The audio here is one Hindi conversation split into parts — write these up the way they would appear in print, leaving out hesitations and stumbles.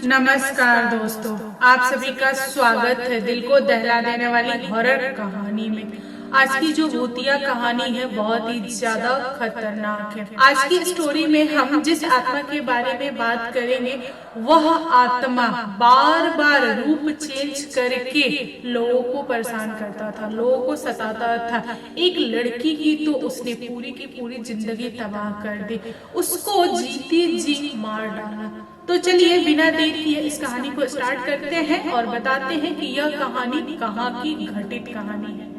नमस्कार दोस्तों, आप सभी का स्वागत है दिल को दहला देने वाली हॉरर कहानी में। आज की जो भूतिया कहानी है बहुत ही ज्यादा खतरनाक है। आज की स्टोरी में हम जिस आत्मा के बारे में बात करेंगे वह आत्मा बार बार रूप चेंज करके लोगों को परेशान करता था, लोगों को सताता था। एक लड़की की तो उसने पूरी की पूरी जिंदगी तबाह कर दी, उसको जीती जी मार डाला। तो चलिए बिना देर किए इस कहानी को स्टार्ट करते हैं और बताते हैं कि यह कहानी कहाँ की घटित कहानी है।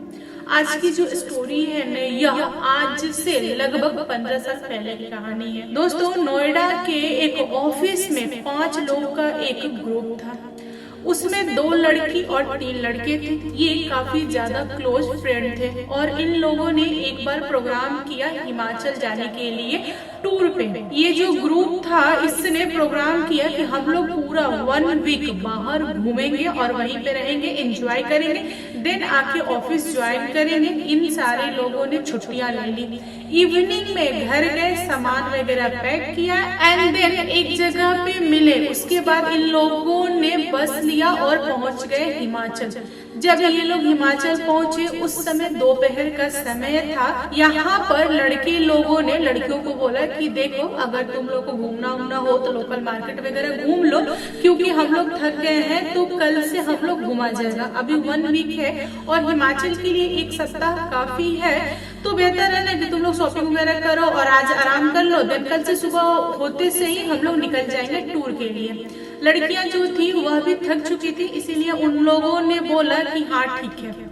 आज की जो स्टोरी है न, यह आज से लगभग 15 साल पहले की कहानी है। दोस्तों, नोएडा के एक ऑफिस में 5 लोगों का एक ग्रुप था। उसमें 2 लड़की और 3 लड़के थे। ये काफी ज्यादा क्लोज फ्रेंड थे और इन लोगों ने एक बार प्रोग्राम किया हिमाचल जाने के लिए टूर पे। ये जो ग्रुप था इसने प्रोग्राम किया कि हम लोग पूरा 1 वीक बाहर घूमेंगे और वहीं पे रहेंगे, एंजॉय करेंगे, देन आके ऑफिस ज्वाइन करेंगे। इन सारे लोगों ने छुट्टियां ले ली। इवनिंग में घर गए, सामान वगैरह पैक किया एंड देन एक जगह पे मिले। उसके बाद इन लोगों ने बस लिया और पहुंच गए हिमाचल। जब ये लोग हिमाचल पहुंचे उस समय दोपहर का समय था। यहाँ पर लड़के लोगों ने लड़कियों को बोला कि देखो, अगर तुम लोग को घूमना हो तो लोकल मार्केट वगैरह घूम लो, क्योंकि हम लोग थक गए हैं तो कल से हम लोग घुमा जाएगा। अभी 1 वीक है और हिमाचल के लिए 1 सप्ताह काफी है, तो बेहतर है ना कि तुम लोग शॉपिंग वगैरह करो और आज आराम कर लो, देन कल से सुबह होते से ही हम लोग निकल जाएंगे टूर के लिए। लड़कियां जो थी वह भी थक चुकी थी, इसीलिए उन लोगों ने बोला कि हाँ ठीक है।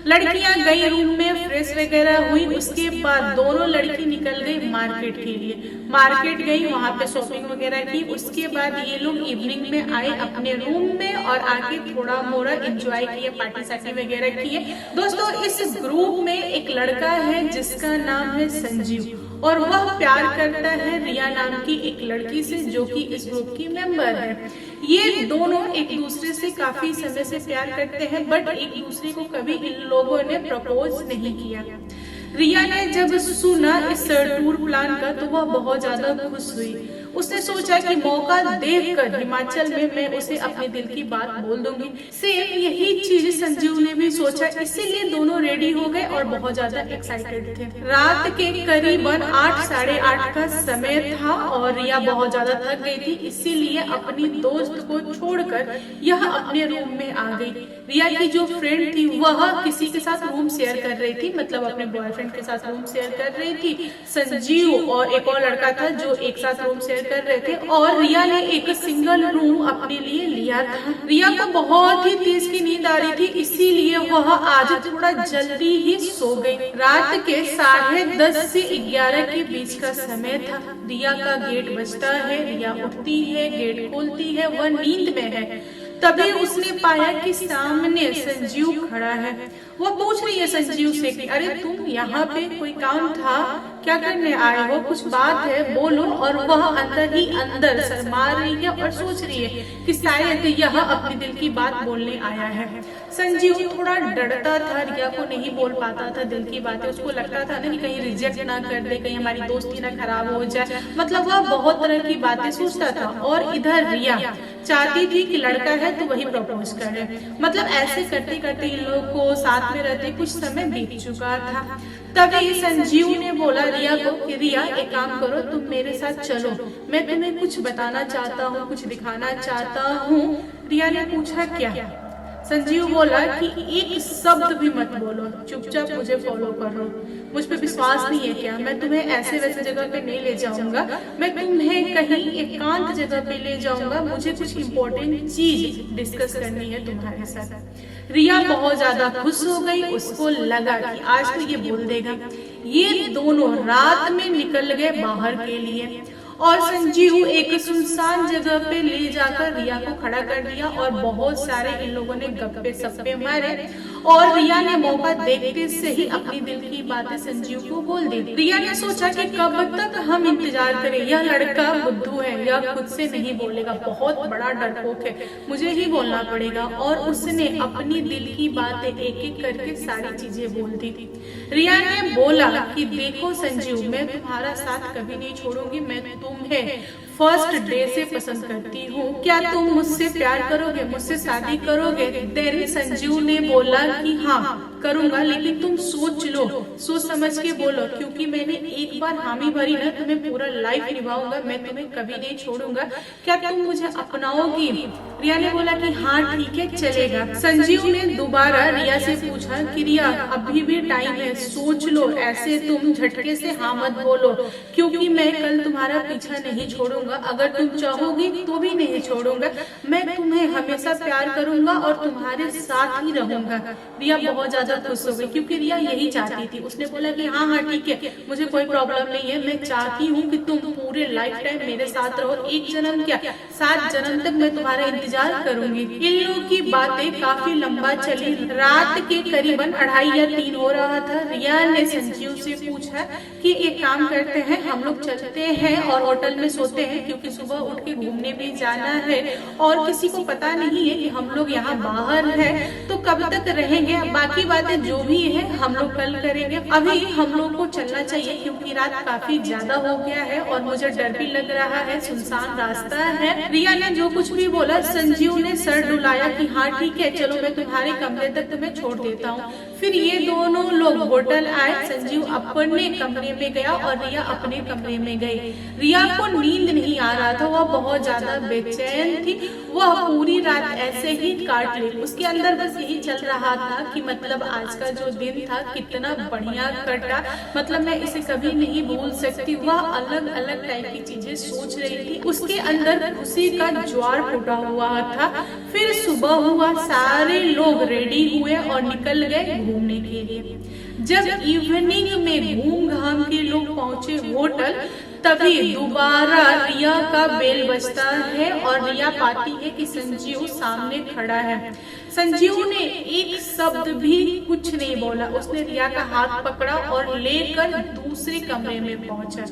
लड़कियां गई, रूम में फ्रेश वगैरह हुई। उसके बाद दोनों लड़की निकल गई मार्केट के लिए। मार्केट गई, वहां पे शॉपिंग वगैरह की। उसके बाद ये लोग इवनिंग में आए अपने रूम में और आके थोड़ा मोड़ा एंजॉय किए, पार्टी सार्टी वगैरह किए। दोस्तों, इस ग्रुप में एक लड़का है जिसका नाम है संजीव और वह प्यार करता है रिया नाम की एक लड़की से जो कि इस ग्रुप की मेंबर है। ये दोनों एक दूसरे से काफी समय से प्यार करते हैं, बट एक दूसरे को कभी इन लोगों ने प्रपोज नहीं किया। रिया ने जब सुना इस टूर प्लान का तो वह बहुत ज्यादा खुश हुई। उसने सोचा कि मौका देखकर हिमाचल में मैं उसे अपने दिल की बात बोल दूंगी। सेम यही चीज संजीव ने भी सोचा, इसीलिए दोनों रेडी हो गए और बहुत ज्यादा एक्साइटेड थे। रात के करीबन 8 साढ़े 8 का समय था और रिया बहुत ज्यादा थक गई थी, इसीलिए अपनी दोस्त को छोड़कर यह अपने रूम में आ गई। रिया की जो फ्रेंड थी वह किसी के साथ रूम शेयर कर रही थी, मतलब अपने बॉयफ्रेंड के साथ रूम शेयर कर रही थी। संजीव और एक और लड़का था जो एक साथ रूम शेयर कर रहे थे और रिया ने एक सिंगल रूम अपने लिए लिया था। रिया को बहुत ही तेज की नींद आ रही थी, इसीलिए वह आज थोड़ा जल्दी ही सो गई। रात के 10:30 से 11 के बीच का समय था। रिया का गेट बजता है, रिया उठती है, गेट खोलती है, वह नींद में है। तभी उसने पाया कि सामने संजीव खड़ा है। वो पूछ रही है संजीव से कि अरे तुम यहाँ पे कोई काम था, क्या करने आए हो, कुछ बात है बोलो। और वह अंदर ही अंदर शर्मा रही है और सोच रही है कि शायद यह अपने दिल की बात बोलने आया है। संजीव थोड़ा डरता था, रिया को नहीं बोल पाता था दिल की बातें। उसको लगता था ना कि कहीं रिजेक्ट ना कर दे, कहीं हमारी दोस्ती ना खराब हो जाए, मतलब वह बहुत तरह की बातें सोचता था। और इधर रिया चाहती थी कि लड़का है तो वही प्रपोज करे। मतलब ऐसे करते करते इन लोगों को साथ में रहते कुछ समय बीत चुका था। तभी संजीव ने बोला रिया को कि रिया एक काम करो, तुम मेरे साथ चलो, मैं तुम्हें कुछ बताना चाहता हूँ, कुछ दिखाना चाहता हूँ। रिया ने पूछा क्या? संजीव बोला कि एक शब्द भी मत बोलो, चुपचाप मुझे फॉलो करो। मुझ पे विश्वास नहीं है क्या? मैं तुम्हें ऐसे वैसे जगह पे नहीं ले जाऊंगा, मैं तुम्हें कहीं एकांत जगह पे ले जाऊंगा। मुझे कुछ इम्पोर्टेंट चीज डिस्कस करनी है तुम्हारे साथ। रिया बहुत ज्यादा खुश हो गई, उसको लगा कि आज तो ये बोल देगा। ये दोनों रात में निकल गए बाहर के लिए और संजीव एक सुनसान जगह पे ले जाकर रिया को खड़ा कर दिया और बहुत सारे इन लोगों ने गप्पे सप्पे मारे और रिया ने मौका देखते से ही अपनी दिल की बातें संजीव को बोल दी। रिया ने सोचा कि कब तक हम इंतजार करें, यह लड़का बुद्धू है, यह खुद से नहीं बोलेगा, बहुत बड़ा डरपोक है, मुझे ही बोलना पड़ेगा। और उसने अपनी दिल की बातें एक एक करके सारी चीजें बोल दी। रिया ने बोला कि देखो संजीव, मैं तुम्हारा साथ कभी नहीं छोड़ूंगी, मैं तुम्हें फर्स्ट डे से पसंद करती हूँ, क्या तुम मुझसे प्यार करोगे, मुझसे शादी करोगे? देन संजीव ने बोला कि हाँ करूंगा, लेकिन तुम सोच लो, सोच समझ के बोलो, क्योंकि मैंने एक बार हामी भरी ना तो मैं पूरा लाइफ निभाऊंगा, मैं तुम्हें कभी नहीं छोड़ूंगा, क्या तुम मुझे अपनाओगी? रिया ने बोला कि हाँ ठीक है चलेगा। संजीव ने दोबारा रिया से पूछा कि रिया अभी भी टाइम है, सोच लो, ऐसे तुम झटके से हाँ मत बोलो, क्योंकि मैं कल तुम्हारा पीछा नहीं छोड़ूंगा, अगर तुम चाहोगी तो भी नहीं छोड़ूंगा, मैं तुम्हें हमेशा प्यार करूंगा और तुम्हारे साथ ही रहूंगा। रिया बहुत ज्यादा खुश हो गई, क्योंकि रिया यही चाहती थी। उसने बोला कि हाँ हाँ ठीक है, मुझे कोई प्रॉब्लम नहीं है, मैं चाहती हूँ कि तुम पूरे लाइफ टाइम मेरे साथ रहो, एक जन्म क्या 7 जन्म तक मैं तुम्हारा इंतजार करूंगी। इन लोगों की बातें काफी लंबा चली, रात के करीबन 2:30 या 3 हो रहा था। रिया ने संजीव से पूछा कि एक काम करते हैं, हम लोग चलते हैं और होटल में सोते हैं, क्योंकि सुबह उठ के घूमने भी जाना है और किसी को पता नहीं है कि हम लोग यहाँ बाहर है, तो कब तक रहेंगे, बाकी बातें जो भी है हम लोग कल करेंगे, अभी हम लोग को चलना चाहिए, क्योंकि रात काफी ज्यादा हो गया है और मुझे डर भी लग रहा है, सुनसान रास्ता है। रिया ने जो कुछ भी बोला, संजीव ने सर डुलाया कि हाँ ठीक है चलो, मैं तुम्हारे कमरे तक तुम्हें छोड़ देता हूँ। फिर ये दोनों लोग होटल आए, संजीव अपने कमरे में गया और रिया अपने कमरे में गई। रिया को नींद नहीं आ रहा था, वह बहुत ज्यादा बेचैन थी, वह पूरी रात ऐसे ही काट ली। उसके अंदर बस यही चल रहा था कि मतलब आज का जो दिन था कितना बढ़िया कटा, मतलब मैं इसे कभी नहीं भूल सकती। वह अलग अलग टाइप की चीजें सोच रही थी, उसके अंदर खुशी का ज्वार फूटा हुआ था। फिर सुबह हुआ, सारे लोग रेडी हुए और निकल गए घूमने के लिए। जब इवनिंग में घूम घाम के लोग पहुंचे होटल, तभी दोबारा रिया का बेल बजता है और रिया पाती है कि संजीव सामने खड़ा है। संजीव ने एक शब्द भी कुछ नहीं बोला, उसने रिया का हाथ पकड़ा और लेकर दूसरे कमरे में पहुंचा,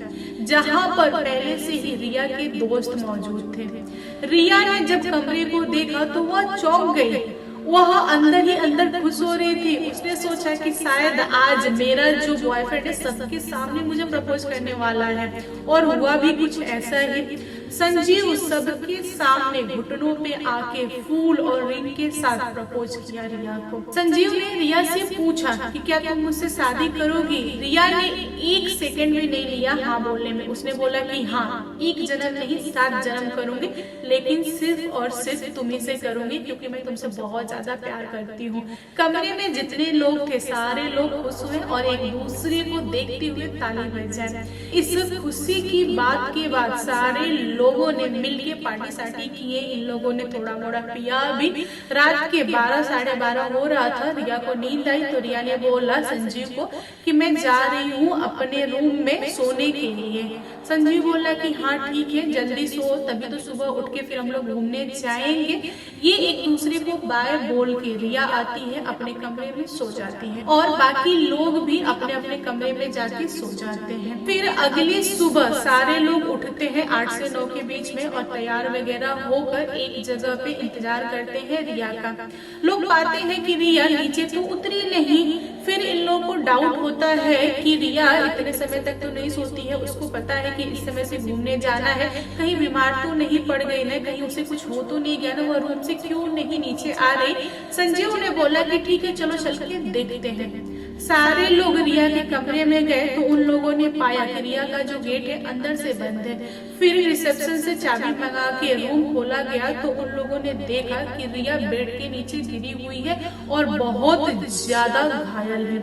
जहां पर पहले से ही रिया के दोस्त मौजूद थे। रिया ने जब कमरे को देखा तो वह चौंक गई, वह अंदर ही अंदर खुश हो रही थी। उसने सोचा कि शायद आज मेरा जो बॉयफ्रेंड है सबके सामने मुझे प्रपोज करने वाला है, और हुआ भी कुछ ऐसा ही। संजीव सबके सामने घुटनों पे आके फूल और रिंग के साथ प्रपोज किया रिया को। संजीव ने रिया से पूछा कि क्या तुम मुझसे शादी करोगी? रिया ने 1 सेकंड भी नहीं लिया हाँ बोलने में, उसने बोला कि हाँ, 1 जन्म नहीं 7 जन्म करूंगी, लेकिन सिर्फ और सिर्फ तुम्ही से करूंगी, क्योंकि मैं तुमसे बहुत ज्यादा प्यार करती हूँ। कमरे में जितने लोग थे सारे लोग खुश हुए और एक दूसरे को देखते हुए ताली बजाए। इस खुशी की बात के बाद सारे लोगों ने मिलके पार्टी सार्टी किए, इन लोगों ने थोड़ा मोड़ा पिया भी। रात के 12 साढ़े 12 हो रहा था, रिया को नींद आई तो रिया ने बोला संजीव को कि मैं जा रही हूँ अपने रूम में सोने के लिए। संजीव बोला कि हाँ ठीक है जल्दी सो, तभी तो सुबह उठ के फिर हम लोग घूमने जाएंगे। ये एक दूसरे को बाय बोल के रिया आती है अपने कमरे में सो जाती है और बाकी लोग भी अपने अपने कमरे में जाके सो जाते हैं। फिर अगली सुबह सारे लोग उठते हैं 8 से 9 के बीच में और तैयार वगैरह होकर एक जगह पे इंतजार करते हैं रिया का। लोग पाते हैं कि रिया नीचे तो उतरी नहीं। फिर इन लोगों को डाउट होता है कि रिया इतने समय तक तो नहीं सोती है, उसको पता है कि इस समय से घूमने जाना है, कहीं बीमार तो नहीं पड़ गई ना, कहीं उसे कुछ हो तो नहीं गया ना, वह रूम से क्यों नहीं नीचे आ रही। संजीव ने बोला कि ठीक है चलो चल के देखते हैं। सारे लोग रिया के कमरे में गए तो उन लोगों ने पाया कि रिया का जो गेट है अंदर से बंद है। फिर रिसेप्शन से चाबी मंगा के रूम खोला गया तो उन लोगों ने देखा कि रिया बेड के नीचे गिरी हुई है और बहुत ज्यादा घायल है,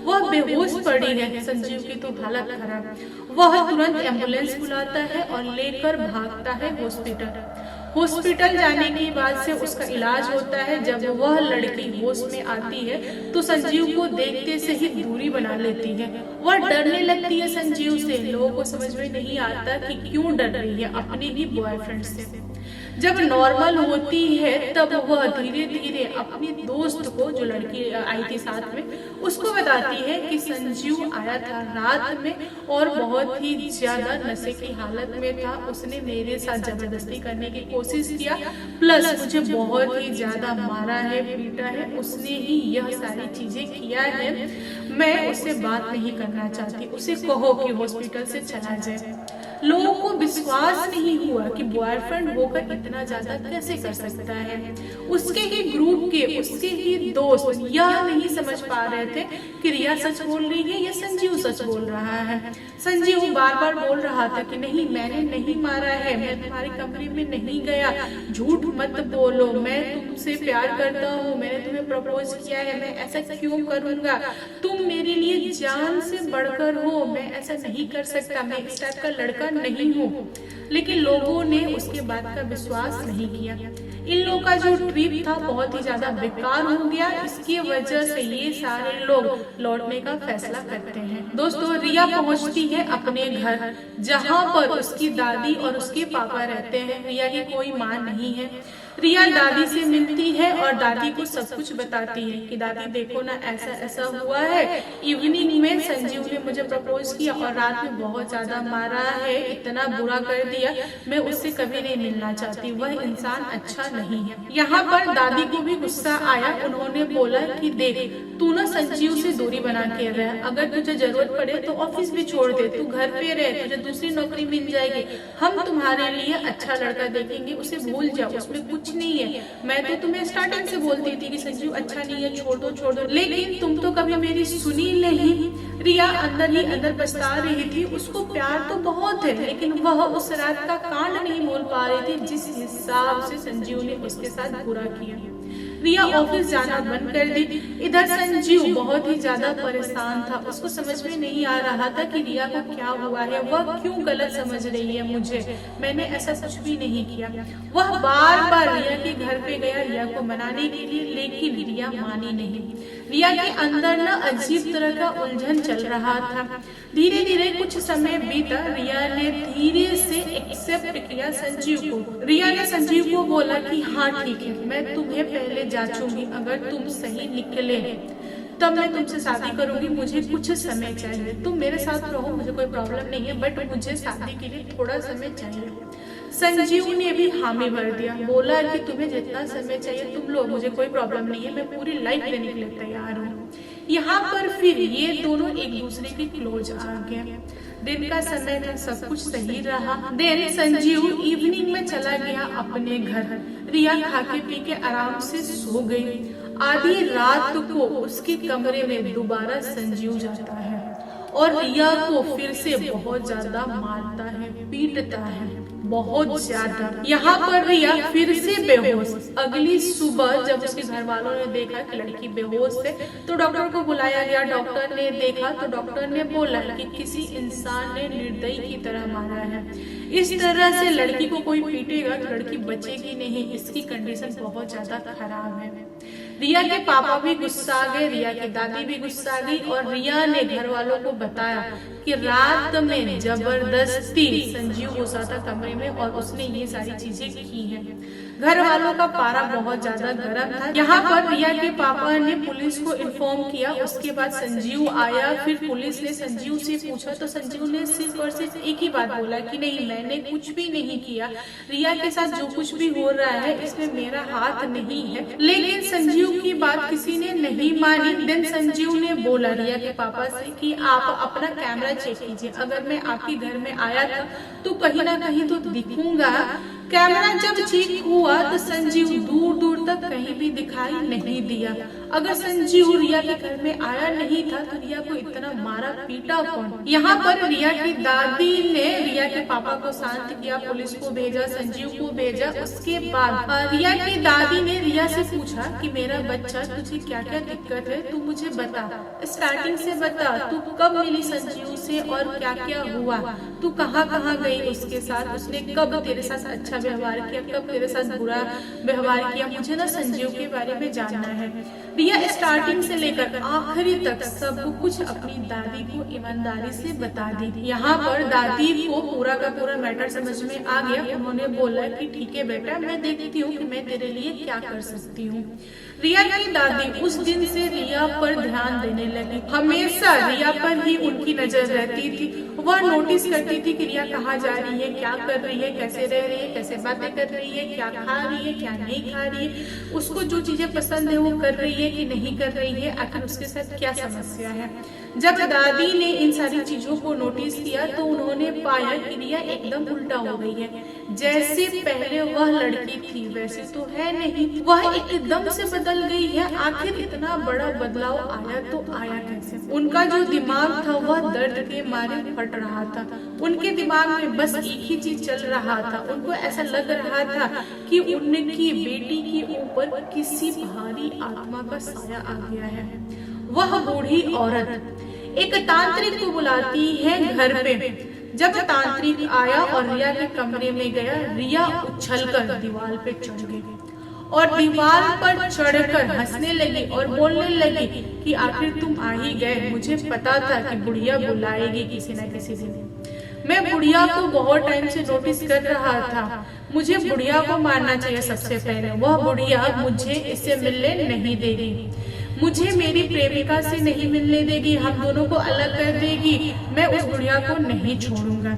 वह बेहोश पड़ी है। संजीव की तो हालत खराब। वह तुरंत एम्बुलेंस बुलाता है और लेकर भागता है हॉस्पिटल। हॉस्पिटल जाने के बाद से उसका इलाज होता है। जब वह लड़की होश में आती है तो संजीव को देखते से ही दूरी बना लेती है। वह डरने लगती है संजीव से। लोगों को समझ में नहीं आता कि क्यों डर रही है अपने ही बॉयफ्रेंड से। जब नॉर्मल होती है तब वह धीरे धीरे अपनी दोस्त को, जो लड़की आई थी साथ में, उसको बताती है कि संजीव आया था रात में और बहुत ही ज्यादा नशे की हालत में था, उसने मेरे साथ जबरदस्ती करने की कोशिश किया, प्लस मुझे बहुत ही ज्यादा मारा है, पीटा है, उसने ही यह सारी चीजें किया है। मैं उससे बात नहीं करना चाहती, उसे कहो कि हॉस्पिटल से चला जाए। लोगों को विश्वास नहीं हुआ कि बॉयफ्रेंड होकर इतना ज्यादा कैसे कर सकता है। उसके ही ग्रुप के उसके ही दोस्त यह नहीं समझ पा रहे थे कि रिया सच बोल रही है या संजीव सच बोल रहा है। संजीव बार बार बोल रहा था कि नहीं, मैंने नहीं मारा है, मैं तुम्हारे कमरे में नहीं गया, झूठ मत बोलो, मैं तुमसे प्यार करता हूँ, मैंने तुम्हें प्रपोज किया है, मैं ऐसा क्यों करूंगा, तुम मेरे लिए जान से बढ़कर हो, मैं ऐसा नहीं कर सकता, मैं इस टाइप का लड़का नहीं हूँ। लेकिन लोगों ने उसके बात का विश्वास नहीं किया। इन लोगों का जो ट्रिप था बहुत ही ज्यादा बेकार हो गया। इसकी वजह से ये सारे लोग लौटने का फैसला करते हैं। दोस्तों, रिया पहुंचती है अपने घर, जहां पर उसकी दादी और उसके पापा रहते हैं। रिया की कोई माँ नहीं है। रिया दादी से मिलती है और दादी को सब कुछ बताती है कि दादी देखो ना, ऐसा ऐसा हुआ है, इवनिंग में संजीव ने मुझे प्रपोज किया और रात में बहुत ज्यादा मारा है, इतना बुरा कर दिया, मैं उससे कभी नहीं मिलना चाहती, वह इंसान अच्छा नहीं है। यहाँ पर दादी को भी गुस्सा आया। उन्होंने बोला कि देख, तू ना संजीव से दूरी बना के रह, अगर तुझे जरूरत पड़े तो ऑफिस भी छोड़ दे, तू घर पे रहे, तुझे दूसरी नौकरी मिल जाएगी, हम तुम्हारे लिए अच्छा लड़का देखेंगे, उसे भूल जाओ, उसमें कुछ नहीं है। मैं तो तुम्हें स्टार्टिंग से बोलती थी कि संजीव अच्छा नहीं है, छोड़ दो, लेकिन तुम तो कभी मेरी सुनी नहीं। रिया अंदर ही अंदर पछता रही थी। उसको प्यार तो बहुत है, लेकिन वह उस रात का कांड नहीं भूल पा रही थी जिस हिसाब से संजीव ने उसके साथ बुरा किया। रिया ऑफिस जाना बंद कर दी। इधर संजीव बहुत ही ज्यादा परेशान था। उसको समझ में नहीं आ रहा था कि रिया को क्या हुआ है, वह क्यों गलत समझ रही है मुझे, मैंने ऐसा कुछ भी नहीं किया। वह बार बार रिया के घर पे गया रिया को मनाने के लिए, लेकिन रिया मानी नहीं। रिया के अंदर न अजीब तरह का उलझन चल रहा था। धीरे धीरे कुछ समय बीता। रिया ने धीरे से एक्सेप्ट किया संजीव को। रिया ने संजीव को बोला कि हाँ ठीक है, मैं तुम्हें पहले जांचूंगी, अगर तुम सही निकले तब मैं तुमसे शादी करूंगी, मुझे कुछ समय चाहिए, तुम मेरे साथ रहो, मुझे कोई प्रॉब्लम नहीं है, बट मुझे शादी के लिए थोड़ा समय चाहिए। संजीव ने भी हामी भर दिया, बोला कि तुम्हें जितना समय चाहिए तुम लो, मुझे कोई प्रॉब्लम नहीं है, मैं पूरी लाइफ देने के लिए तैयार हूँ। यहाँ पर फिर ये दोनों एक दूसरे के क्लोज आ गए। दिन का समय था, सब कुछ सही रहा। देन संजीव इवनिंग में चला गया अपने घर। रिया खा के पी के आराम से सो गई। आधी रात को उसके कमरे में दोबारा संजीव जाता है और रिया को फिर से बहुत ज्यादा मारता है, पीटता है बहुत ज्यादा। यहाँ पर रिया फिर से बेहोश। अगली सुबह जब उसके घर वालों ने देखा कि लड़की बेहोश है तो डॉक्टर को बुलाया गया। डॉक्टर ने देखा तो डॉक्टर ने बोला कि किसी इंसान ने निर्दयी की तरह मारा है। इस तरह से लड़की को कोई पीटेगा तो लड़की बचेगी नहीं, इसकी कंडीशन बहुत ज्यादा खराब है। रिया के पापा भी गुस्सा आ गए, रिया की दादी भी गुस्सा आ गई और रिया ने घर वालों को बताया कि रात में जबरदस्ती संजीव घुसा था कमरे में और उसने ये सारी चीजें की हैं। घर वालों का पारा बहुत ज्यादा गर्म था। यहाँ पर रिया के पापा ने पुलिस को इन्फॉर्म किया। उसके बाद संजीव आया। फिर पुलिस ने संजीव से पूछा तो संजीव ने सिर्फ और सिर्फ एक ही बात बोला कि नहीं, मैंने कुछ भी नहीं किया, रिया के साथ जो कुछ भी हो रहा है इसमें मेरा हाथ नहीं है। लेकिन संजीव की बात किसी ने नहीं मानी। देन संजीव ने बोला रिया के पापा से कि आप अपना कैमरा चेक कीजिए, अगर मैं आपके घर में आया था तो कहीं ना कहीं तो दिखूंगा। कैमरा जब चेक हुआ तो संजीव दूर दूर तक कहीं भी दिखाई नहीं दिया। अगर संजीव रिया के घर में आया नहीं था तो रिया को इतना मारा पीटा कौन। यहाँ पर रिया की दादी ने रिया के पापा को शांत किया, पुलिस को भेजा, संजीव को भेजा। उसके बाद रिया की दादी ने रिया से पूछा कि मेरा बच्चा, तुझे क्या क्या दिक्कत है, तू मुझे बता, स्टार्टिंग से बता, तू कब मिली संजीव से और क्या क्या हुआ, तू कहाँ कहाँ गई उसके साथ, उसने कब तेरे साथ अच्छा व्यवहार किया, कब तेरे साथ बुरा व्यवहार किया, मुझे ना संजीव के बारे में जानना है। रिया स्टार्टिंग से लेकर आखिरी तक सब कुछ अपनी दादी को ईमानदारी से बता दी। यहाँ पर दादी को पूरा का पूरा मैटर समझ में आ गया। उन्होंने बोला कि ठीक है बेटा, मैं देखती हूँ कि मैं तेरे लिए क्या कर सकती हूँ। रिया की दादी उस दिन से रिया पर ध्यान देने लगी। हमेशा रिया पर ही उनकी नजर रहती थी। वह नोटिस करती थी कि रिया कहाँ जा रही है, क्या कर रही है, कैसे रह रही है, कैसे बातें कर रही है, क्या खा रही है, क्या नहीं खा रही है, उसको जो चीजें पसंद है वो कर रही है कि नहीं कर रही है, आखिर उसके साथ क्या समस्या है। जब दादी ने इन सारी चीजों को नोटिस किया तो उन्होंने पाया कि रिया एकदम उल्टा हो गई है। जैसे पहले वह लड़की थी वैसे तो है नहीं, वह एकदम से बदल गई है। आखिर इतना बड़ा बदलाव आया तो आया कैसे? उनका जो दिमाग था वह दर्द के मारे फट रहा था। उनके दिमाग में बस एक ही चीज चल रहा था। उनको ऐसा लग रहा था कि उनकी बेटी के ऊपर किसी भारी आत्मा का साया आ गया है। वह बूढ़ी औरत एक तांत्रिक को बुलाती है घर पे। जब तांत्रिक आया और रिया के कमरे में गया, रिया उछलकर दीवार पे चढ़ गई और दीवार पर चढ़कर हंसने लगी और बोलने लगी कि आखिर तुम आ ही गए। मुझे पता था कि बुढ़िया बुलाएगी किसी न किसी दिन। मैं बुढ़िया को बहुत टाइम से नोटिस कर रहा था। मुझे बुढ़िया को मारना चाहिए सबसे पहले। वह बुढ़िया मुझे इससे मिलने नहीं देगी, मुझे मेरी प्रेमिका से नहीं मिलने देगी, हम दोनों को अलग कर देगी। मैं उस बुढ़िया को नहीं छोड़ूंगा।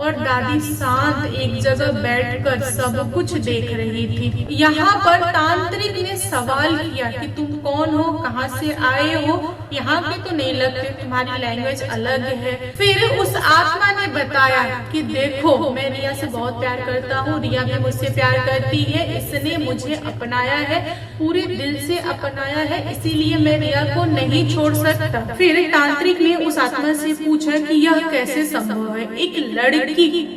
और दादी शांत एक जगह बैठकर सब कुछ देख रही थी। यहाँ पर तांत्रिक ने सवाल किया कि तुम कौन हो, कहाँ से आए हो, यहाँ पे तो नहीं लगते, तुम्हारी लैंग्वेज अलग है। फिर उस आत्मा ने बताया कि देखो, मैं रिया से बहुत प्यार करता हूँ, रिया भी मुझसे प्यार करती है, इसने मुझे अपनाया है, पूरे दिल से अपनाया है, इसीलिए मैं रिया को नहीं छोड़ सकता। फिर तांत्रिक ने उस आत्मा से पूछा कि यह कैसे संभव है? एक लड़की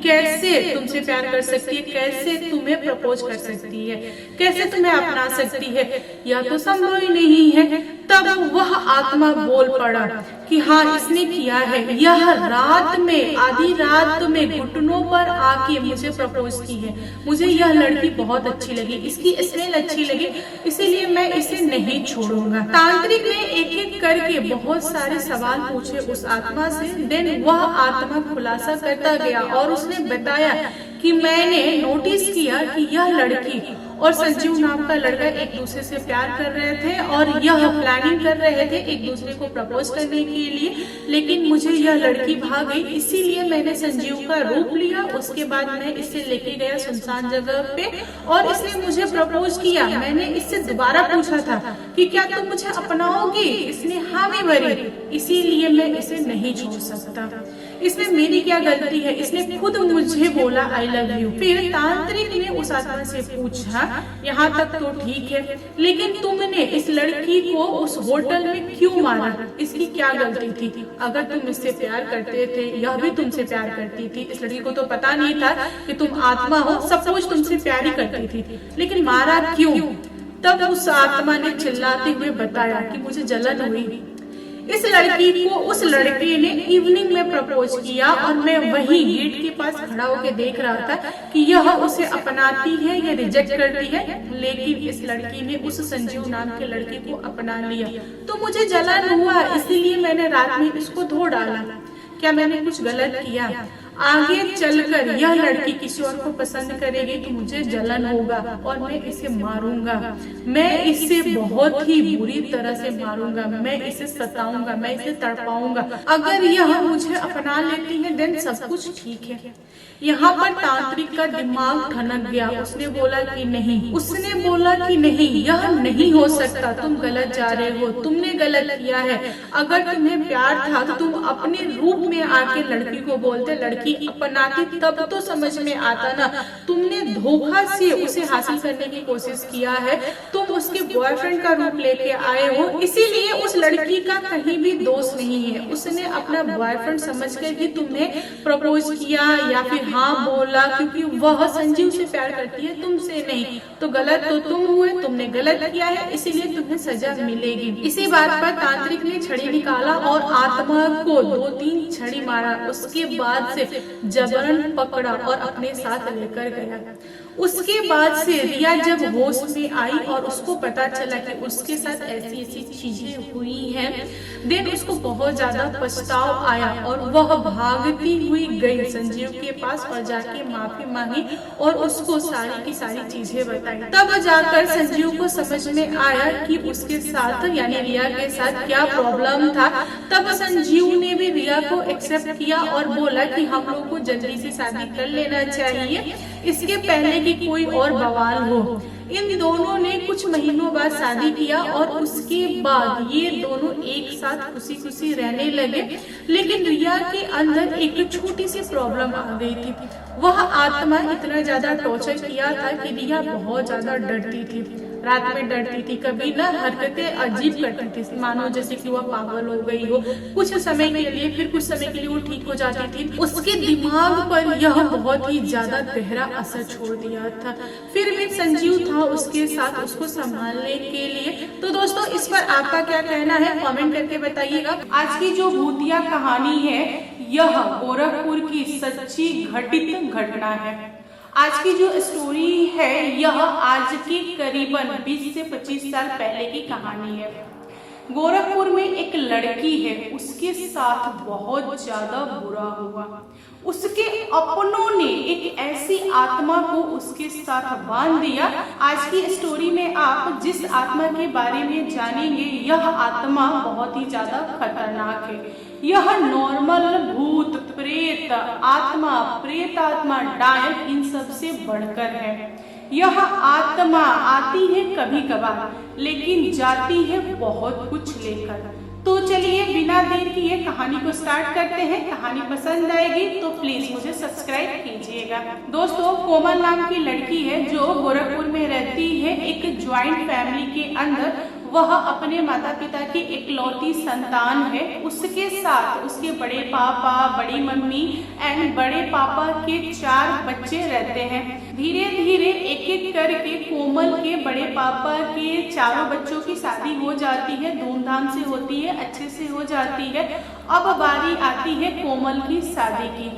कैसे तुमसे प्यार कर सकती है, कैसे तुम्हें प्रपोज कर सकती है, कैसे तुम्हें अपना सकती है? यह तो संभव ही नहीं है। तब वह आत्मा बोल पड़ा कि हाँ, इसने किया है। यह रात में, आधी रात में घुटनों पर आके मुझे प्रपोज की है। मुझे यह लड़की बहुत अच्छी लगी, इसकी स्मेल अच्छी लगी, इसीलिए मैं इसे नहीं छोड़ूंगा। तांत्रिक ने एक एक करके बहुत सारे सवाल पूछे उस आत्मा से। देन वह आत्मा खुलासा करता गया और उसने बताया कि मैंने नोटिस किया कि यह लड़की और संजीव नाम का लड़का एक दूसरे से प्यार कर रहे थे और यह प्लानिंग कर रहे थे एक दूसरे को प्रपोज करने के लिए, लेकिन मुझे यह लड़की भाग गई, इसीलिए मैंने संजीव का रूप लिया। उसके बाद मैं इसे लेके गया सुनसान जगह पे और इसने मुझे प्रपोज किया। मैंने इससे दोबारा पूछा था कि क्या तुम मुझे अपनाओगी? इसने हाँ में भरी, इसीलिए मैं इसे नहीं छोड़ सकता। इसमें मेरी क्या गलती है? इसने खुद मुझे बोला आई लव यू। फिर तांत्रिक ने उस आत्मा से पूछा, यहाँ तक तो ठीक है, लेकिन तुमने इस लड़की को उस होटल में क्यों मारा? इसकी क्या गलती थी? अगर तुम इससे प्यार करते थे, यह भी तुमसे प्यार करती थी, इस लड़की को तो पता नहीं था कि तुम आत्मा हो, सब कुछ तुमसे प्यार ही करती थी, लेकिन मारा क्यों? तब उस आत्मा ने चिल्लाते हुए बताया कि मुझे जलन हुई। इस लड़की को उस लड़के ने इवनिंग में प्रपोज किया और मैं वही गेट के पास खड़ा होकर देख रहा था कि यह उसे अपनाती है या रिजेक्ट करती है, लेकिन इस लड़की ने उस संजीव नाम के लड़के को अपना लिया। तो मुझे जलन हुआ, इसीलिए मैंने रात में इसको धो डाला। क्या मैंने कुछ गलत किया? आगे चलकर यह लड़की किसी और को पसंद करेगी तो मुझे जलन होगा और मैं इसे मारूंगा, मैं इसे बहुत ही बुरी तरह से मारूंगा, मैं इसे सताऊंगा, मैं इसे तड़पाऊंगा। अगर यह मुझे अपना लेती है देन सब कुछ ठीक है। यहाँ पर तांत्रिक का दिमाग ठनक गया। उसने बोला कि नहीं, यह नहीं हो सकता, तुम गलत जा रहे हो, तुमने गलत किया है। अगर तुम्हें प्यार था तो तुम अपने रूप में आके लड़की को बोलते, लड़की अपनाती, तब तो समझ में आता ना। तुमने धोखा से उसे हासिल करने की कोशिश किया है, तुम उसके बॉयफ्रेंड का रूप लेके आए हो, इसीलिए उस लड़की का कहीं भी दोष नहीं है। उसने अपना बॉयफ्रेंड समझकर ही तुम्हें प्रपोज किया या फिर हाँ बोला, क्योंकि वह संजीव से प्यार करती है, तुमसे नहीं। तो गलत तो तुम हुए, तुमने गलत किया है, इसीलिए तुम्हें सजा मिलेगी। इसी बात पर तांत्रिक ने छड़ी निकाला और आत्मा को 2-3 छड़ी मारा। उसके बाद से जबरन पकड़ा और अपने साथ लेकर गया। उसके बाद से रिया जब होश में आई और उसको पता चला कि उसके साथ ऐसी ऐसी चीजें हुई हैं, देन उसको बहुत ज्यादा पछताव आया और वह भागती हुई गई संजीव के पास और जाके माफी मांगी और उसको सारी की सारी चीजें बताई। तब जाकर संजीव को समझ में आया कि उसके साथ यानी रिया के साथ क्या प्रॉब्लम था। तब संजीव ने भी रिया को एक्सेप्ट किया और बोला कि हम लोग को जल्दी से शादी कर लेना चाहिए, इसके पहले कि कोई और बवाल हो। इन दोनों ने कुछ महीनों बाद शादी किया और उसके बाद ये दोनों एक साथ खुशी खुशी रहने लगे। लेकिन रिया के अंदर एक छोटी सी प्रॉब्लम आ गई थी। वह आत्मा इतना ज्यादा टॉर्चर किया था कि रिया बहुत ज्यादा डरती थी, रात में डरती थी, कभी ना हरकतें अजीब करती थी, मानो जैसे कि वह पागल हो गई हो। कुछ समय के लिए, फिर कुछ समय के लिए वो ठीक हो जाती थी। उसके दिमाग पर यह बहुत ही ज्यादा गहरा असर छोड़ दिया था। फिर भी संजीव था उसके साथ उसको संभालने के लिए। तो दोस्तों, इस पर आपका क्या कहना है कमेंट करके बताइएगा। आज की जो भूतिया कहानी है यह गोरखपुर की सच्ची घटित घटना है। आज की जो स्टोरी है यह आज की करीबन 20 से 25 साल पहले की कहानी है। गोरखपुर में एक लड़की है, उसके साथ बहुत ज्यादा बुरा हुआ। उसके अपनों ने एक ऐसी आत्मा को उसके साथ बांध दिया। आज की स्टोरी में आप जिस आत्मा के बारे में जानेंगे यह आत्मा बहुत ही ज्यादा खतरनाक है। यह नॉर्मल भूत प्रेत आत्मा, प्रेत आत्मा, डायन इन सब से बढ़कर है। यह आत्मा आती है कभी कभार, लेकिन जाती है बहुत कुछ लेकर। तो चलिए बिना देर किए कहानी को स्टार्ट करते हैं। कहानी पसंद आएगी तो प्लीज मुझे सब्सक्राइब कीजिएगा। दोस्तों, कोमल नाम की लड़की है जो गोरखपुर में रहती है एक ज्वाइंट फैमिली के अंदर। वह अपने माता पिता की इकलौती संतान है। उसके साथ उसके बड़े पापा, बड़ी मम्मी एंड बड़े पापा के 4 बच्चे रहते हैं। धीरे धीरे एक एक करके कोमल के बड़े पापा के 4 बच्चों की शादी हो जाती है, धूमधाम से होती है, अच्छे से हो जाती है। अब बारी आती है कोमल की शादी की।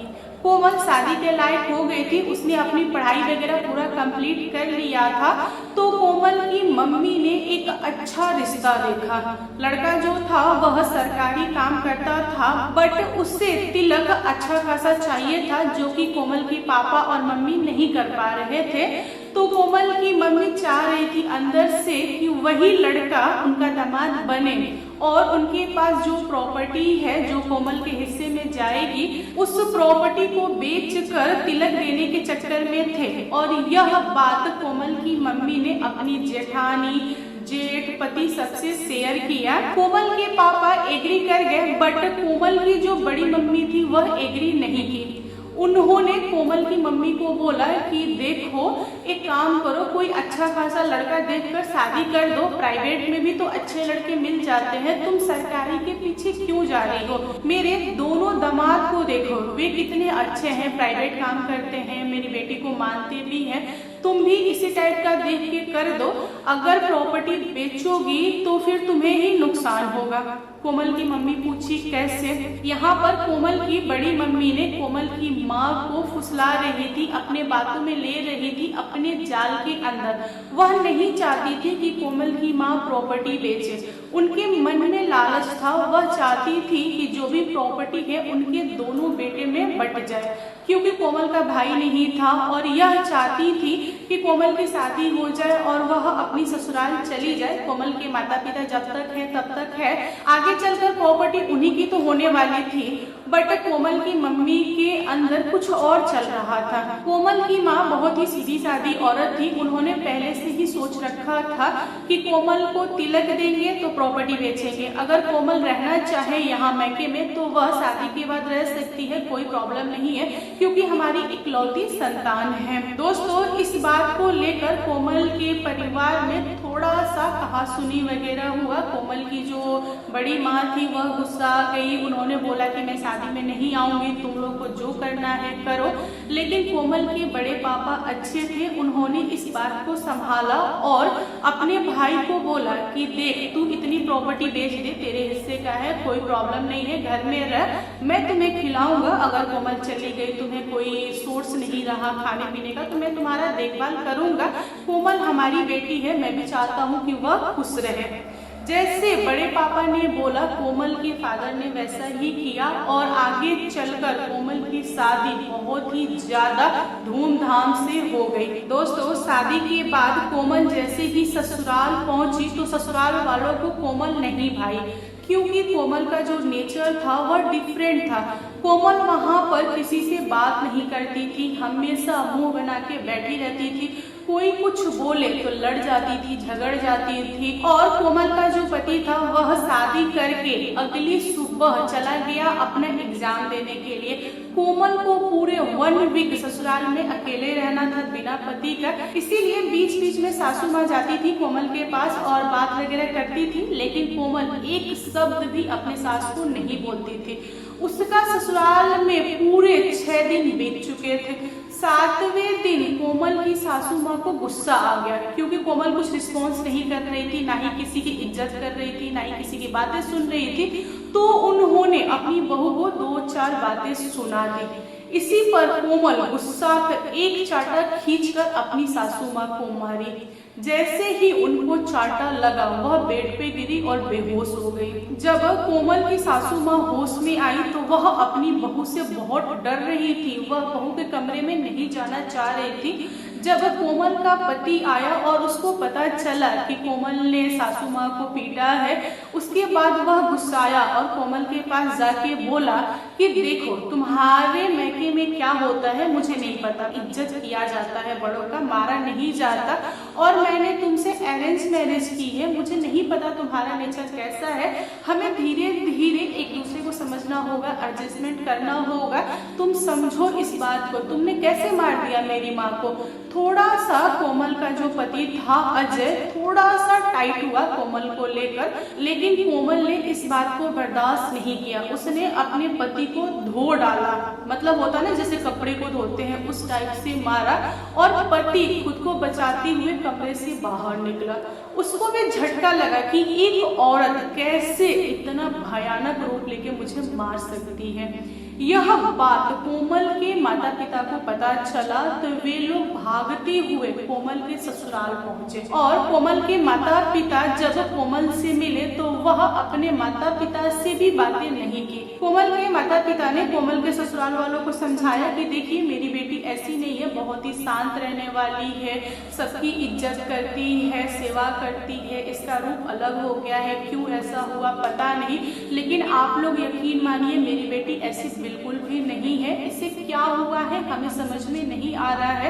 कोमल शादी के लायक हो गई थी, उसने अपनी पढ़ाई वगैरह पूरा कंप्लीट कर लिया था। तो कोमल की मम्मी ने एक अच्छा रिश्ता देखा। लड़का जो था वह सरकारी काम करता था, बट उससे तिलक अच्छा खासा चाहिए था जो कि कोमल के पापा और मम्मी नहीं कर पा रहे थे। तो कोमल की मम्मी चाह रही थी अंदर से कि वही लड़का उनका दामाद बने और उनके पास जो प्रॉपर्टी है जो कोमल के हिस्से में जाएगी उस प्रॉपर्टी को बेचकर तिलक देने के चक्कर में थे। और यह बात कोमल की मम्मी ने अपनी जेठानी, जेठ, पति सबसे शेयर किया। कोमल के पापा एग्री कर गए, बट कोमल की जो बड़ी मम्मी थी वह एग्री नहीं की। उन्होंने कोमल की मम्मी को बोला कि देखो, एक काम करो, कोई अच्छा खासा लड़का देखकर शादी कर दो, प्राइवेट में भी तो अच्छे लड़के मिल जाते हैं, तुम सरकारी के पीछे क्यों जा रही हो? मेरे दोनों दामाद को देखो, वे कितने अच्छे हैं, प्राइवेट काम करते हैं, मेरी बेटी को मानते भी हैं, तुम भी इसी टाइप का देख के कर दो। अगर प्रॉपर्टी बेचोगी तो फिर तुम्हें ही नुकसान होगा। कोमल की मम्मी पूछी कैसे? यहाँ पर कोमल की बड़ी मम्मी ने कोमल की माँ को फुसला रही थी, अपने बातों में ले रही थी, अपने जाल के अंदर। वह नहीं चाहती थी कि कोमल की माँ प्रॉपर्टी बेचे। उनके मन में लालच था, वह चाहती थी कि जो भी प्रॉपर्टी है उनके दोनों बेटे में बट जाए, क्योंकि कोमल का भाई नहीं था। और यह चाहती थी कि कोमल की शादी हो जाए और वह अपनी ससुराल चली जाए। कोमल के माता पिता जब तक है तब तक है, आगे चलकर प्रॉपर्टी उन्हीं की तो होने वाली थी। बट कोमल की मम्मी के अंदर कुछ और चल रहा था। कोमल की माँ बहुत ही सीधी सादी औरत थी। उन्होंने पहले से ही सोच रखा था कि कोमल को तिलक देंगे तो प्रॉपर्टी बेचेंगे। अगर कोमल रहना चाहे यहाँ मैके में तो वह शादी के बाद रह सकती है, कोई प्रॉब्लम नहीं है, क्योंकि हमारी इकलौती संतान है। दोस्तों, इस बात को लेकर कोमल के परिवार में थोड़ा सा कहासुनी वगैरह हुआ। कोमल की जो बड़ी माँ थी वह गुस्सा आ गई। उन्होंने बोला कि मैं शादी में नहीं आऊंगी, तुम लोग को जो करना है करो। लेकिन कोमल के बड़े पापा अच्छे थे, उन्होंने इस बात को संभाला और अपने भाई को बोला कि देख तू इतनी प्रॉपर्टी बेच दे, तेरे हिस्से का है, कोई प्रॉब्लम नहीं है, घर में रह, मैं तुम्हें खिलाऊंगा। अगर कोमल चली गई, तुम्हें कोई सोर्स नहीं रहा खाने पीने का, तो मैं तुम्हारा देखभाल करूंगा। कोमल हमारी बेटी है, मैं भी चाहता हूँ कि वह खुश रहे। जैसे बड़े पापा ने बोला कोमल के फादर ने वैसा ही किया और आगे चलकर कोमल की शादी बहुत ही ज्यादा धूमधाम से हो गई। दोस्तों, शादी के बाद कोमल जैसे ही ससुराल पहुंची तो ससुराल वालों को कोमल नहीं भाई, क्योंकि कोमल का जो नेचर था वह डिफरेंट था। कोमल वहां पर किसी से बात नहीं करती थी, हमेशा मुंह बना के बैठी रहती थी, कोई कुछ बोले तो लड़ जाती थी, झगड़ जाती थी। और कोमल का जो पति था वह शादी करके अगली सुबह चला गया अपना एग्जाम देने के लिए। कोमल को पूरे 1 वीक ससुराल में अकेले रहना था बिना पति का, इसीलिए बीच बीच में सासू माँ जाती थी कोमल के पास और बात वगैरह करती थी, लेकिन कोमल एक शब्द भी अपने सास को नहीं बोलती थी। उसका ससुराल में पूरे 6 दिन बीत चुके थे। 7वें दिन कोमल की सासू माँ को गुस्सा आ गया, क्योंकि कोमल कुछ रिस्पॉन्स नहीं कर रही थी, ना ही किसी की इज्जत कर रही थी, ना ही किसी की बातें सुन रही थी। तो उन्होंने अपनी बहू को 2-4 बातें सुना दी। इसी पर कोमल गुस्सा कर एक चाटा खींचकर अपनी सासू माँ को मारी। जैसे ही उनको चाटा लगा वह बेड पे गिरी और बेहोश हो गई। जब कोमल की सासू माँ होश में आई तो वह अपनी बहू से बहुत डर रही थी, वह बहू के कमरे में नहीं जाना चाह रही थी। जब कोमल का पति आया और उसको पता चला कि कोमल ने सासू माँ को पीटा है, उसके बाद वह गुस्साया और कोमल के पास जाके बोला कि देखो तुम्हारे मैके में क्या होता है मुझे नहीं पता, इज्जत किया जाता है बड़ों का, मारा नहीं जाता, और मैंने तुमसे अरेंज मैरिज की है, मुझे नहीं पता तुम्हारा नेचर कैसा है, हमें धीरे धीरे एक दूसरे को समझना होगा, एडजस्टमेंट करना होगा, तुम समझो इस बात को, तुमने कैसे मार दिया मेरी माँ को। थोड़ा सा कोमल का जो पति था अजय थोड़ा सा टाइट हुआ कोमल को लेकर, लेकिन कोमल ने इस बात को बर्दाश्त नहीं किया। उसने अपने पति को धो डाला, मतलब होता ना जैसे कपड़े को धोते हैं उस टाइप से मारा, और पति खुद को बचाते हुए कमरे से बाहर निकला। उसको भी झटका लगा कि एक औरत कैसे इतना भयानक रूप लेके मुझे मार सकती है। यह बात कोमल के माता पिता को पता चला तो वे लोग भागते हुए कोमल के ससुराल पहुंचे, और कोमल के माता पिता जब कोमल से मिले तो वह अपने माता पिता से भी बातें नहीं की। कोमल के माता पिता ने कोमल के ससुराल वालों को समझाया कि देखिए मेरी बेटी ऐसी नहीं है, बहुत ही शांत रहने वाली है, सबकी इज्जत करती है, सेवा करती है, इसका रूप अलग हो गया है, क्यों ऐसा हुआ पता नहीं, लेकिन आप लोग यकीन मानिए मेरी बेटी ऐसी बिल्कुल भी नहीं है, इसे क्या हुआ है हमें समझ में नहीं आ रहा है।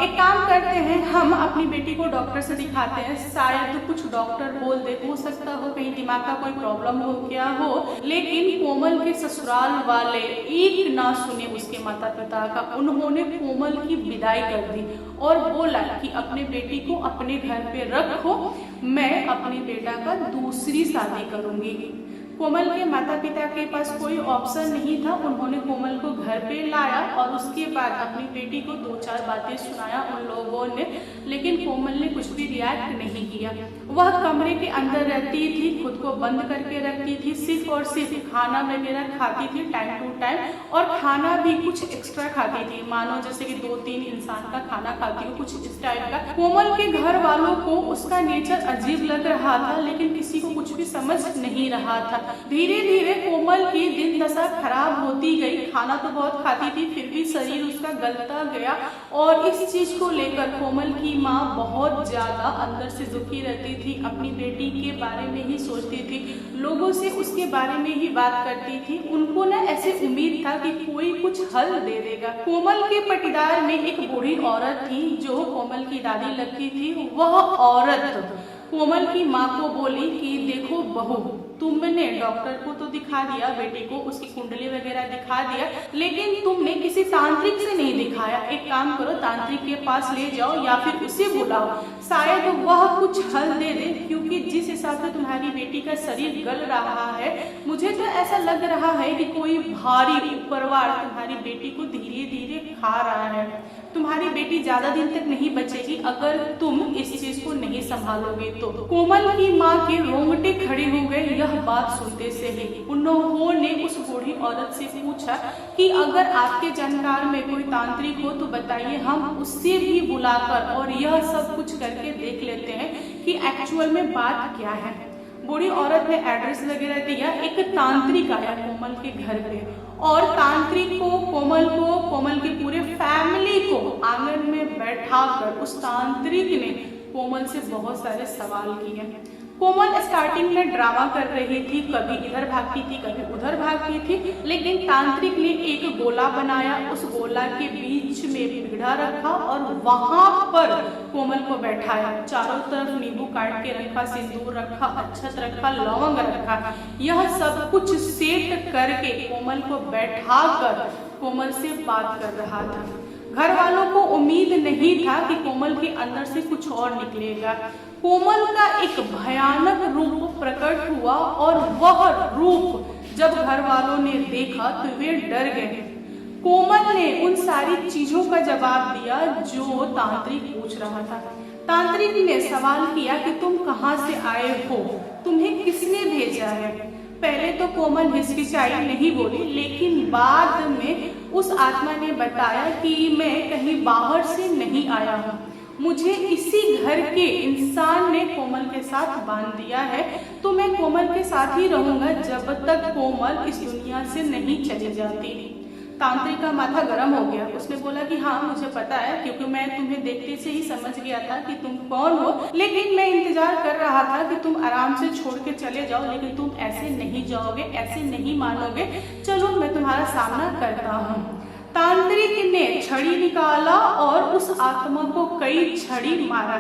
एक काम करते हैं, हम अपनी बेटी को डॉक्टर से दिखाते हैं, शायद तो कुछ डॉक्टर बोल दे, हो सकता हो कहीं दिमाग का कोई प्रॉब्लम हो गया हो। लेकिन कोमल के ससुराल वाले एक ना सुने उसके माता पिता का, उन्होंने कोमल की विदाई कर दी और बोला कि अपने बेटी को अपने घर पे रखो, मैं अपने बेटा का दूसरी शादी करूंगी। कोमल के माता पिता के पास कोई ऑप्शन नहीं था, उन्होंने कोमल को घर पे लाया और उसके बाद अपनी बेटी को 2-4 बातें सुनाया उन लोगों ने, लेकिन कोमल ने कुछ भी रिएक्ट नहीं किया। वह कमरे के अंदर रहती थी, खुद को बंद करके रखती थी, सिर्फ और सिर्फ खाना वगैरह खाती थी टाइम टू टाइम, और खाना भी कुछ एक्स्ट्रा खाती थी, मानो जैसे कि 2-3 इंसान का खाना खाती हो, कुछ इस टाइप का। कोमल के घर वालों को उसका नेचर अजीब लग रहा था, लेकिन किसी को कुछ भी समझ नहीं रहा था। धीरे धीरे कोमल की दिन दशा खराब होती गई, खाना तो बहुत खाती थी फिर भी शरीर उसका गलता गया, और इस चीज को लेकर कोमल की माँ बहुत ज्यादा अंदर से दुखी रहती थी, अपनी बेटी के बारे में ही सोचती थी, लोगों से उसके बारे में ही बात करती थी। उनको ना ऐसे उम्मीद था कि कोई कुछ हल दे देगा। कोमल के पटीदार में एक बूढ़ी औरत थी जो कोमल की दादी लगती थी। वह औरत कोमल की माँ को बोली कि देखो बहू, तुमने डॉक्टर को तो दिखा दिया, बेटी को उसकी कुंडली वगैरह दिखा दिया, लेकिन तुमने किसी तांत्रिक से नहीं दिखाया। एक काम करो, तांत्रिक के पास ले जाओ या फिर उसे बुलाओ, शायद वह कुछ हल दे दे, क्योंकि जिस हिसाब से तुम्हारी बेटी का शरीर गल रहा है, मुझे तो ऐसा लग रहा है कि कोई भारी उपरवार तुम्हारी बेटी को धीरे धीरे धीरे खा रहा है। तुम्हारी बेटी ज्यादा दिन तक नहीं बचेगी अगर तुम इस चीज को नहीं संभालोगे तो। कोमल की माँ के रोंगटे खड़े हो गए यह बात सुनते से ही। उन्होंने उस बूढ़ी औरत से पूछा कि अगर आपके जानकार में कोई तांत्रिक हो तो बताइए, हम उससे भी बुलाकर और यह सब कुछ करके देख लेते हैं कि एक्चुअल में बात क्या है। बूढ़ी औरत ने एड्रेस वगैरह दिया। एक तांत्रिक आया कोमल के घर पे और तांत्रिक को कोमल के पूरे फैमिली को आंगन में बैठाकर उस तांत्रिक ने कोमल से बहुत सारे सवाल किए। कोमल स्टार्टिंग में ड्रामा कर रही थी, कभी इधर भागती थी कभी उधर भागती थी, लेकिन तांत्रिक ने एक गोला बनाया, उस गोला के बीच में पीढ़ा रखा और वहां पर कोमल को बैठाया। चारों तरफ नींबू काट के रखा, सिंदूर रखा, अक्षत रखा, लौंग रखा। यह सब कुछ सेट करके कोमल को बैठाकर कोमल से बात कर रहा था। घर वालों को उम्मीद नहीं था कि कोमल के अंदर से कुछ और निकलेगा। कोमल का एक भयानक रूप प्रकट हुआ और वह रूप जब घर वालों ने देखा तो वे डर गए। कोमल ने उन सारी चीजों का जवाब दिया जो तांत्रिक पूछ रहा था। तांत्रिक ने सवाल किया कि तुम कहाँ से आए हो, तुम्हें किसने भेजा है। पहले तो कोमल हिचकिचाई, नहीं बोली, लेकिन बाद में उस आत्मा ने बताया कि मैं कहीं बाहर से नहीं आया हूँ, मुझे इसी घर के इंसान ने कोमल के साथ बांध दिया है, तो मैं कोमल के साथ ही रहूंगा जब तक कोमल इस दुनिया से नहीं चली जाती। तांत्रिक का माथा गर्म हो गया। उसने बोला कि हाँ मुझे पता है, क्योंकि मैं तुम्हें देखते से ही समझ गया था कि तुम कौन हो, लेकिन मैं इंतजार कर रहा था कि तुम आराम से छोड़ के चले जाओ, लेकिन तुम ऐसे नहीं जाओगे, ऐसे नहीं मानोगे। चलो मैं तुम्हारा सामना करता हूँ। तांत्रिक ने छड़ी निकाला और उस आत्मा को कई छड़ी मारा।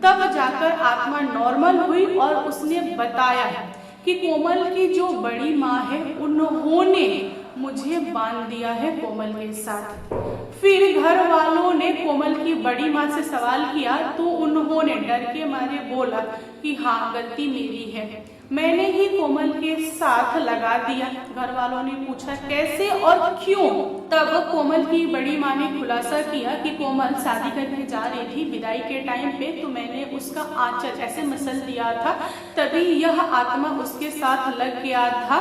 तब जाकर आत्मा नॉर्मल हुई और उसने बताया कि कोमल की जो बड़ी माँ है उन्होंने मुझे बांध दिया है कोमल के साथ। फिर घर वालों ने कोमल की बड़ी माँ से सवाल किया तो उन्होंने डर के मारे बोला कि हाँ गलती मेरी है, मैंने ही कोमल के साथ लगा दिया। घर वालों ने पूछा कैसे और क्यों। तब कोमल की बड़ी माँ ने खुलासा किया कि कोमल शादी करके जा रही थी, विदाई के टाइम पे तो मैंने उसका आंचल ऐसे मसल दिया था, तभी यह आत्मा उसके साथ लग गया था।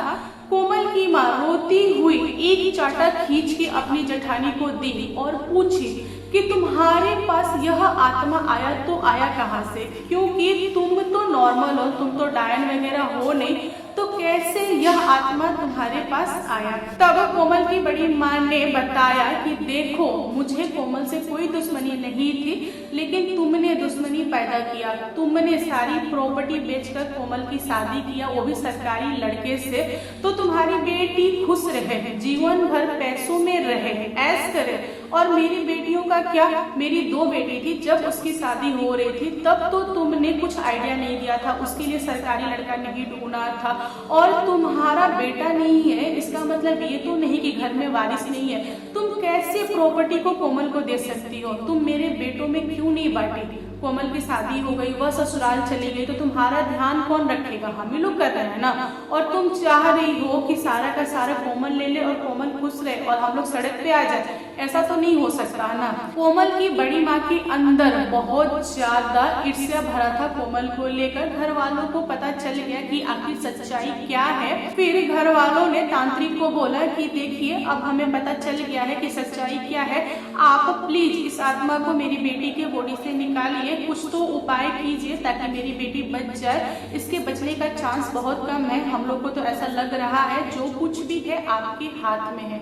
कोमल की माँ रोती हुई एक चाटा खींच के अपनी जेठानी को दी और पूछी कि तुम्हारे पास यह आत्मा आया तो आया कहाँ से, क्योंकि तुम तो नॉर्मल हो, तुम तो डायन वगैरह हो नहीं, तो कैसे यह आत्मा तुम्हारे पास आया। तब कोमल की बड़ी माँ ने बताया कि देखो मुझे कोमल से कोई दुश्मनी नहीं थी, लेकिन तुमने दुश्मनी पैदा किया, तुमने सारी प्रॉपर्टी बेचकर कोमल की शादी किया, वो भी सरकारी लड़के से, तो तुम्हारी बेटी खुश रहे, जीवन भर पैसों में रहे, ऐश करे। और मेरी बेटियों का क्या, मेरी 2 बेटी थी, जब उसकी शादी हो रही थी तब तो तुमने कुछ आइडिया नहीं दिया था, उसके लिए सरकारी लड़का नहीं ढूंढा था, और तुम्हारा बेटा नहीं है इसका मतलब ये तो नहीं कि घर में वारिस नहीं है, तुम कैसे प्रॉपर्टी को कोमल को दे सकती हो, तुम मेरे बेटों में क्यों नहीं बांटी। कोमल की शादी हो गई, वह ससुराल चली गई, तो तुम्हारा ध्यान कौन रखेगा, हम ही लोग कर रहे हैं ना। और तुम चाह रही हो कि सारा का सारा कोमल ले ले और कोमल खुश रहे और हम लोग सड़क पे आ जाए, ऐसा तो नहीं हो सकता ना। कोमल की बड़ी माँ के अंदर बहुत ज्यादा ईर्ष्या भरा था कोमल को लेकर। घर वालों को पता चल गया कि आखिर सच्चाई क्या है। फिर घर वालों ने तांत्रिक को बोला कि देखिए अब हमें पता चल गया है कि सच्चाई क्या है, आप प्लीज इस आत्मा को मेरी बेटी के बॉडी से निकालिए, कुछ तो उपाय कीजिए ताकि मेरी बेटी बच जाए। इसके बचने का चांस बहुत कम है, हम लोग को तो ऐसा लग रहा है जो कुछ भी है आपके हाथ में है।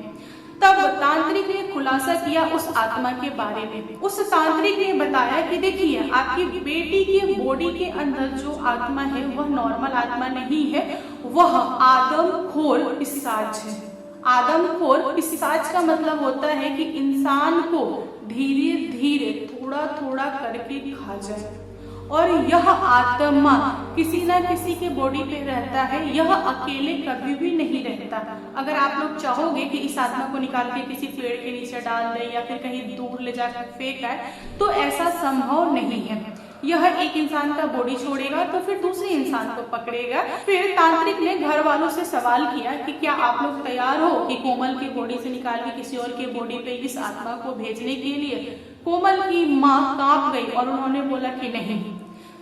तब तांत्रिक ने खुलासा किया उस आत्मा के बारे में। उस तांत्रिक ने बताया कि देखिए आपकी बेटी के बॉडी के अंदर जो आत्मा है वह नॉर्मल आत्मा नहीं है, वह आदमखोर पिशाच है। आदमखोर पिशाच का मतलब होता है कि इंसान को धीरे धीरे थोड़ा थोड़ा करके खा जाए, और यह आत्मा किसी ना किसी के बॉडी पे रहता है, यह अकेले कभी भी नहीं रहता। अगर आप लोग चाहोगे कि इस आत्मा को निकाल के किसी पेड़ के नीचे डाल दे या फिर कहीं दूर ले जाकर फेंक आए, तो ऐसा संभव नहीं है। यह एक इंसान का बॉडी छोड़ेगा तो फिर दूसरे इंसान को पकड़ेगा। फिर तांत्रिक ने घर वालों से सवाल किया कि क्या आप लोग तैयार हो कि कोमल की बॉडी से निकाल के किसी और के बॉडी पे इस आत्मा को भेजने के लिए। कोमल की माँ कांप गई और उन्होंने बोला कि नहीं,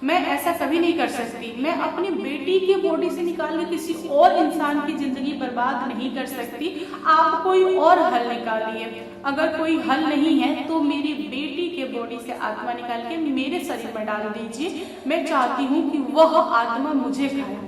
मैं ऐसा कभी नहीं कर सकती। मैं अपनी बेटी की बॉडी से निकाल के किसी और इंसान की जिंदगी बर्बाद नहीं कर सकती। आप कोई और हल निकालिए। अगर कोई हल नहीं है तो मेरी बेटी के बॉडी से आत्मा निकाल के मेरे शरीर में डाल दीजिए। मैं चाहती हूँ कि वह आत्मा मुझे खाए,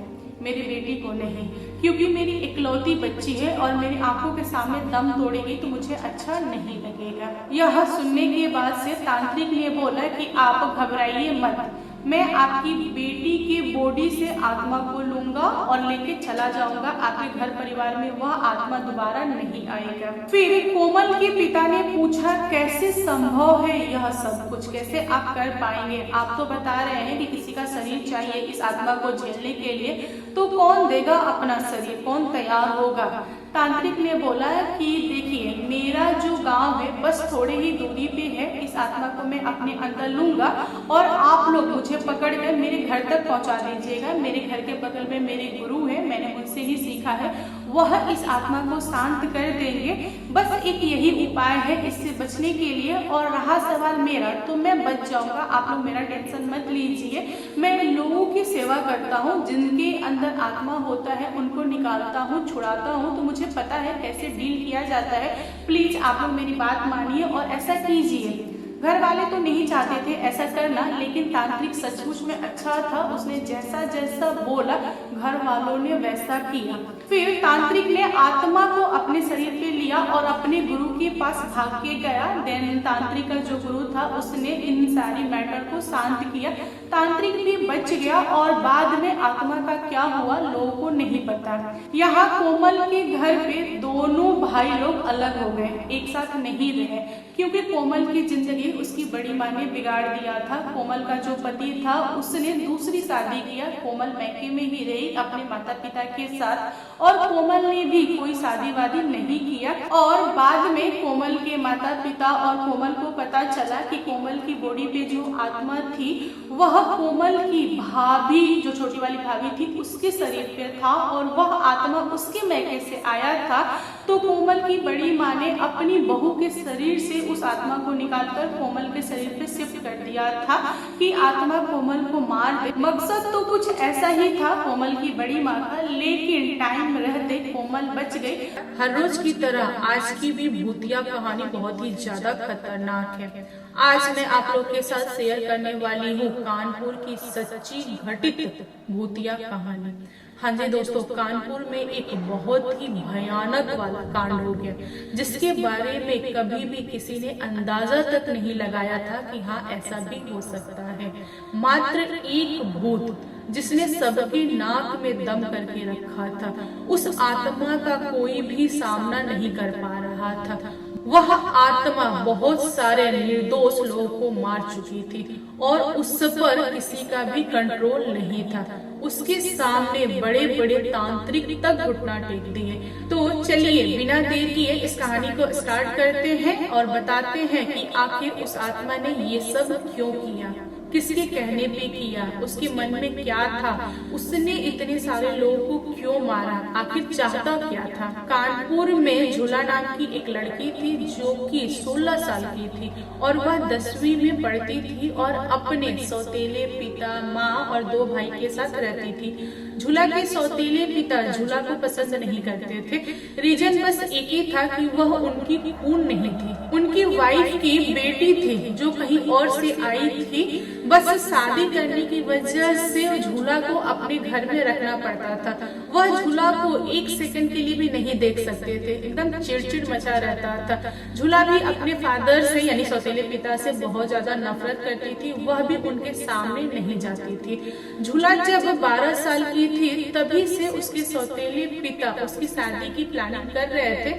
मेरी बेटी को नहीं, क्योंकि मेरी इकलौती बच्ची है और मेरी आंखों के सामने दम तोड़ेगी तो मुझे अच्छा नहीं लगेगा। यह सुनने के बाद से तांत्रिक ने बोला कि आप घबराइए मत, मैं आपकी बेटी की बॉडी से आत्मा को लूंगा और लेके चला जाऊंगा। आपके घर परिवार में वह आत्मा दोबारा नहीं आएगा। फिर कोमल के पिता ने पूछा कैसे संभव है यह सब कुछ, कैसे आप कर पाएंगे? आप तो बता रहे हैं कि किसी का शरीर चाहिए इस आत्मा को झेलने के लिए, तो कौन देगा अपना शरीर, कौन तैयार होगा? तांत्रिक ने बोला कि देखिए, मेरा जो गांव है बस थोड़े ही दूरी पे है। इस आत्मा को मैं अपने अंदर लूंगा और आप लोग मुझे पकड़कर मेरे घर तक पहुंचा दीजिएगा। मेरे घर के बगल में मेरे गुरु है, मैंने उनसे ही सीखा है, वह इस आत्मा को शांत कर देंगे। बस एक यही उपाय है इससे बचने के लिए। और रहा सवाल मेरा, तो मैं बच जाऊंगा, आप लोग मेरा टेंशन मत लीजिए। मैं लोगों की सेवा करता हूँ, जिनके अंदर आत्मा होता है उनको निकालता हूँ, छुड़ाता हूँ, तो मुझे पता है कैसे डील किया जाता है। प्लीज आप लोग मेरी बात मानिए और ऐसा कीजिए। घर वाले तो नहीं चाहते थे ऐसा करना, लेकिन तांत्रिक सचमुच में अच्छा था। उसने जैसा जैसा बोला घर वालों ने वैसा किया। फिर तांत्रिक ने आत्मा को अपने शरीर पे लिया और अपने गुरु के पास भाग के गया। देन तांत्रिक का जो गुरु था उसने इन सारी मैटर को शांत किया। तांत्रिक भी बच गया और बाद में आत्मा का क्या हुआ लोगों को नहीं पता। यहाँ कोमल के घर पे दोनों भाई लोग अलग हो गए, एक साथ नहीं रहे, क्योंकि कोमल की जिंदगी उसकी बड़ी माँ ने बिगाड़ दिया था। कोमल का जो पति था उसने दूसरी शादी किया। कोमल मैके में ही रही अपने माता पिता के साथ और कोमल ने भी कोई शादी वादी नहीं किया। और बाद में कोमल के माता पिता और कोमल को पता चला कि कोमल की बॉडी पे जो आत्मा थी वह कोमल की भाभी, जो छोटी वाली भाभी थी, उसके शरीर पे था और वह आत्मा उसके मैके से आया था। तो कोमल की बड़ी माँ ने अपनी बहू के शरीर से उस आत्मा को निकालकर कोमल के शरीर पे शिफ्ट कर दिया था कि आत्मा कोमल को मार दे। मकसद तो कुछ ऐसा ही था कोमल की बड़ी माँ का, लेकिन टाइम रहते कोमल बच गई। हर रोज की तरह आज की भी भूतिया कहानी बहुत ही ज्यादा खतरनाक है। आज मैं आप लोग के साथ शेयर करने वाली हूँ कानपुर की सच्ची घटित भूतिया कहानी। हाँ जी दोस्तों, कानपुर में एक बहुत ही भयानक वाला कांड हो गया, जिसके बारे में कभी भी किसी ने अंदाजा तक नहीं लगाया था कि हाँ ऐसा भी हो सकता है। मात्र एक भूत जिसने सबके नाक में दम करके रखा था, उस आत्मा का कोई भी सामना नहीं कर पा रहा था। वह आत्मा बहुत सारे निर्दोष लोगों को मार चुकी थी और उस पर किसी का भी कंट्रोल नहीं था। उसके सामने बड़े बड़े तांत्रिक तक घुटना टेक दिए। तो चलिए बिना देर किए इस कहानी को स्टार्ट करते हैं और बताते हैं कि आखिर उस आत्मा ने ये सब क्यों किया, किसके कहने पे किया, उसके मन में क्या था, उसने इतने सारे लोगों को क्यों मारा, आखिर चाहता क्या था। कानपुर में झूला नाम की एक लड़की थी जो कि 16 साल की थी और वह 10वीं में पढ़ती थी और अपने सौतेले पिता, माँ और 2 भाई के साथ रहती थी। झूला के सौतेले पिता झूला को पसंद नहीं करते थे। रीजन बस एक ही था कि वह उनकी खून नहीं थी, उनकी वाइफ की बेटी थी जो कहीं और से आई थी। बस शादी करने की वजह से झूला को अपने घर में रखना पड़ता था। वह झूला को 1 सेकंड के लिए भी नहीं देख सकते थे, एकदम चिड़चिड़ मचा रहता था। झूला भी अपने फादर से यानी सौतेले पिता से बहुत ज्यादा नफरत करती थी, वह भी उनके सामने नहीं जाती थी। झूला जब 12 साल की थी तभी से उसके सौतेले पिता उसकी शादी की प्लानिंग कर रहे थे,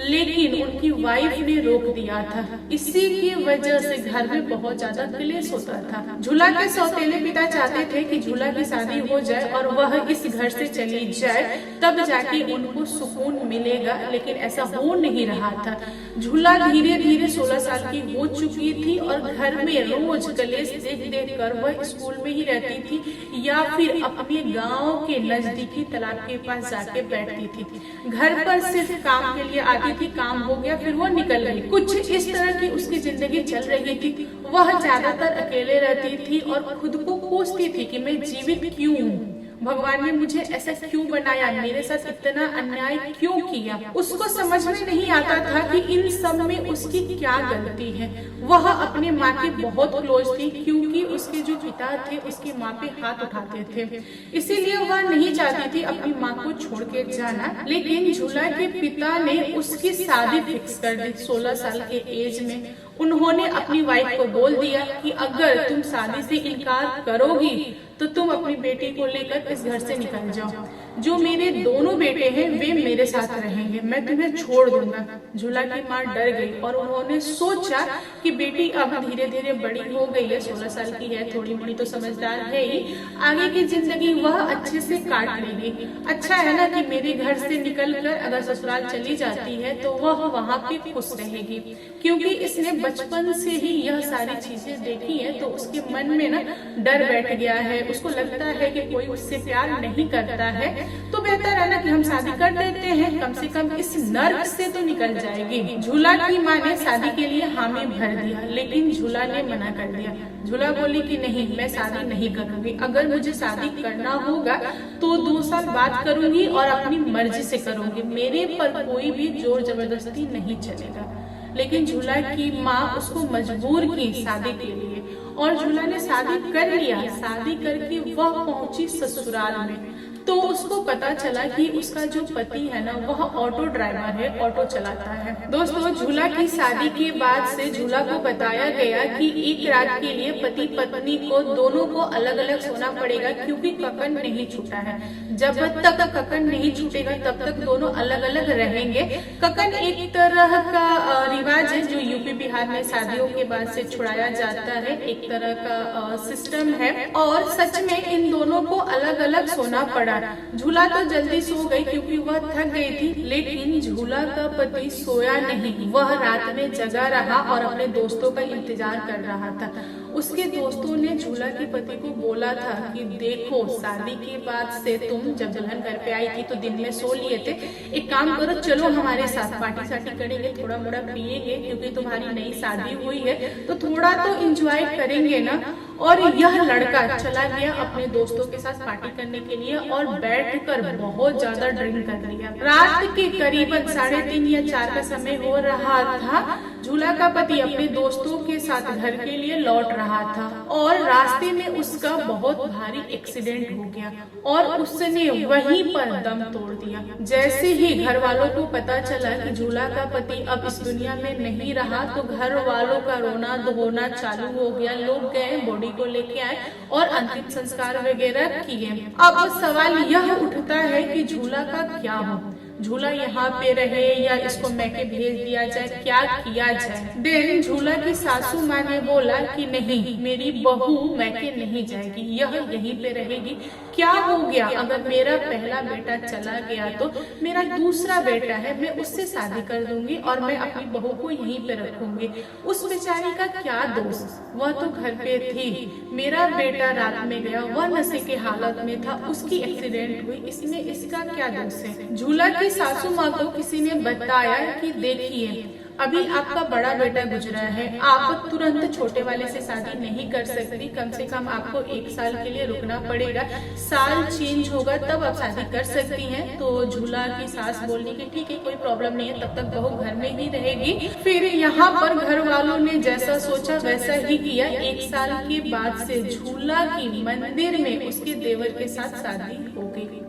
लेकिन उनकी वाइफ ने रोक दिया था। इसी की वजह से घर में बहुत ज्यादा क्लेश होता था। झूला के सौतेले पिता चाहते थे कि झूला की शादी हो जाए और वह इस घर से चली जाए, तब जाके उनको सुकून मिलेगा, लेकिन ऐसा हो नहीं रहा था। झूला धीरे धीरे 16 साल की हो चुकी थी और घर में रोज कलेश देख देख कर वह स्कूल में ही रहती थी या फिर अपने गांव के नजदीकी तालाब के पास जाके बैठती थी। घर पर सिर्फ काम के लिए आती थी, काम हो गया फिर वो निकल गई। कुछ इस तरह की उसकी जिंदगी चल रही थी। वह ज्यादातर अकेले रहती थी और खुद को कोसती थी कि मैं जीवित क्यों हूँ, भगवान ने मुझे ऐसा क्यों बनाया, मेरे साथ इतना अन्याय क्यों किया। उसको समझ में नहीं आता था कि इन सब में उसकी क्या गलती है। वह अपने माँ के बहुत क्लोज थी क्योंकि उसके जो पिता थे उसकी माँ पे हाथ उठाते थे, इसीलिए वह नहीं चाहती थी अपनी माँ को छोड़ के जाना। लेकिन झूला के पिता ने उसकी शादी फिक्स कर दी 16 साल के एज में। उन्होंने अपनी वाइफ को बोल दिया कि अगर तुम शादी से इनकार करोगी तो तुम अपनी बेटी को लेकर इस घर से निकल जाओ। जो मेरे दोनों बेटे हैं वे मेरे साथ रहेंगे, मैं तुम्हें छोड़ दूंगा। झूला की माँ डर गई और उन्होंने सोचा कि बेटी अब धीरे धीरे बड़ी हो गई है, 16 साल की है, थोड़ी मोड़ी तो समझदार है ही, आगे की जिंदगी वह अच्छे से काट लेगी। अच्छा है ना कि मेरे घर से निकल कर अगर ससुराल चली जाती है तो वह वहाँ पे खुश रहेगी, क्योंकि इसने बचपन से ही यह सारी चीजें देखी है। तो उसके मन में ना डर बैठ गया है, उसको लगता है कि कोई उससे प्यार नहीं करता है, तो बेहतर है ना कि हम शादी कर देते हैं, कम से कम इस नर्क से तो निकल जाएगी। झूला की माँ ने शादी के लिए हामी भर दिया, लेकिन झूला ने मना कर दिया। झूला बोली कि नहीं, मैं शादी नहीं करूंगी, अगर मुझे शादी करना होगा तो 2 साल बाद करूंगी और अपनी मर्जी से करूंगी, मेरे पर कोई भी जोर जबरदस्ती नहीं चलेगा। लेकिन झूला की माँ उसको मजबूर की शादी के लिए और झूला ने शादी कर लिया। शादी करके वह पहुंची ससुराल में तो उसको पता चला कि उसका जो पति है ना वह ऑटो ड्राइवर है, ऑटो चलाता है। दोस्तों, झूला की शादी के बाद से झूला को बताया गया कि एक रात के लिए पति पत्नी को दोनों को अलग अलग सोना पड़ेगा, क्योंकि ककन नहीं छूटा है। जब तक ककन नहीं छूटेगा तब तक दोनों अलग अलग रहेंगे। ककन एक तरह का रिवाज है जो यूपी बिहार में शादियों के बाद से छुड़ाया जाता है, एक तरह का सिस्टम है। और सच में इन दोनों को अलग अलग सोना पड़ा। झूला तो जल्दी सो गई क्योंकि वह थक गई थी, लेकिन झूला का पति सोया नहीं। वह रात में जगा रहा और अपने दोस्तों का इंतजार कर रहा था। उसके दोस्तों ने झूला के पति को बोला था कि देखो, शादी के बाद से तुम जब दुल्हन घर पे आई थी तो दिन में सो लिए थे, एक काम करो, चलो हमारे साथ पार्टी सार्टी करेंगे, थोड़ा मोड़ा पिएंगे, क्योंकि तुम्हारी नई शादी हुई है तो थोड़ा तो एंजॉय करेंगे ना। और यह लड़का चला गया अपने दोस्तों के साथ पार्टी करने के लिए और बैठकर बहुत ज्यादा ड्रिंक कर लिया। रात के करीबन 3:30 या 4 का समय हो रहा था। झूला का पति अपने दोस्तों के साथ घर के लिए लौट रहा था और रास्ते में उसका बहुत भारी एक्सीडेंट हो गया और उसने वहीं पर दम तोड़ दिया। जैसे ही घर वालों को पता चला कि झूला का पति अब इस दुनिया में नहीं रहा तो घर वालों का रोना धोना चालू हो गया। लोग गए, बॉडी को लेके आए और अंतिम संस्कार वगैरह किए। अब सवाल यह उठता है कि झूला का क्या हो, झूला यहाँ पे रहे या इसको मैके भेज दिया जाए, क्या किया जाए। देन झूला की सासू माँ ने बोला कि नहीं, मेरी बहू मैके नहीं जाएगी, यह यहीं पे रहेगी। क्या हो गया, अगर मेरा पहला बेटा चला गया तो मेरा दूसरा बेटा है, मैं उससे शादी कर दूंगी और मैं अपनी बहू को यहीं पे रखूंगी। उस बेचारी का क्या दोष, वह तो घर पे थी। मेरा बेटा रात में गया, वह नशे के हालत में था, उसकी एक्सीडेंट हुई, इसमें इसका क्या दोष है। झूला की सासू माँ को किसी ने बताया कि देखिए, अभी आपका बड़ा बेटा गुजरा है, आप तुरंत छोटे वाले से शादी नहीं कर सकती, कम से कम आपको 1 साल के लिए रुकना पड़ेगा, साल चेंज होगा तब आप शादी कर सकती हैं। तो झूला की सास बोलने की ठीक है, कोई प्रॉब्लम नहीं है, तब तक बहू घर में ही रहेगी। फिर यहाँ पर घर वालों ने जैसा सोचा वैसा ही किया। 1 साल के बाद से झूला की मंदिर में उसके देवर के साथ शादी हो गई।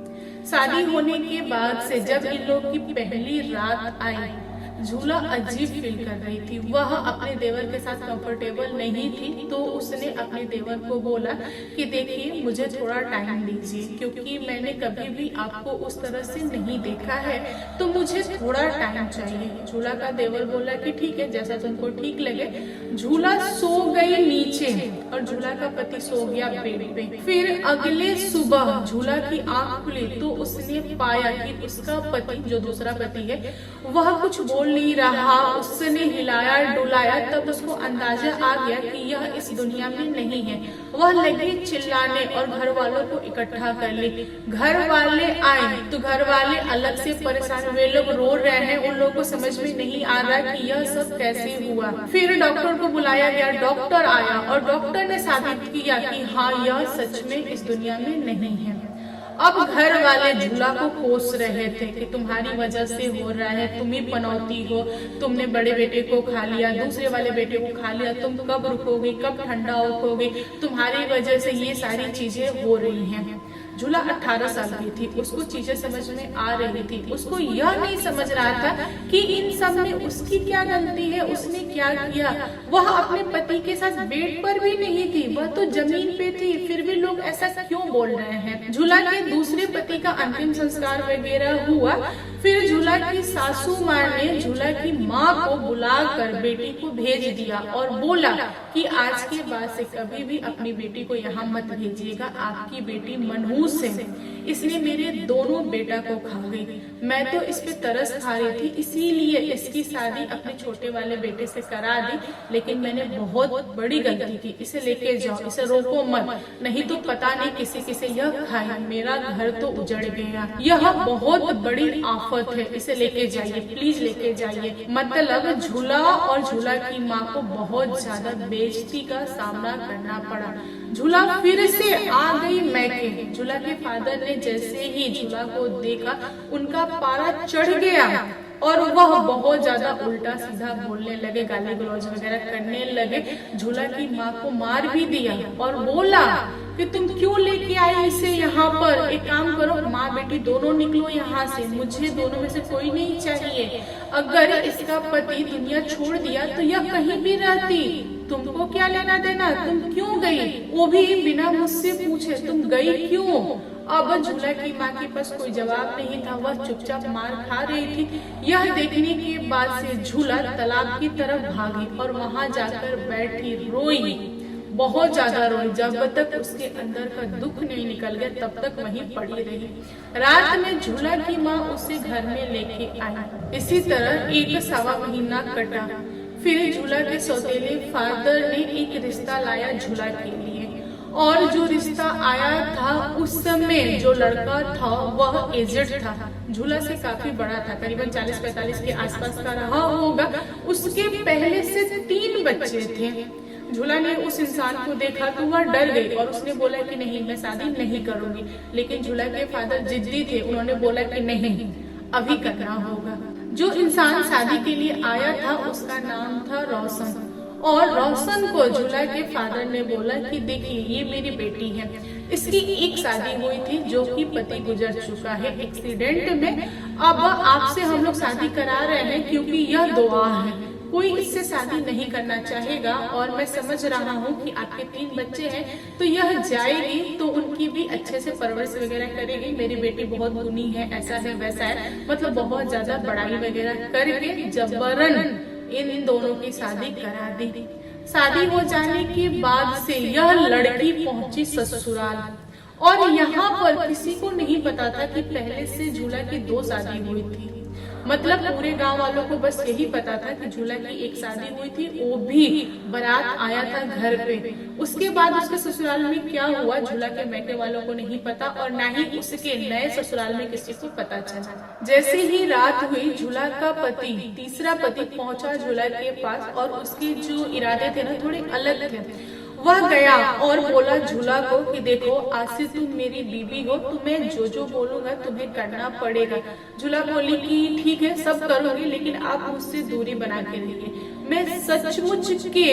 शादी होने के बाद से जब इन लोग की पहली रात आई, झूला अजीब फील कर रही थी। वह अपने देवर के साथ कंफर्टेबल नहीं थी, तो उसने अपने देवर को बोला कि देखिए मुझे थोड़ा टाइम दीजिए, क्योंकि मैंने कभी भी आपको उस तरह से नहीं देखा है, तो मुझे थोड़ा टाइम चाहिए। झूला का देवर बोला कि ठीक है, जैसा तुमको ठीक लगे। झूला सो गई नीचे और झूला का पति सो गया बेड पे। फिर अगले सुबह झूला की आंख खुली तो उसने पाया कि उसका पति, जो दूसरा पति है, वह कुछ बोल नहीं रहा। उसने हिलाया डुलाया, तब उसको अंदाजा आ गया कि यह इस दुनिया में नहीं है। वह लगी चिल्लाने और घर वालों को इकट्ठा कर ली। घर वाले आए तो घर वाले अलग से परेशान, वे लोग रो रहे हैं, उन लोगों को समझ में नहीं आ रहा कि यह सब कैसे हुआ। फिर डॉक्टर को बुलाया गया, डॉक्टर आया और डॉक्टर ने साबित किया कि हाँ, यह सच में इस दुनिया में नहीं है। अब घर वाले झूला को कोस रहे थे कि तुम्हारी वजह से हो रहा है, तुम ही पनौती हो, तुमने बड़े बेटे को खा लिया, दूसरे वाले बेटे को खा लिया, तुम कब रुकोगे, कब ठंडा होगे, तुम्हारी वजह से ये सारी चीजें हो रही हैं। झूला 18 साल की थी, उसको चीजें समझ में आ रही थी। उसको यह नहीं समझ रहा था कि इन सब में उसकी क्या गलती है, उसने क्या किया। वह अपने पति के साथ बेड पर भी नहीं थी, वह तो जमीन पे थी, फिर भी लोग ऐसा क्यों बोल रहे हैं। झूला के दूसरे पति का अंतिम संस्कार वगैरह हुआ। फिर झूला की सासू माँ ने झूला की माँ को बुलाकर बेटी को भेज दिया और बोला कि आज के बाद से कभी भी अपनी बेटी को यहाँ मत भेजिएगा, आपकी बेटी मनहूस है, इसने मेरे दोनों बेटा को खा गई। मैं तो इस पे तरस खा रही थी, इसीलिए इसकी शादी अपने छोटे वाले बेटे से करा दी, लेकिन मैंने बहुत बड़ी गलती की। इसे लेके जाओ, इसे रोको मत, नहीं तो पता नहीं किसी किसे यह खाए, मेरा घर तो उजड़ गया। यह बहुत बड़ी आफत है, इसे लेके जाइए, प्लीज लेके जाइए। मतलब झूला और झूला की माँ को बहुत ज्यादा बेइज्जती का सामना करना पड़ा। झूला फिर से आ गई मैके। झूला के फादर ने जैसे ही झूला को देखा, उनका पारा चढ़ गया और वह बहुत ज्यादा उल्टा सीधा बोलने लगे, गाली गलौज वगैरह करने लगे। झूला की माँ को मार भी दिया और बोला कि तुम क्यों लेके आई इसे यहाँ पर, एक काम करो, माँ बेटी दोनों निकलो यहाँ से, मुझे दोनों में से कोई नहीं चाहिए। अगर इसका पति दुनिया छोड़ दिया तो यह कहीं भी रहती, तुमको क्या लेना देना, तुम क्यों गई, वो भी बिना मुझसे पूछे, तुम गई क्यों। अब झूला की माँ के पास कोई जवाब नहीं था, वह चुपचाप मार खा रही थी। यह देखने के बाद से झूला तालाब की तरफ भागी और वहाँ जाकर बैठी, रोई, बहुत ज्यादा रोई। जब तक उसके अंदर का दुख नहीं निकल गया तब तक वहीं पड़ी रही। रात में झूला की माँ उसे घर में लेके आई। इसी तरह 1 महीना कटा। फिर झूला के सौतेले फादर ने एक रिश्ता लाया झूला के लिए, और जो रिश्ता आया था उस समय जो लड़का था वह एजेड था, झूला से काफी बड़ा था, करीबन 40-45 के आसपास का रहा होगा। उसके पहले से 3 बच्चे थे। झूला ने उस इंसान को देखा तो वह डर गई और उसने बोला कि नहीं, मैं शादी नहीं करूंगी। लेकिन झूला के फादर जिद्दी थे, उन्होंने बोला कि नहीं, अभी करना होगा। जो इंसान शादी के लिए आया था उसका नाम था रोशन, और रोशन को झूला के फादर ने बोला कि देखिए ये मेरी बेटी है, इसकी एक शादी हुई थी जो कि पति गुजर चुका है एक्सीडेंट में। अब आपसे हम लोग शादी करा रहे हैं क्योंकि यह दुआ है, कोई इससे शादी नहीं करना चाहेगा। और मैं समझ रहा हूँ कि आपके 3 बच्चे हैं, तो यह जाएगी तो उनकी भी अच्छे से परवरिश वगैरह करेगी। मेरी बेटी बहुत गुनी है, ऐसा है वैसा है, मतलब बहुत ज्यादा बड़ाई वगैरह करके जबरन इन दोनों की शादी करा दी। शादी हो जाने के बाद से यह लड़की पहुंची ससुराल, और यहाँ पर किसी को नहीं पता था कि पहले से झूला की 2 शादी हुई थी। मतलब पूरे गांव वालों को बस यही पता था कि झूला की एक शादी हुई थी, वो भी बारात आया था घर पे। उसके बाद उसके ससुराल में क्या हुआ झूला के मैके वालों को नहीं पता, और न ही उसके नए ससुराल में किसी को पता चला। जैसे ही रात हुई झूला का पति, तीसरा पति पहुंचा झूला के पास, और उसके जो इरादे थे ना थोड़े अलग थे। वह गया और बोला झूला को कि देखो आज से तुम मेरी बीवी हो, तुम्हें जो जो बोलूंगा तुम्हें करना पड़ेगा। झूला बोली कि ठीक है सब करूंगी, लेकिन आप मुझसे दूरी बना के रहिए। मैं सचमुच के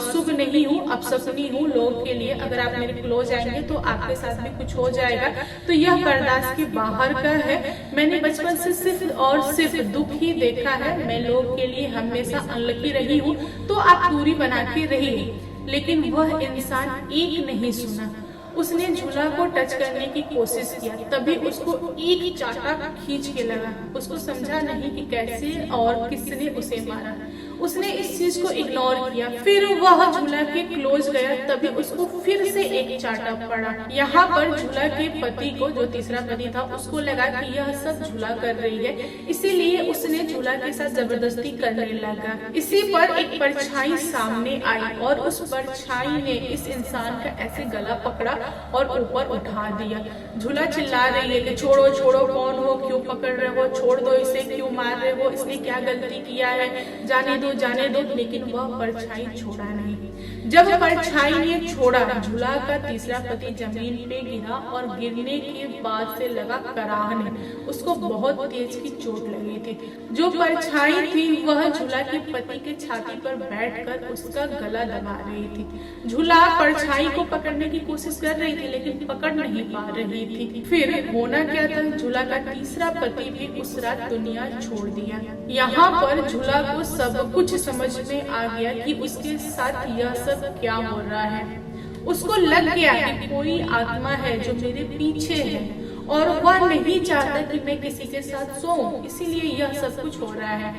शुभ नहीं हूँ, अपशकुनी हूँ लोगों के लिए। अगर आप मेरे क्लोज आएंगे तो आपके साथ भी कुछ हो जाएगा। तो यह बर्दाश्त के बाहर का है। मैंने बचपन से सिर्फ और सिर्फ दुख ही देखा है। मैं लोगों के लिए हमेशा अनलकी रही हूँ, तो आप दूरी बना के रहिए। लेकिन वह इंसान एक नहीं सुना। उसने झूला को टच करने की कोशिश किया, तभी उसको एक चाटा खींच के लगा। उसको समझा नहीं कि कैसे और किसने उसे मारा। उसने इस चीज को इग्नोर किया। फिर वह झूला के क्लोज गया, तभी उसको फिर से एक चाटा पड़ा। यहाँ पर झूला के पति को, जो तीसरा पति था, उसको लगा कि यह सब झूला कर रही है, इसीलिए उसने झूला के साथ जबरदस्ती करने लगा। इसी पर एक परछाई सामने आई और उस परछाई ने इस इंसान का ऐसे गला पकड़ा और ऊपर उठा दिया। झूला चिल्ला रही है कि छोड़ो छोड़ो, कौन हो, क्यों पकड़ रहे हो, छोड़ दो इसे, क्यों मार रहे हो, इसने क्या गलती किया है, जाने दो। लेकिन वह परछाई छोड़ा नहीं। जब परछाई ने छोड़ा, झूला का तीसरा पति जमीन पे गिरा और गिरने के बाद से लगा कराहने। उसको बहुत तेज की चोट लगी थी। जो परछाई थी वह झूला के पति के छाती पर बैठकर उसका गला दबा रही थी। झूला परछाई को पकड़ने की कोशिश कर रही थी, लेकिन पकड़ नहीं पा रही थी। फिर होना क्या था, झूला का तीसरा पति भी उस रात दुनिया छोड़ दिया। यहाँ पर झूला को सब कुछ समझ में आ गया कि उसके साथ यह सब क्या हो रहा है। उसको लग गया कि कोई आत्मा है जो मेरे पीछे है और वह नहीं चाहता कि मैं किसी के साथ सोऊं, इसीलिए यह सब कुछ हो रहा है।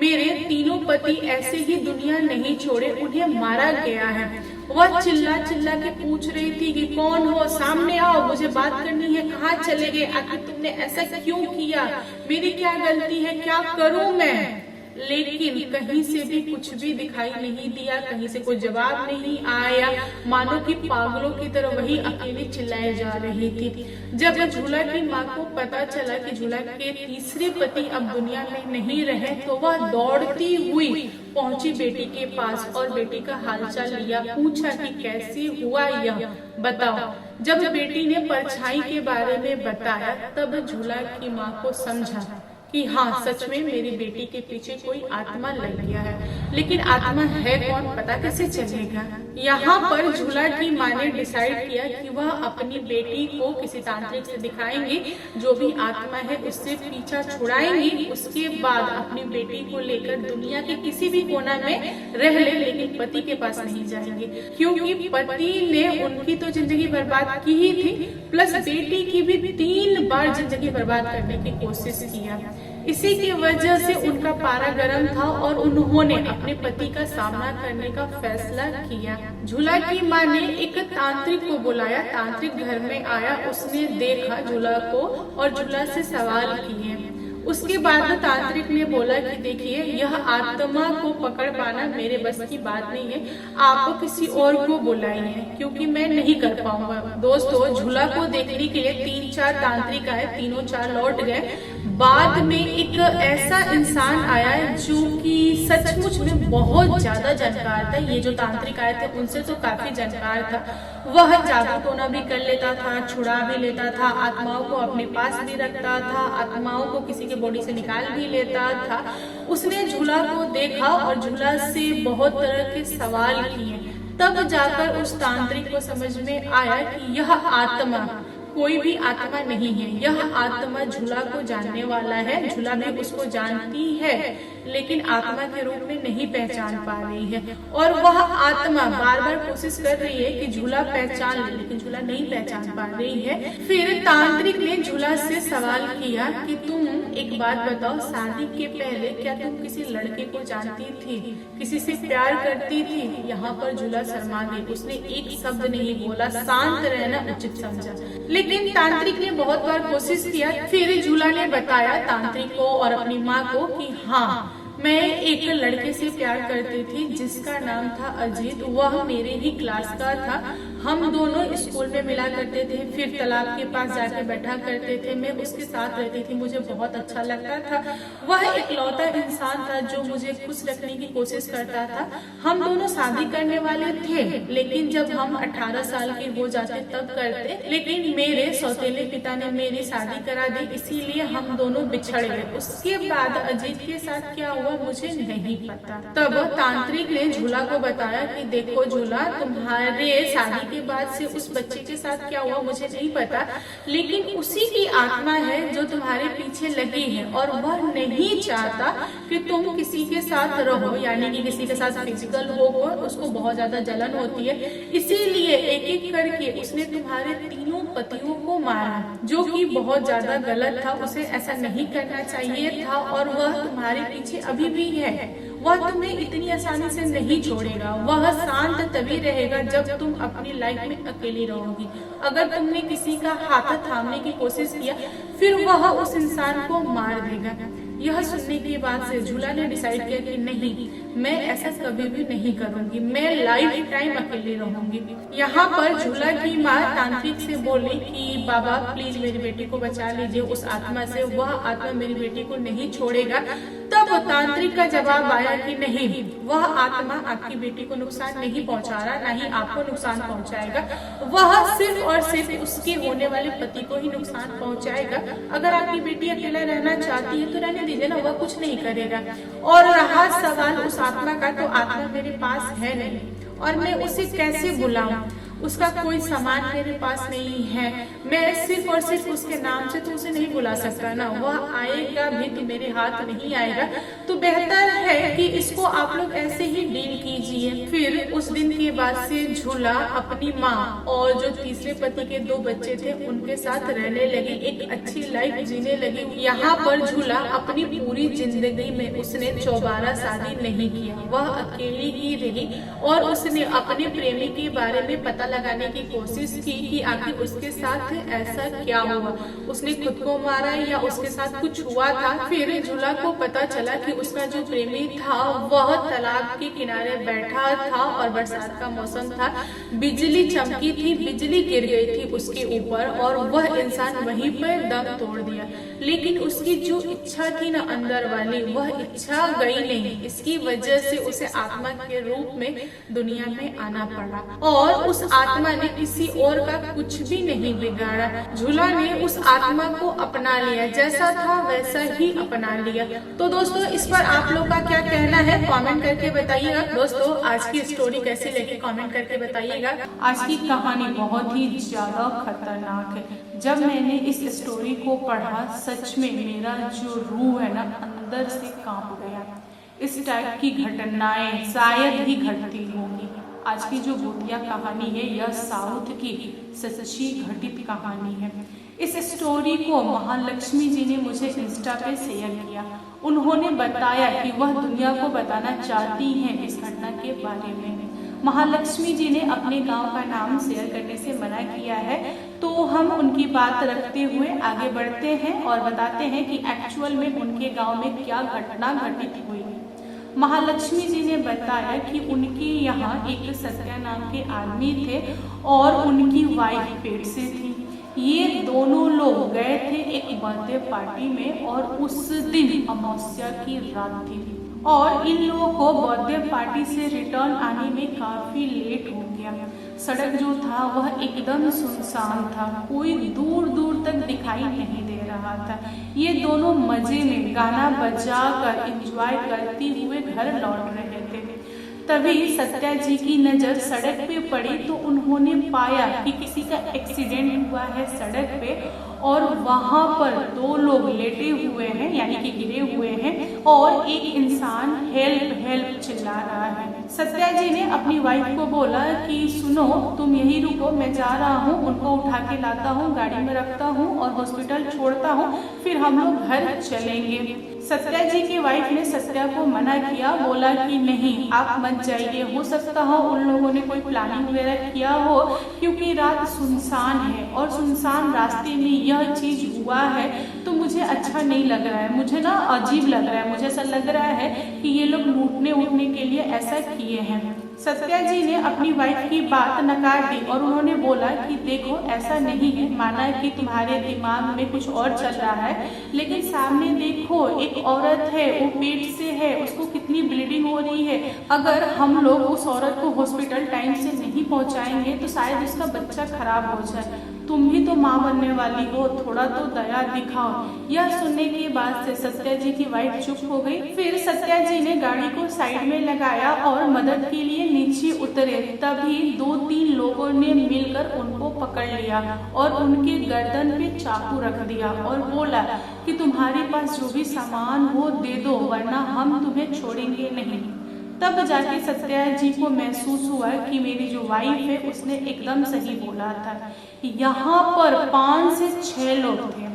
मेरे तीनों पति ऐसे ही दुनिया नहीं छोड़े, उन्हें मारा गया है। वह चिल्ला चिल्ला के पूछ रही थी कि कौन हो, सामने आओ, मुझे बात करनी है, कहाँ चले गए, आखिर तुमने ऐसा क्यों किया, मेरी क्या गलती है, क्या करूं मैं। लेकिन कहीं से भी कुछ भी दिखाई नहीं दिया, कहीं से कोई जवाब नहीं आया। मानो कि पागलों की तरह वही अकेले चिल्लाए जा रही थी। जब झूला की माँ को पता चला कि झूला के तीसरे पति अब दुनिया में नहीं रहे, तो वह दौड़ती हुई पहुंची बेटी के पास और बेटी का हालचाल लिया, पूछा कि कैसे हुआ यह बताओ। जब बेटी ने परछाई के बारे में बताया, तब झूला की माँ को समझा कि हाँ, सच में मेरी बेटी के पीछे कोई आत्मा लग गया है। लेकिन आत्मा है कौन, पता कैसे चलेगा। यहाँ पर झूला की माँ ने डिसाइड किया कि वह अपनी बेटी को किसी तांत्रिक से दिखाएंगे, जो भी आत्मा है उससे पीछा छुड़ाएंगे। उसके बाद अपनी बेटी को लेकर दुनिया के किसी भी कोना में रह ले, लेकिन पति के पास नहीं जाएंगे, क्योंकि पति ने उनकी तो जिंदगी बर्बाद की ही थी, प्लस बेटी की भी 3 बार जिंदगी बर्बाद करने की कोशिश किया। इसी की वजह से उनका पारा गर्म था और उन्होंने अपने पति का सामना करने का फैसला किया। झूला की माँ ने एक तांत्रिक को बुलाया। तांत्रिक घर में आया, उसने देखा झूला को और झूला से सवाल किए। उसके बाद तांत्रिक ने बोला कि देखिए, यह आत्मा को पकड़ पाना मेरे बस की बात नहीं है, आप किसी और को बुलाइए, क्योंकि मैं नहीं कर पाऊंगा। दोस्तों, झूला को देखने के लिए 3-4 तांत्रिक आए, तीनों 4 लौट गए। बाद में एक ऐसा इंसान आया जो कि सचमुच में बहुत ज्यादा जानकार था। ये जो तांत्रिक आए थे उनसे तो काफी जानकार था। वह जादू टोना भी कर लेता था, छुड़ा भी लेता था, आत्माओं को अपने पास भी रखता था, आत्माओं को किसी के बॉडी से निकाल भी लेता था। उसने झूला को देखा और झूला से बहुत तरह के सवाल किए। तब जाकर उस तांत्रिक को समझ में आया कि यह आत्मा कोई भी आत्मा नहीं है, यह आत्मा झूला को जानने वाला है। झूला भी उसको जानती है, लेकिन आत्मा के रूप में नहीं पहचान पा रही है। और वह आत्मा बार बार कोशिश कर रही है कि झूला पहचान ले, लेकिन झूला नहीं पहचान पा रही है। फिर तांत्रिक ने झूला से सवाल किया कि तुम एक बात बताओ, शादी के पहले क्या तुम किसी लड़के को जानती थी, किसी से प्यार करती थी। यहाँ पर झूला शर्मा गई, उसने एक शब्द नहीं बोला, शांत रहना उचित समझा। लेकिन तांत्रिक ने बहुत बार कोशिश किया। फिर झूला ने बताया तांत्रिक को और अपनी माँ को कि हाँ, मैं एक लड़के से प्यार करती थी जिसका नाम था अजीत। वह मेरे ही क्लास का था। हम दोनों स्कूल में मिला करते थे, फिर तालाब के पास जाके बैठा करते थे। मैं उसके साथ रहती थी, मुझे बहुत अच्छा लगता था। वह इकलौता इंसान था जो मुझे खुश रखने की कोशिश करता था। हम दोनों शादी करने वाले थे, लेकिन जब हम 18 साल के हो जाते तब करते, लेकिन मेरे सौतेले पिता ने मेरी शादी करा दी, इसीलिए हम दोनों बिछड़ गए। उसके बाद अजीत के साथ क्या हुआ मुझे नहीं पता। तब तांत्रिक ने झूला को बताया कि देखो झूला, तुम्हारे शादी के बाद से उस बच्चे के साथ क्या हुआ मुझे नहीं पता, लेकिन उसी की आत्मा है जो तुम्हारे पीछे लगी है और वह नहीं चाहता कि तुम किसी के साथ रहो, यानी कि किसी के साथ फिजिकल हो, उसको बहुत ज्यादा जलन होती है। इसीलिए एक एक करके उसने तुम्हारे तीनों पतियों को मारा, जो कि बहुत ज्यादा गलत था। उसे ऐसा नहीं करना चाहिए था और वह तुम्हारे पीछे अभी भी है। वह तुम्हें इतनी आसानी से नहीं छोड़ेगा। वह शांत तभी रहेगा जब तुम अपनी लाइफ में अकेली रहोगी। अगर तुमने किसी का हाथ थामने की कोशिश किया, फिर वह उस इंसान को मार देगा। यह सुनने के बाद से झूला ने डिसाइड किया कि नहीं, मैं ऐसा कभी भी नहीं करूंगी, मैं लाइफ टाइम अकेली रहूंगी। यहाँ पर झूला की माँ तांत्रिक से बोली कि बाबा प्लीज मेरी बेटी को बचा लीजिए उस आत्मा से, वह आत्मा मेरी बेटी को नहीं छोड़ेगा। तब तांत्रिक का जवाब आया कि नहीं, वह आत्मा आपकी बेटी को नुकसान नहीं पहुंचा रहा, ना ही आपको नुकसान पहुंचाएगा। वह सिर्फ और सिर्फ उसके होने वाले पति को ही नुकसान पहुंचाएगा। अगर आपकी बेटी अकेला रहना चाहती है तो रहने दीजिए ना, वह कुछ नहीं करेगा। और रहा सवाल उस आत्मा का, तो आत्मा मेरे पास है नहीं और मैं उसे कैसे बुलाऊं? उसका कोई सामान मेरे पास नहीं है, मैं सिर्फ और सिर्फ उसके नाम से तो उसे नहीं बुला सकता ना। वह आएगा भी तो मेरे हाथ नहीं आएगा। तो बेहतर है कि इसको आप लोग ऐसे ही डील कीजिए। फिर उस दिन के बाद से झूला अपनी माँ और जो तीसरे पति के 2 बच्चे थे उनके साथ रहने लगी, एक अच्छी लाइफ जीने लगी। यहाँ पर झूला अपनी पूरी जिंदगी में उसने 4 शादी नहीं किया, वह अकेली ही रही और उसने अपने प्रेमी के बारे में पता लगाने की कोशिश की कि आखिर उसके साथ ऐसा क्या हुआ, उसने खुद को मारा या उसके साथ कुछ हुआ था। फिर झूला को पता चला कि उसका जो प्रेमी था वह तालाब के किनारे बैठा था और बरसात का मौसम था, बिजली चमकी थी, बिजली गिर गई थी उसके ऊपर और वह इंसान वहीं पर दम तोड़ दिया। लेकिन उसकी जो इच्छा थी ना अंदर वाली, वह इच्छा गई नहीं। इसकी वजह से उसे आत्मा के रूप में दुनिया में आना पड़ा और उस आत्मा ने किसी और का कुछ भी नहीं बिगाड़ा। झूला ने उस आत्मा को अपना लिया, जैसा था वैसा ही अपना लिया। तो दोस्तों इस पर आप लोग का क्या कहना है कमेंट करके बताइएगा। दोस्तों आज की स्टोरी कैसी लगी कमेंट करके बताइएगा। आज की कहानी बहुत ही ज्यादा खतरनाक है। जब मैंने इस स्टोरी को पढ़ा सच में मेरा जो रूह है ना अंदर से कांप गया। इस टाइप की घटनाएं शायद ही घटती होंगी। आज की जो भूतिया कहानी है यह साउथ की सच्ची घटित कहानी है। इस स्टोरी को महालक्ष्मी जी ने मुझे इंस्टा पे शेयर किया। उन्होंने बताया कि वह दुनिया को बताना चाहती हैं इस घटना के बारे में। महालक्ष्मी जी ने अपने गांव का नाम शेयर करने से मना किया है, तो हम उनकी बात रखते हुए आगे बढ़ते हैं और बताते हैं कि एक्चुअल में उनके गांव में क्या घटना घटित हुई। महालक्ष्मी जी ने बताया कि उनके यहाँ एक सत्या नाम के आदमी थे और उनकी वाइफ पेट से थी। ये दोनों लोग गए थे एक बर्थडे पार्टी में और उस दिन अमावस्या की रात थी और इन लोगों को बर्थडे पार्टी से रिटर्न आने में काफी लेट हो गया। सड़क जो था वह एकदम सुनसान था, कोई दूर दूर तक दिखाई नहीं दे रहा था। ये दोनों मजे में गाना बजाकर एंजॉय करते हुए घर लौट रहे थे। तभी सत्या जी की नजर सड़क पे पड़ी तो उन्होंने पाया कि किसी का एक्सीडेंट हुआ है सड़क पे और वहां पर 2 लोग लेटे हुए हैं यानी कि गिरे हुए हैं और एक इंसान हेल्प हेल्प चिल्ला रहा है। सत्या जी ने अपनी वाइफ को बोला कि सुनो तुम यहीं रुको, मैं जा रहा हूँ, उनको उठा के लाता हूँ, गाड़ी में रखता हूँ और हॉस्पिटल छोड़ता हूँ, फिर हम लोग घर चलेंगे। सत्या जी की वाइफ ने सत्या को मना किया, बोला कि नहीं आप मत जाइए, हो सकता हो उन लोगों ने कोई प्लानिंग वगैरह किया हो क्योंकि रात सुनसान है और सुनसान रास्ते में यह चीज हुआ है तो मुझे अच्छा नहीं लग रहा है, मुझे ना अजीब लग रहा है, मुझे ऐसा लग रहा है कि ये लोग लूटने उठने के लिए ऐसा किए हैं। सत्या जी ने अपनी वाइफ की बात नकार दी और उन्होंने बोला कि देखो ऐसा नहीं है, माना कि तुम्हारे दिमाग में कुछ और चल रहा है, लेकिन सामने देखो एक औरत है, वो पेट से है, उसको कितनी ब्लीडिंग हो रही है। अगर हम लोग उस औरत को हॉस्पिटल टाइम से नहीं पहुंचाएंगे तो शायद उसका बच्चा खराब हो जाए। तुम भी तो माँ बनने वाली हो, थोड़ा तो दया दिखाओ। यह सुनने के बाद से सत्या जी की वाइफ चुप हो गई। फिर सत्या जी ने गाड़ी को साइड में लगाया और मदद के लिए नीचे उतरे। तभी 2-3 लोगों ने मिलकर उनको पकड़ लिया और उनके गर्दन पे चाकू रख दिया और बोला कि तुम्हारे पास जो भी सामान हो दे दो, वरना हम तुम्हें छोड़ेंगे नहीं। तब जाके सत्या जी को महसूस हुआ कि मेरी जो वाइफ है उसने एकदम सही बोला था। यहाँ पर 5 से 6 लोग थे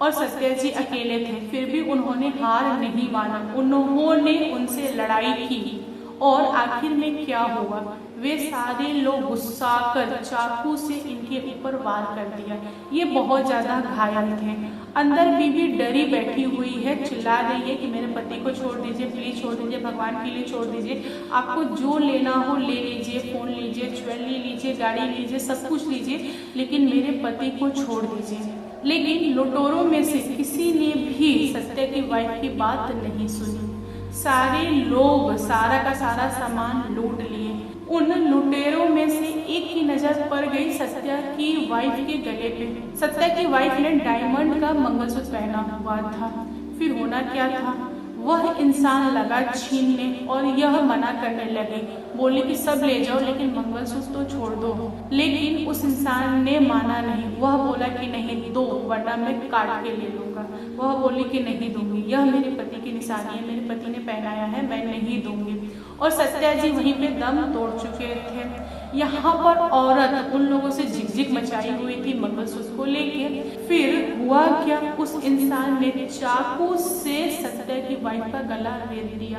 और सत्या जी अकेले थे, फिर भी उन्होंने हार नहीं माना। उन्होंने उनसे लड़ाई की और आखिर में क्या हुआ, वे सारे लोग गुस्सा कर चाकू से इनके ऊपर वार कर दिया। ये बहुत ज्यादा घायल थे। अंदर बीवी डरी बैठी हुई है, चिल्ला रही है कि मेरे पति को छोड़ दीजिए, प्लीज छोड़ दीजिए, भगवान के लिए छोड़ दीजिए, आपको जो लेना हो ले लीजिए, फोन लीजिए, ज्वेलरी लीजिए, गाड़ी लीजिए, सब कुछ लीजिए, लेकिन मेरे पति को छोड़ दीजिए। लेकिन लुटेरों में से किसी ने भी सत्या की वाइफ की बात नहीं सुनी। सारे लोग सारा का सारा सामान लूट लिए। उन लुटेरों में से एक की नजर पड़ गई सत्या की वाइफ के गले पे। सत्या की वाइफ ने डायमंड का मंगलसूत्र पहना हुआ था। फिर होना क्या था, वह इंसान लगा छीनने और यह मना करने लगे, बोले कि सब ले जाओ लेकिन मंगलसूत्र तो छोड़ दो। लेकिन उस इंसान ने माना नहीं। वह बोला कि नहीं दो, वरना मैं काट के ले लूंगा। वह बोली कि नहीं दूंगी, यह मेरे पति की निशानी है, मेरे पति ने पहनाया है, मैं नहीं दूंगी। और सत्या जी वहीं पे दम तोड़ चुके थे। यहाँ पर औरत उन लोगों से झिकझिक मचाई हुई थी मंगलसूत्र को लेके। फिर हुआ क्या, उस इंसान ने चाकू से सत्या की वाइफ का गला रेत दिया।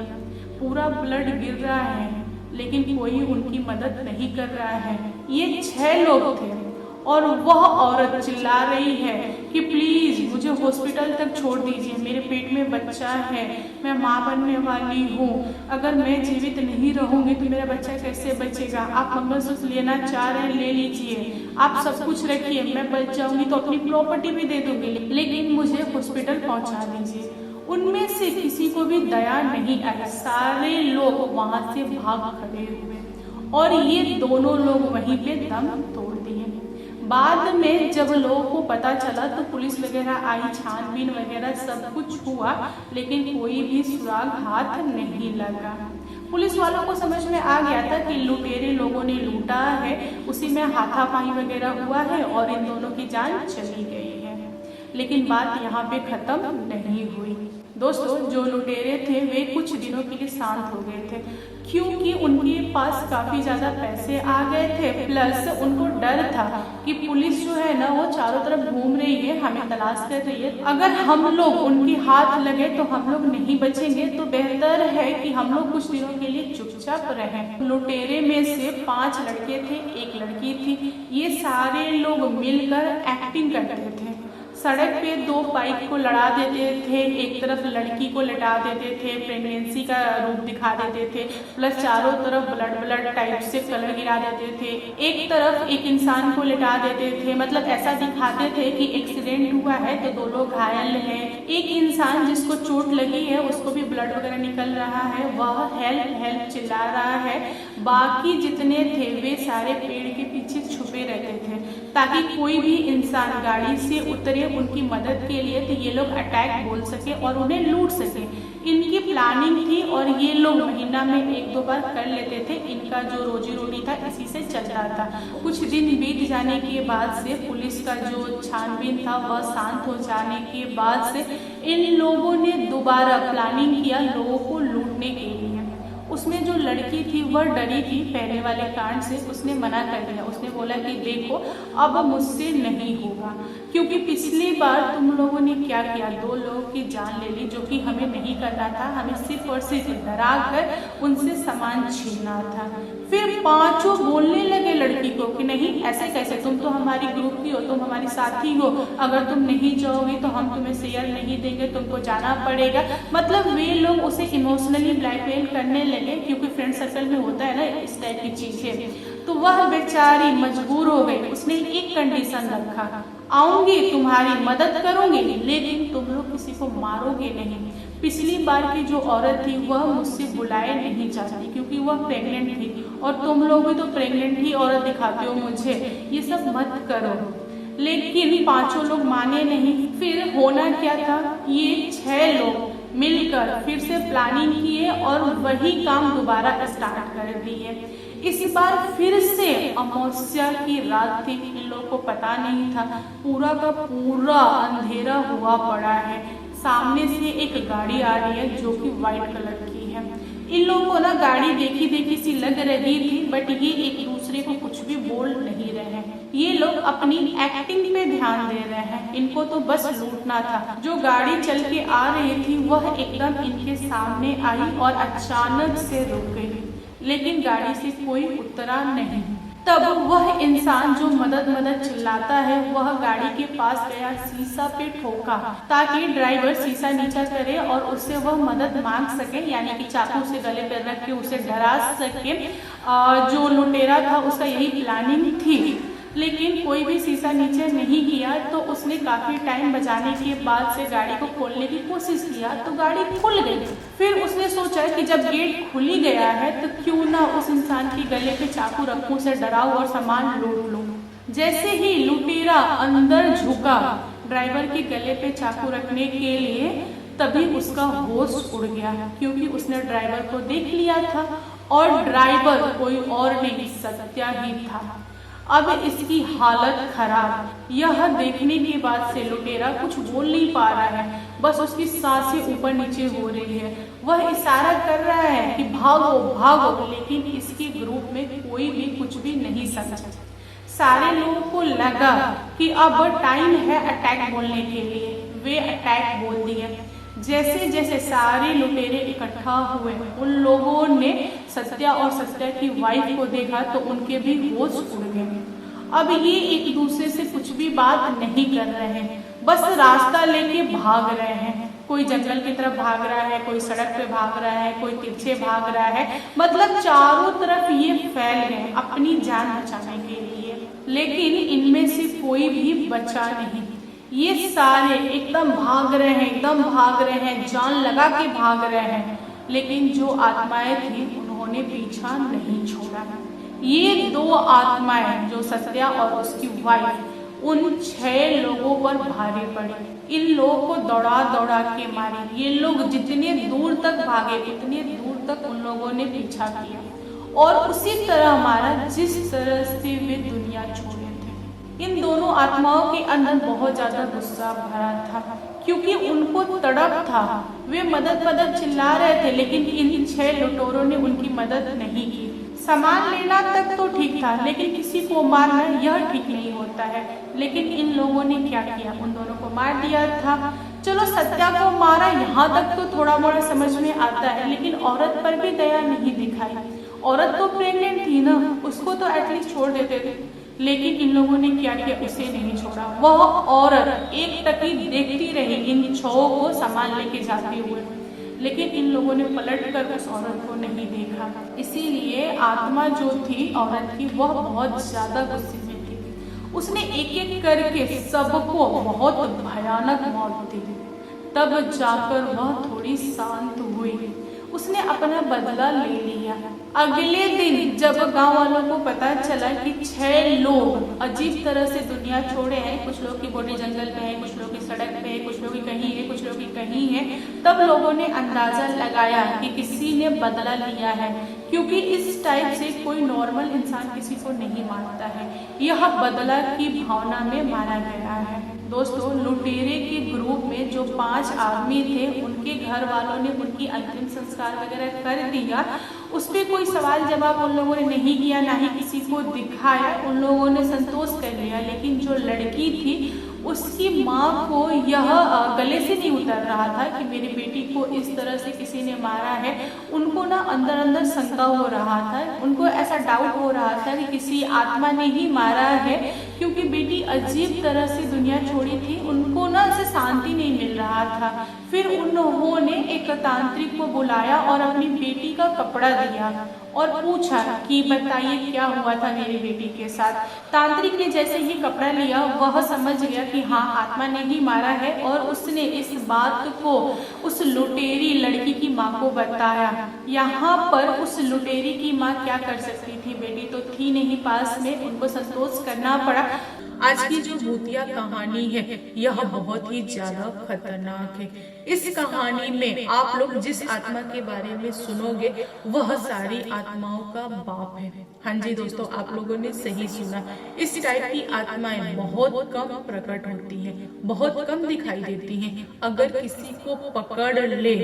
पूरा ब्लड गिर रहा है, लेकिन कोई उनकी मदद नहीं कर रहा है। ये 6 लोग थे और वह औरत चिल्ला रही है कि प्लीज मुझे हॉस्पिटल तक छोड़ दीजिए, मेरे पेट में बच्चा है, मैं माँ बनने वाली हूँ, अगर मैं जीवित नहीं रहूंगी तो मेरा बच्चा कैसे बचेगा। आप मंगलसूत्र लेना चाह रहे हैं ले लीजिए, आप सब कुछ रखिए, मैं बच जाऊंगी तो अपनी प्रॉपर्टी भी दे दूंगी, लेकिन मुझे हॉस्पिटल पहुँचा दीजिए। उनमें से किसी को भी दया नहीं आई। सारे लोग वहां से भाग खड़े हुए और ये दोनों लोग वहीं पे दम तोड़ दिए। बाद में जब लोगों को पता चला तो पुलिस वगैरह आई, छानबीन वगैरह सब कुछ हुआ, लेकिन कोई भी सुराग हाथ नहीं लगा। पुलिस वालों को समझ में आ गया था कि लुटेरे लोगों ने लूटा है, उसी में हाथापाई वगैरह हुआ है और इन दोनों की जान चली गई है। लेकिन बात यहाँ पे खत्म नहीं हुई। दोस्तों, जो लुटेरे थे वे कुछ दिनों के लिए शांत हो गए थे, क्योंकि उनके पास काफी ज्यादा पैसे आ गए थे, प्लस उनको डर था कि पुलिस जो है ना वो चारों तरफ घूम रही है, हमें तलाश कर रही है, अगर हम लोग उनके हाथ लगे तो हम लोग नहीं बचेंगे, तो बेहतर है कि हम लोग कुछ दिनों के लिए चुपचाप रहें। लुटेरे में से 5 लड़के थे, 1 लड़की थी। ये सारे लोग मिलकर एक्टिंग करते थे। सड़क पे 2 बाइक को लड़ा देते थे, एक तरफ लड़की को लटा देते थे, प्रेगनेंसी का रूप दिखा देते थे, प्लस चारों तरफ ब्लड टाइप से कलर गिरा देते थे। एक तरफ एक इंसान को लटा देते थे, मतलब ऐसा दिखाते थे कि एक्सीडेंट हुआ है तो 2 लोग घायल हैं। एक इंसान जिसको चोट लगी है उसको भी ब्लड वगैरह निकल रहा है, वह हेल्प हेल्प चिल्ला रहा है। बाकी जितने थे वे सारे पेड़ के पीछे छुपे रहते थे ताकि कोई भी इंसान गाड़ी से उतरे उनकी मदद के लिए, तो ये लोग अटैक बोल सके और उन्हें लूट सके। इनकी प्लानिंग थी और ये लोग महीना में 1-2 बार कर लेते थे। इनका जो रोजी रोटी था इसी से चलता था। कुछ दिन बीत जाने के बाद से पुलिस का जो छानबीन था वह शांत हो जाने के बाद से इन लोगों ने दोबारा प्लानिंग किया लोगों को लूटने के लिए। उसमें जो लड़की थी वह डरी थी पहले वाले कांड से, उसने मना कर दिया। उसने बोला कि देखो अब मुझसे नहीं होगा, क्योंकि पिछली बार तुम लोगों ने क्या किया, 2 लोगों की जान ले ली, जो कि हमें नहीं करना था। हमें सिर्फ और सिर्फ डरा कर उनसे सामान छीनना था। फिर 5 बोलने लगे लड़की को कि नहीं ऐसे कैसे, तुम तो हमारी ग्रुप की हो, तुम हमारी साथी हो, अगर तुम नहीं जाओगी तो हम तुम्हें शेयर नहीं देंगे, तुमको जाना पड़ेगा। मतलब वे लोग उसे इमोशनली ब्लैकमेल करने लगे, क्योंकि फ्रेंड सर्कल में होता है ना इस टाइप की चीजें। तो वह बेचारी मजबूर हो गई। उसने एक कंडीशन रखा, आऊंगी तुम्हारी मदद करूंगी, लेकिन तुम लोग किसी को मारोगे नहीं। पिछली बार की जो औरत थी वह मुझसे बुलाए नहीं जाती, क्योंकि वह प्रेग्नेंट थी, और तुम लोग भी तो प्रेग्नेंट ही औरत दिखाते हो मुझे, ये सब मत करो। लेकिन 5 लोग माने नहीं। फिर होना क्या था, ये 6 लोग मिलकर फिर से प्लानिंग किए और वही काम दोबारा स्टार्ट कर दिए। इस बार फिर से अमावस्या की रात थी, इन लोगों को पता नहीं था, पूरा का पूरा अंधेरा हुआ पड़ा है। सामने से एक गाड़ी आ रही है जो कि व्हाइट कलर की है। इन लोगों को ना गाड़ी देखी देखी सी लग रही थी, बट ये एक दूसरे को कुछ भी बोल नहीं रहे हैं। ये लोग अपनी एक्टिंग पे ध्यान दे रहे हैं, इनको तो बस लूटना था। जो गाड़ी चल के आ रही थी वह एकदम इनके सामने आई और अचानक से रुक गई, लेकिन गाड़ी से कोई उतरा नहीं। तब वह इंसान जो मदद मदद चिल्लाता है वह गाड़ी के पास गया, शीशा पे ठोका ताकि ड्राइवर शीशा नीचा करे और उससे वह मदद मांग सके, यानी कि चाकू से गले पर रख के उसे डरा सके। जो लुटेरा था उसका यही प्लानिंग थी, लेकिन कोई भी शीशा नीचे नहीं किया। तो उसने काफी टाइम बचाने के बाद से गाड़ी को खोलने की कोशिश किया तो गाड़ी खुल गई। फिर उसने सोचा कि जब गेट खुल ही गया है तो क्यों ना उस इंसान के गले पे चाकू रखूं, उसे डराऊं और सामान लूट लूं। जैसे ही लुटेरा अंदर झुका ड्राइवर के गले पे चाकू रखने के लिए, तभी उसका होश उड़ गया, क्योंकि उसने ड्राइवर को देख लिया था और ड्राइवर कोई और नहीं सत्या ही था। अब इसकी हालत खराब। यह देखने के बाद से लुटेरा कुछ बोल नहीं पा रहा है, बस उसकी सांसें ऊपर नीचे हो रही है। वह इशारा कर रहा है कि भागो भागो, लेकिन इसके ग्रुप में कोई भी कुछ भी नहीं समझा। सारे लोगों को लगा कि अब टाइम है अटैक बोलने के लिए। वे अटैक बोल दिए। जैसे जैसे सारे लुटेरे इकट्ठा हुए, उन लोगों ने सत्या और सत्या की वाइफ को देखा तो उनके भी होश उड़ गए। अब ये एक दूसरे से कुछ भी बात नहीं कर रहे हैं, बस रास्ता लेके भाग रहे हैं। कोई जंगल की तरफ भाग रहा है, कोई सड़क पे भाग रहा है, कोई तिरछे भाग रहा है। मतलब चारों तरफ ये फैल गए अपनी जान बचाने के लिए, लेकिन इनमें से कोई भी बचा नहीं। ये सारे एकदम भाग रहे हैं, एकदम भाग रहे हैं, जान लगा के भाग रहे हैं, लेकिन जो आत्माएं थी उन्होंने पीछा नहीं छोड़ा। ये 2 आत्माएं जो सत्या और उसकी वाइफ, उन 6 लोगों पर भारी पड़ी। इन लोगों को दौड़ा दौड़ा के मारी। ये लोग जितने दूर तक भागे उतने दूर तक उन लोगों ने पीछा किया और उसी तरह मारा जिस तरह से वे दुनिया छोड़े थे। इन दोनों आत्माओं के अंदर बहुत ज्यादा गुस्सा भरा था, क्योंकि उनको तड़प था। वे मदद चिल्ला रहे थे, लेकिन इन 6 लुटेरों ने उनकी मदद नहीं की। सामान लेना तक तो ठीक था, लेकिन किसी को मारना यह ठीक नहीं होता है। लेकिन इन लोगों ने क्या किया, उन दोनों को मार दिया था। चलो सत्या को मारा, यहाँ तक तो थोड़ा मोड़ा समझ में आता है, लेकिन औरत पर भी दया नहीं दिखाई। औरत तो प्रेग्नेंट थी ना, उसको तो एटलीस्ट छोड़ देते थे, लेकिन इन लोगों ने क्या किया, उसे नहीं छोड़ा। वह औरत एक टकी देखती रही इन 6 को सामान लेके जाते हुए, लेकिन इन लोगों ने पलट कर उस औरत को नहीं देखा। इसीलिए आत्मा जो थी औरत की, वह बहुत ज्यादा गुस्से में थी। उसने एक एक करके सबको बहुत भयानक मौत दी। तब जाकर वह थोड़ी शांत हुई। उसने अपना बदला ले लिया। अगले दिन जब गांव वालों को पता चला कि 6 लोग अजीब तरह से दुनिया छोड़े हैं, कुछ लोग की बॉडी जंगल में है, कुछ लोग की सड़क पे है, कुछ लोग की कहीं है, कुछ लोग की कहीं है, तब लोगों ने अंदाजा लगाया कि किसी ने बदला लिया है, क्योंकि इस टाइप से कोई नॉर्मल इंसान किसी को नहीं मारता है। यह बदला की भावना में मारा गया है। दोस्तों, लुटेरे के ग्रुप में जो 5 आदमी थे, उनके घर वालों ने उनकी अंतिम संस्कार वगैरह कर दिया। उस पर कोई सवाल जवाब उन लोगों ने नहीं किया, ना ही किसी को दिखाया। उन लोगों ने संतोष कर लिया। लेकिन जो लड़की थी उसकी माँ को यह गले से नहीं उतर रहा था कि मेरी बेटी को इस तरह से किसी ने मारा है। उनको ना अंदर अंदर शंका हो रहा था, उनको ऐसा डाउट हो रहा था कि किसी आत्मा ने ही मारा है, क्योंकि बेटी अजीब तरह से दुनिया छोड़ी थी। उनको ना ऐसे शांति नहीं मिल रहा था। फिर उन्होंने एक तांत्रिक को बुलाया और अपनी बेटी का कपड़ा दिया और पूछा कि बताइए क्या हुआ था मेरी बेटी के साथ। तांत्रिक ने जैसे ही कपड़ा लिया वह समझ गया कि हाँ, आत्मा ने ही मारा है, और उसने इस बात को उस लुटेरी लड़की की माँ को बताया। यहाँ पर उस लुटेरी की माँ क्या कर सकती थी, बेटी तो थी नहीं पास में, उनको संतोष करना पड़ा। आज की जो भूतिया कहानी है यह बहुत ही ज्यादा खतरनाक है। इस कहानी में आप लोग जिस आत्मा के बारे में सुनोगे वह सारी आत्माओं का बाप है। हाँ जी दोस्तों, आप लोगों ने सही सुना। इस टाइप की आत्माएं बहुत कम प्रकट होती हैं, बहुत कम दिखाई देती हैं। अगर किसी को पकड़ ले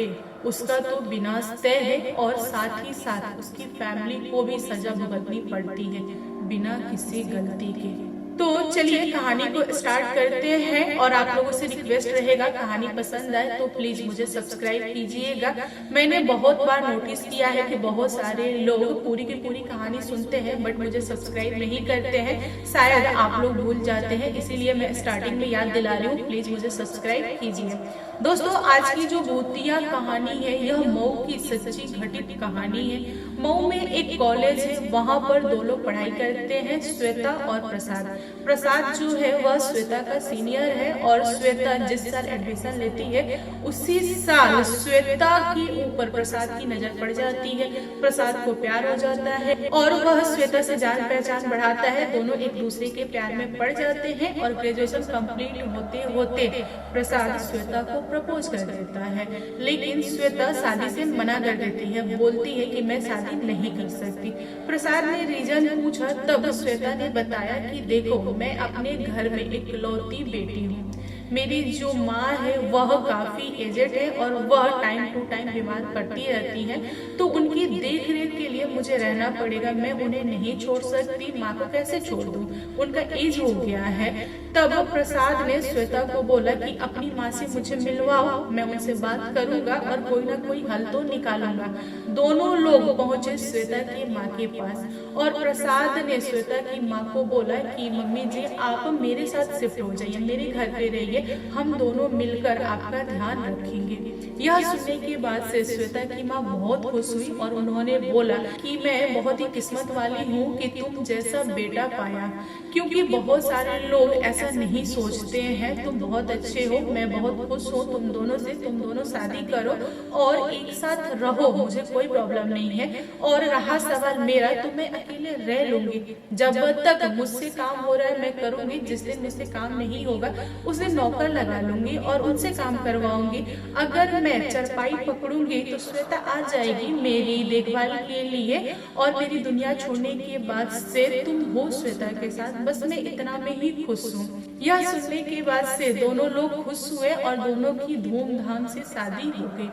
उसका तो विनाश तय है, और साथ ही साथ उसकी फैमिली को भी सजा भुगतनी पड़ती है बिना किसी गलती के। तो चलिए कहानी को स्टार्ट करते हैं, और आप लोगों से रिक्वेस्ट रहेगा कहानी पसंद आए तो प्लीज मुझे सब्सक्राइब कीजिएगा। मैंने बहुत बार नोटिस किया है कि बहुत सारे लोग पूरी की पूरी कहानी सुनते हैं बट मुझे सब्सक्राइब नहीं करते हैं। शायद आप लोग भूल जाते हैं, इसीलिए मैं स्टार्टिंग में याद दिला रही हूँ, प्लीज मुझे सब्सक्राइब कीजिए। दोस्तों, आज की जो भूतिया कहानी है यह मऊ की सच्ची घटित कहानी है। मऊ में एक कॉलेज है, वहाँ पर दो लोग पढ़ाई करते हैं, श्वेता और प्रसाद। प्रसाद जो है वह श्वेता का सीनियर है, और श्वेता जिस साल एडमिशन लेती है उसी साल श्वेता के ऊपर प्रसाद की नजर पड़ जाती है। प्रसाद को प्यार हो जाता है और वह श्वेता से जान पहचान बढ़ाता है। दोनों एक दूसरे के प्यार में पड़ जाते हैं, और ग्रेजुएशन कंप्लीट होते होते प्रसाद श्वेता को प्रपोज कर देता है। लेकिन श्वेता शादी से मना कर देती है, बोलती है कि मैं शादी नहीं कर सकती। प्रसाद ने रीजन पूछा, तब श्वेता ने बताया कि देखो, मैं अपने घर में इकलौती बेटी हूँ। मेरी जो माँ है वह काफी एजेड है और वह टाइम टू टाइम बीमार पड़ती रहती है, तो उनकी देख रेख के लिए मुझे रहना पड़ेगा। मैं उन्हें नहीं छोड़ सकती, माँ को कैसे छोड़ दूँ, उनका एज हो गया है। तब प्रसाद ने श्वेता को बोला कि अपनी माँ से मुझे मिलवाओ, मैं उनसे बात करूंगा और कोई ना कोई हल तो निकालूंगा। दोनों लोग पहुंचे श्वेता की माँ के पास, और प्रसाद ने श्वेता की माँ को बोला कि मम्मी जी, आप मेरे साथ शिफ्ट हो जाइए, मेरे घर पे रहिए, हम दोनों मिलकर आपका ध्यान रखेंगे। यह सुनने के बाद से श्वेता की माँ बहुत खुश हुई और उन्होंने बोला कि मैं बहुत ही किस्मत वाली हूँ कि तुम जैसा बेटा पाया, क्योंकि बहुत सारे लोग ऐसा नहीं सोचते हैं। तुम बहुत अच्छे हो, मैं बहुत खुश हूँ तुम दोनों से, तुम दोनों शादी करो और एक साथ रहो, मुझे कोई प्रॉब्लम नहीं है। और रहा सवाल मेरा, तो मैं अकेले रह लूंगी, जब तक मुझसे काम हो रहा है मैं करूंगी। जिस दिन मुझसे काम नहीं होगा उस दिन नौकर लगा लूंगी और उनसे काम करवाऊंगी। अगर मैं चरपाई पकड़ूंगी तो श्वेता आ जाएगी मेरी देखभाल के लिए, और मेरी दुनिया छोड़ने के बाद से तुम हो श्वेता के साथ, बस मैं इतना में ही खुश हूँ। यह सुनने के बाद से दोनों लोग खुश हुए और दोनों की धूमधाम से शादी हो गई।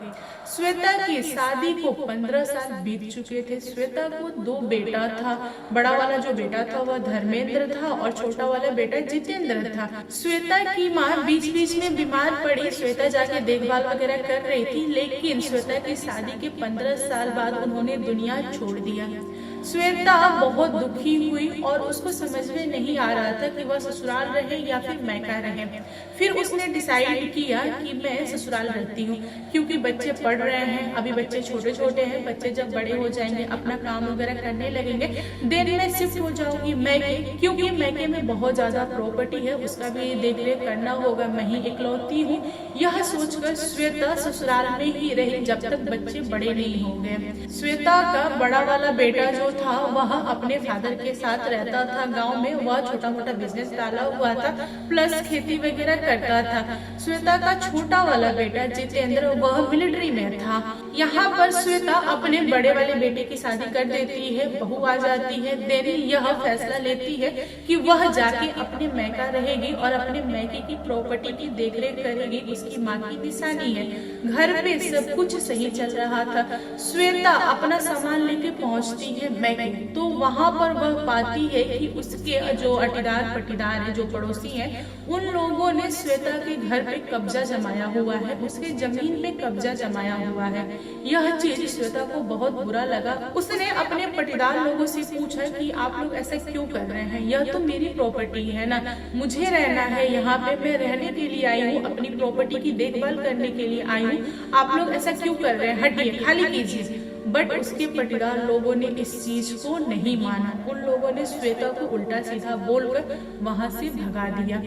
श्वेता की शादी को 15 साल बीत चुके थे। श्वेता को 2 बेटा था। बड़ा वाला जो बेटा था वह धर्मेंद्र था और छोटा वाला बेटा जितेंद्र था। श्वेता की माँ बीच बीच में बीमार पड़ी, श्वेता जाके देखभाल वगैरह कर रही थी, लेकिन श्वेता की शादी के 15 साल बाद उन्होंने दुनिया छोड़ दिया। श्वेता बहुत दुखी हुई और उसको समझ में नहीं आ रहा था कि वह ससुराल रहे या फिर मैका रहे। फिर उसने डिसाइड किया कि मैं ससुराल रहती हूँ, क्योंकि बच्चे पढ़ रहे हैं, अभी बच्चे छोटे छोटे हैं, बच्चे जब बड़े हो जाएंगे अपना काम वगैरह करने लगेंगे देन में शिफ्ट हो जाऊंगी मैके, क्योंकि मैके में बहुत ज्यादा प्रॉपर्टी है, उसका भी देख रेख करना होगा, मैं ही इकलौती हूँ। यह सोचकर श्वेता ससुराल में ही रही जब तक बच्चे बड़े नहीं हो गए। श्वेता का बड़ा वाला बेटा जो था वह अपने फादर के साथ रहता था गांव में। वह छोटा मोटा बिजनेस डाला हुआ था, प्लस खेती वगैरह करता था। श्वेता का छोटा वाला बेटा जितेंद्र वह मिलिट्री में था। यहाँ पर श्वेता अपने बड़े वाले बेटे की शादी कर देती है, बहू आ जाती है। देन यह फैसला लेती है कि वह जाके अपने मैका रहेगी और अपने मैके की प्रॉपर्टी की देखरेख करेगी, उसकी माँ की निशानी है। घर पे सब कुछ सही चल रहा था। श्वेता अपना सामान लेके पहुँचती है मैके, तो वहाँ पर वह पाती है कि उसके जो अटीदार पटीदार है, जो पड़ोसी हैं, उन लोगों ने श्वेता के घर पे कब्जा जमाया हुआ है, उसके जमीन पे कब्जा जमाया हुआ है। यह चीज श्वेता को बहुत बुरा लगा। उसने अपने पटीदार लोगों से पूछा कि आप लोग ऐसा क्यों कर रहे हैं, यह तो मेरी प्रॉपर्टी है ना, मुझे रहना है यहाँ पे, मैं रहने के लिए आई हूँ, अपनी प्रॉपर्टी की देखभाल करने के लिए आई हूँ, आप लोग ऐसा क्यों कर रहे हैं, हटिए, खाली कीजिए। बट उसके पटीदार लोगों ने इस चीज को नहीं माना। उन लोगों ने श्वेता को उल्टा सीधा बोलकर वहां से भगा दिया।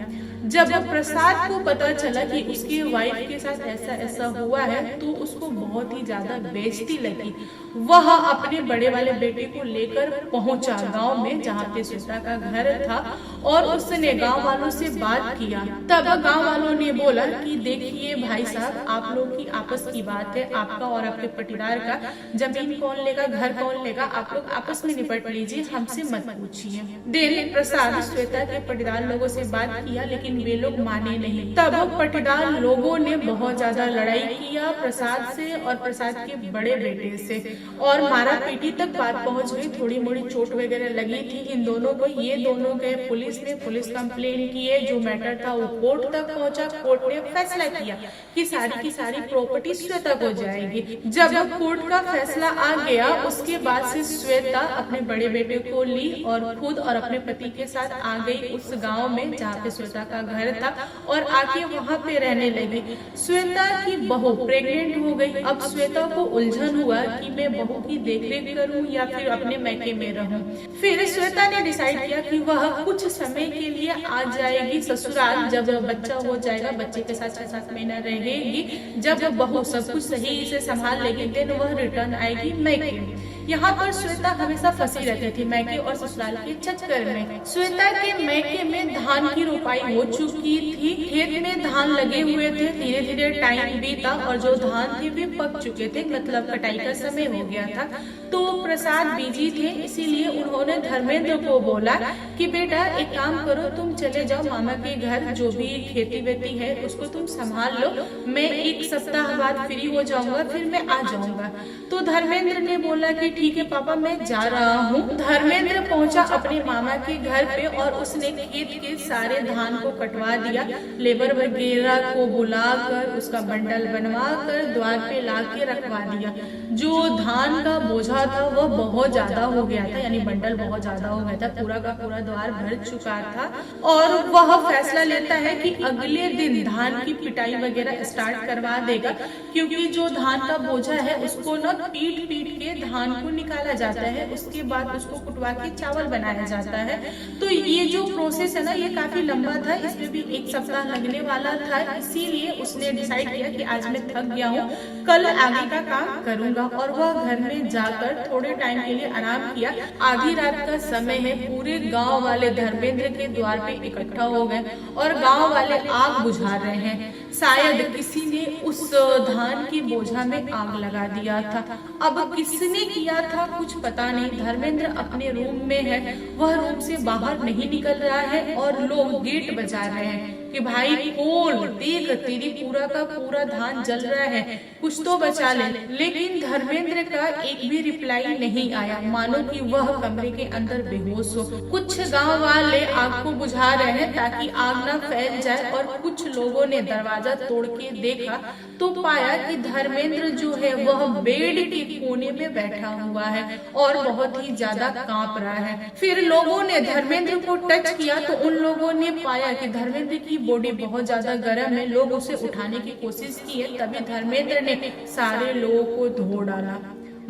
जब प्रसाद को पता चला कि उसकी वाइफ के साथ ऐसा ऐसा हुआ है तो उसको बहुत ही ज्यादा बेइज्जती लगी। वह अपने बड़े वाले बेटे को लेकर पहुंचा गांव में जहाँ पे श्वेता का घर था और उसने गांव वालों से बात किया। तब गांव वालों ने बोला कि देखिए भाई साहब, आप लोग की आपस की बात है, आपका और आपके पटीदार का, जमीन कौन लेगा, घर कौन लेगा, आप लोग आपस में निपट लीजिए, हमसे मत पूछिए। देन प्रसाद श्वेता के पटीदार लोगों से बात किया लेकिन वे लोग माने नहीं। तब पटीदार लोगों ने बहुत ज्यादा लड़ाई किया प्रसाद से और प्रसाद के बड़े बेटे से और मारा पीटी तक बात पहुंच गई। थोड़ी मोड़ी चोट वगैरह लगी थी इन दोनों को। ये दोनों गए पुलिस में, पुलिस कंप्लेन किए, जो मैटर था वो कोर्ट तक पहुंचा। कोर्ट ने फैसला किया कि सारी की सारी प्रॉपर्टी श्वेता को जाएगी। जब कोर्ट का फैसला आ गया उसके बाद से श्वेता अपने बड़े बेटे को ली और खुद और अपने पति के साथ आ गई उस गांव में जहाँ पे श्वेता का घर था और आके वहाँ पे रहने लगी। श्वेता की बहू प्रेग्नेंट हो गई। अब श्वेता को उलझन हुआ कि मैं बहू की देखरेख करूं या फिर अपने मैके में रहूं। फिर श्वेता ने डिसाइड किया कि वह कुछ समय के लिए आ जाएगी ससुराल। जब बच्चा हो जाएगा, बच्चे के साथ 6-7 महीना रहेगी, जब बहू सब कुछ सही से संभाल लेगी देन वह रिटर्न आएगी मैके। यहाँ पर श्वेता हमेशा फंसी रहती थी मैके और ससुराल के चक्कर में। श्वेता के मैके में धान की रोपाई हो चुकी थी, खेत में धान लगे हुए थे, धीरे धीरे टाइम बीता और जो धान थे वे पक चुके थे, मतलब कटाई का समय हो गया था। तो प्रसाद बिजी थे, इसीलिए उन्होंने धर्मेंद्र को बोला कि बेटा एक काम करो, तुम चले जाओ मामा के घर, जो भी खेती वेती है उसको तुम संभाल लो, मैं 1 सप्ताह बाद फ्री हो जाऊंगा, फिर मैं आ जाऊंगा। तो धर्मेंद्र ने बोला कि ठीक है पापा मैं जा रहा हूँ। धर्मेंद्र पहुंचा अपने मामा के घर पे और उसने खेत के सारे धान को कटवा दिया। लेबर वगैरह को बुलाकर उसका बंडल बनवा कर द्वार पे ला के रखवा दिया। जो धान का बोझा था वह बहुत ज्यादा हो गया था, यानी बंडल बहुत ज्यादा हो गया था, पूरा का पूरा द्वार भर चुका था और वह फैसला लेता है कि अगले दिन धान की पिटाई वगैरह स्टार्ट करवा देगा, क्योंकि जो धान का बोझा है उसको न पीट पीट के धान को निकाला जाता है, उसके बाद उसको कुटवा के चावल बनाया जाता है। तो ये जो प्रोसेस है ना ये काफी लंबा था, इसमें भी 1 सप्ताह लगने वाला था। इसीलिए उसने डिसाइड किया कि आज मैं थक गया हूँ, कल आगे का काम करूंगा। और वह घर में जाकर थोड़े टाइम के लिए आराम किया। आधी रात का समय है, पूरे गांव वाले धर्मेंद्र के द्वार पे इकट्ठा हो गए और गांव वाले आग बुझा रहे हैं। शायद किसी ने उस धान की बोझा में आग लगा दिया था। अब किसने किया था कुछ पता नहीं। धर्मेंद्र अपने रूम में है, वह रूम से बाहर नहीं निकल रहा है और लोग गेट बजा रहे हैं कि भाई खोल, देख तेरी पूरा का पूरा धान जल रहा है, कुछ तो बचा ले। लेकिन धर्मेंद्र का एक भी रिप्लाई नहीं आया, मानो कि वह कमरे के अंदर बेहोश हो। कुछ गांव वाले आग को बुझा रहे हैं ताकि आग न फैल जाए और कुछ लोगों ने दरवाजा तोड़ के देखा तो पाया कि धर्मेंद्र जो है वह बेड के कोने में बैठा हुआ है और बहुत ही ज्यादा कांप रहा है। फिर लोगों ने धर्मेंद्र को टच किया तो उन लोगों ने पाया कि धर्मेंद्र की बॉडी बहुत ज्यादा गर्म है। लोग उसे उठाने की कोशिश की है, तभी धर्मेंद्र ने सारे लोगों को धो डाला।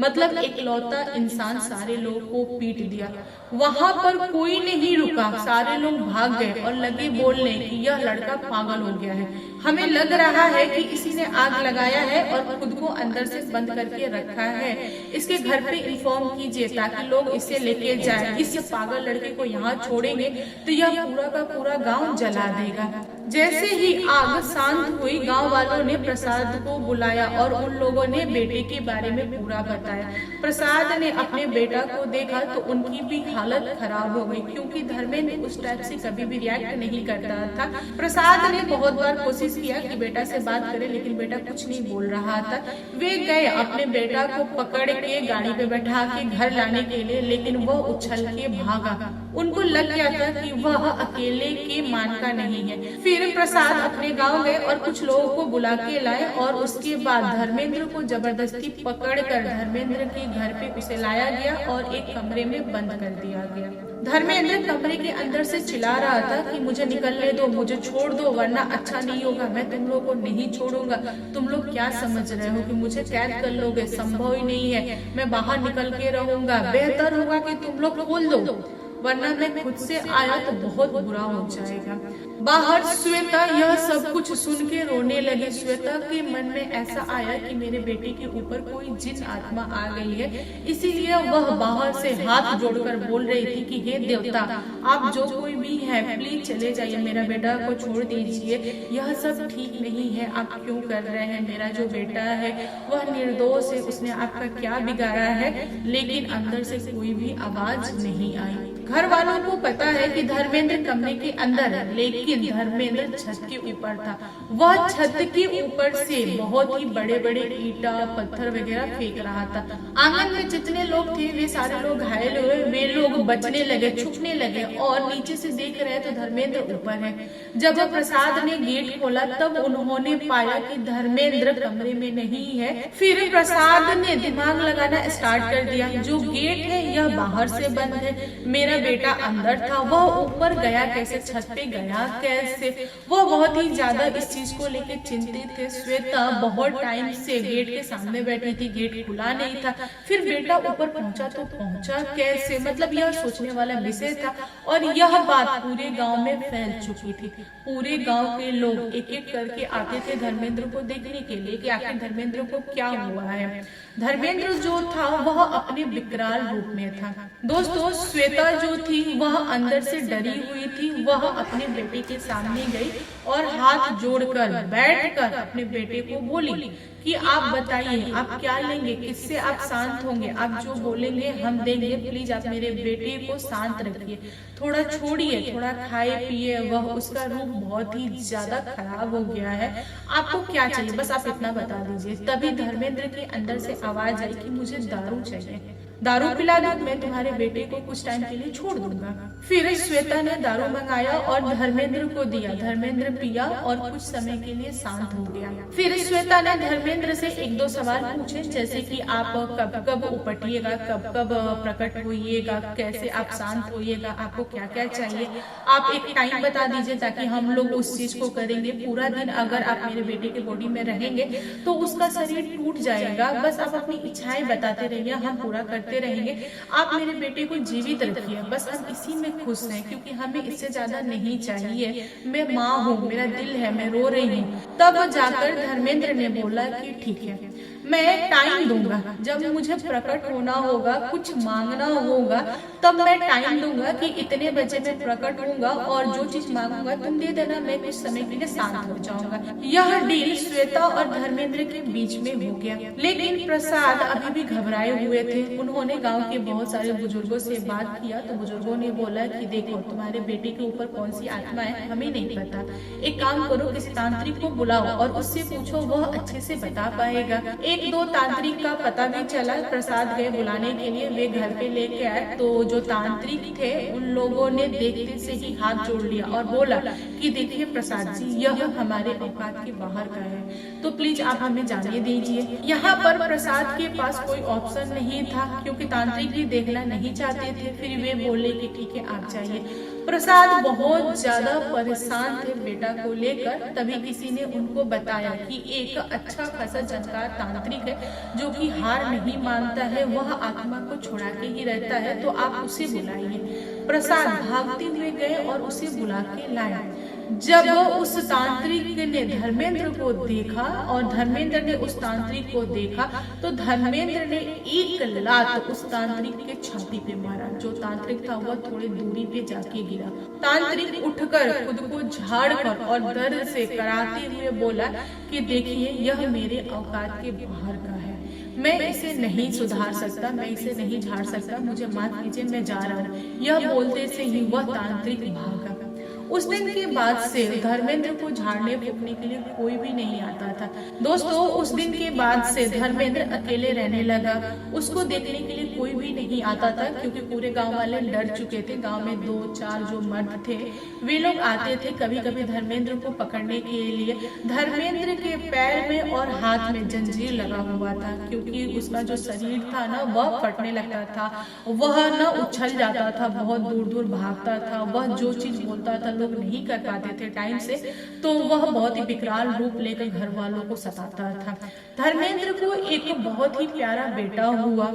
मतलब एक लौता इंसान सारे लोगों को पीट दिया। वहां पर कोई नहीं रुका, सारे लोग भाग गए और लगे बोलने कि यह लड़का पागल हो गया है, हमें लग रहा है कि इसी ने आग लगाया है और खुद को अंदर से बंद करके रखा है। इसके घर पे इन्फॉर्म कीजिए ताकि लोग इसे लेके जाए। इस पागल लड़के को यहाँ छोड़ेंगे तो यह पूरा का पूरा गांव जला देगा। जैसे ही आग शांत हुई, गांव वालों ने प्रसाद को बुलाया और उन लोगों ने बेटे के बारे में पूरा बताया। प्रसाद ने अपने बेटा को देखा तो उनकी भी हालत खराब हो गई, क्योंकि धर्मेंद्र उस टाइप से कभी भी रिएक्ट नहीं करता था। प्रसाद ने बहुत बार कोशिश किया कि बेटा से बात करे, लेकिन बेटा कुछ नहीं बोल रहा था। वे गए अपने बेटा को पकड़ के गाड़ी पे बैठा के घर लाने के लिए, लेकिन वह उछल के भागा। उनको लग गया था कि वह अकेले के मान का नहीं है। फिर प्रसाद अपने गांव गए और कुछ लोगों को बुला के लाए और उसके बाद धर्मेंद्र को जबरदस्ती पकड़कर धर्मेंद्र के घर पे उसे लाया गया और एक कमरे में बंद कर दिया गया। धर्मेंद्र कमरे के अंदर से चिल्ला रहा था कि मुझे निकलने दो, मुझे छोड़ दो, वरना अच्छा नहीं होगा, मैं तुम लोगों को नहीं छोड़ूंगा। तुम लोग क्या समझ रहे हो कि मुझे कैद कर लोगे? संभव ही नहीं है, मैं बाहर निकल के रहूंगा। बेहतर होगा कि तुम लोग खोल दो, वरना मैं खुद से आया तो बहुत बुरा हो जाएगा। बाहर श्वेता यह सब कुछ सुन के रोने लगी। श्वेता के मन में ऐसा आया कि मेरे बेटे के ऊपर कोई जिन आत्मा आ गई है, इसीलिए वह बाहर से हाथ जोड़कर बोल रही थी कि हे देवता, आप जो कोई भी है प्लीज चले जाइए, मेरा बेटा को छोड़ दीजिए, यह सब ठीक नहीं है, आप क्यों कर रहे हैं? मेरा जो बेटा है वह निर्दोष है, उसने आपका क्या बिगाड़ा है? लेकिन अंदर से कोई भी आवाज नहीं आई। घर वालों को पता है कि धर्मेंद्र कमरे के अंदर है, लेकिन धर्मेंद्र छत के ऊपर था। वह छत के ऊपर से बहुत ही बड़े बड़े ईंटा पत्थर वगैरह फेंक रहा था। आंगन में जितने लोग थे वे सारे लोग घायल हुए, वे लोग बचने लगे, छुपने लगे और नीचे से देख रहे तो धर्मेंद्र ऊपर है। जब प्रसाद ने गेट खोला तब उन्होंने पाया कि धर्मेंद्र कमरे में नहीं है। फिर प्रसाद ने दिमाग लगाना स्टार्ट कर दिया, जो गेट है यह बाहर से बंद है, मेरा बेटा अंदर था, वह ऊपर गया कैसे, छत पे गया कैसे? वो बहुत ही ज्यादा इस चीज को लेके चिंतित थे। श्वेता बहुत टाइम से गेट के सामने बैठी थी, गेट खुला नहीं था। फिर बेटा ऊपर पहुंचा तो पहुंचा कैसे? मतलब यह सोचने वाला विषय था और यह बात पूरे गांव में फैल चुकी थी। पूरे गांव के लोग एक एक करके आते थे धर्मेंद्र को देखने के लिए कि आखिर धर्मेंद्र को क्या हुआ है। धर्मेंद्र जो था वह अपने विकराल रूप में था। दोस्तों, श्वेता जो थी वह अंदर से डरी हुई थी। वह अपने बेटे के सामने गई और हाथ जोड़कर बैठकर अपने बेटे को बोली कि आप बताइए, आप क्या लेंगे, किससे आप शांत होंगे, आप जो बोलेंगे हम देंगे, प्लीज आप मेरे बेटे को शांत रखिए, थोड़ा छोड़िए, थोड़ा खाए पिए। वह उसका रूप बहुत ही ज्यादा खराब हो गया है, आपको क्या चाहिए बस आप इतना बता दीजिए। तभी धर्मेंद्र के अंदर से आवाज आई कि मुझे दारू चाहिए, दारू पिला दो, मैं तुम्हारे बेटे को कुछ टाइम के लिए छोड़ दूंगा। फिर श्वेता ने दारू मंगाया और धर्मेंद्र को दिया। धर्मेंद्र पिया और कुछ समय के लिए शांत हो गया। फिर श्वेता ने धर्मेंद्र से एक दो सवाल पूछे, जैसे कि आप कब कब उपटिएगा, कब कब प्रकट होइएगा, कैसे आप शांत होइएगा, आपको क्या क्या चाहिए, आप एक टाइम बता दीजिए ताकि हम लोग उस चीज को करेंगे। पूरा दिन अगर आप मेरे बेटे के बॉडी में रहेंगे तो उसका शरीर टूट जाएगा, बस आप अपनी इच्छाएं बताते रहिए, हम पूरा करते रहेंगे। आप मेरे बेटे को जीवित रखिए, बस हम इसी में खुश हैं, क्योंकि हमें इससे ज्यादा नहीं चाहिए। मैं माँ हूँ, मेरा दिल है, मैं रो रही हूँ। तब जाकर धर्मेंद्र ने बोला कि ठीक है, मैं टाइम दूंगा, जब मुझे प्रकट होना होगा, कुछ मांगना होगा, तब मैं टाइम दूंगा कि इतने बजे मैं प्रकट होऊंगा और जो चीज मांगूंगा तुम दे देना, मैं कुछ समय के लिए शांत हो जाऊंगा। यह डील श्वेता और धर्मेंद्र के बीच में हो गया। लेकिन प्रसाद अभी भी घबराए हुए थे। उन्होंने गांव के बहुत सारे बुजुर्गों से बात किया तो बुजुर्गों ने बोला कि देखो, तुम्हारे बेटे के ऊपर कौन सी आत्मा है हमें नहीं पता, एक काम करो, किसी तांत्रिक को बुलाओ और उससे पूछो, वह अच्छे से बता पाएगा। एक दो तांत्रिक का पता भी चला। प्रसाद गए बुलाने के लिए, वे घर पे लेके आए तो जो तांत्रिक थे उन लोगों ने देखते से ही हाथ जोड़ लिया और बोला कि देखिए प्रसाद जी, यह हमारे औकात के बाहर का है, तो प्लीज आप हमें जाने दीजिए। यहाँ पर प्रसाद के पास कोई ऑप्शन नहीं था, क्योंकि तांत्रिक भी देखना नहीं चाहते थे। फिर वे बोले कि ठीक है आप जाइए। प्रसाद बहुत ज्यादा परेशान थे बेटा को लेकर। तभी किसी ने उनको बताया कि एक अच्छा खासा जानकार तांत्रिक है जो कि हार नहीं मानता है, वह आत्मा को छुड़ा के ही रहता है, तो आप उसे बुलाइए। प्रसाद भागते हुए गए और उसे बुला के लाए। जब उस तांत्रिक ने धर्मेंद्र को देखा और धर्मेंद्र ने उस तांत्रिक को देखा तो धर्मेंद्र ने एक लात उस तांत्रिक के छाती पे मारा। जो तांत्रिक था वह थोड़ी दूरी पे जाके गिरा। तांत्रिक उठकर खुद को झाड़कर और दर्द से कराते हुए बोला कि देखिए, यह मेरे औकात के बाहर का है, मैं इसे नहीं सुधार सकता, मैं इसे नहीं झाड़ सकता, मुझे माफ कीजिए, मैं जा रहा हूँ। यह बोलते से ही वह तांत्रिक भागा। उस दिन के बाद से धर्मेंद्र को झाड़ने फूकने के लिए कोई भी नहीं आता था। दोस्तों, उस दिन के बाद से धर्मेंद्र अकेले रहने लगा। उसको देखने के लिए कोई भी नहीं आता था क्योंकि पूरे गांव वाले डर चुके थे। गांव में 2-4 जो मर्द थे वे लोग आते थे कभी कभी धर्मेंद्र को पकड़ने के लिए। धर्मेंद्र के पैर में और हाथ में जंजीर लगा हुआ था क्योंकि उसका जो शरीर था ना वह फटने लगता था, वह न उछल जाता था, बहुत दूर दूर भागता था। वह जो चीज बोलता था लोग नहीं कर पाते थे टाइम से, तो वह बहुत ही विकराल रूप लेकर घर वालों को सताता था। धर्मेंद्र को एक बहुत ही प्यारा बेटा हुआ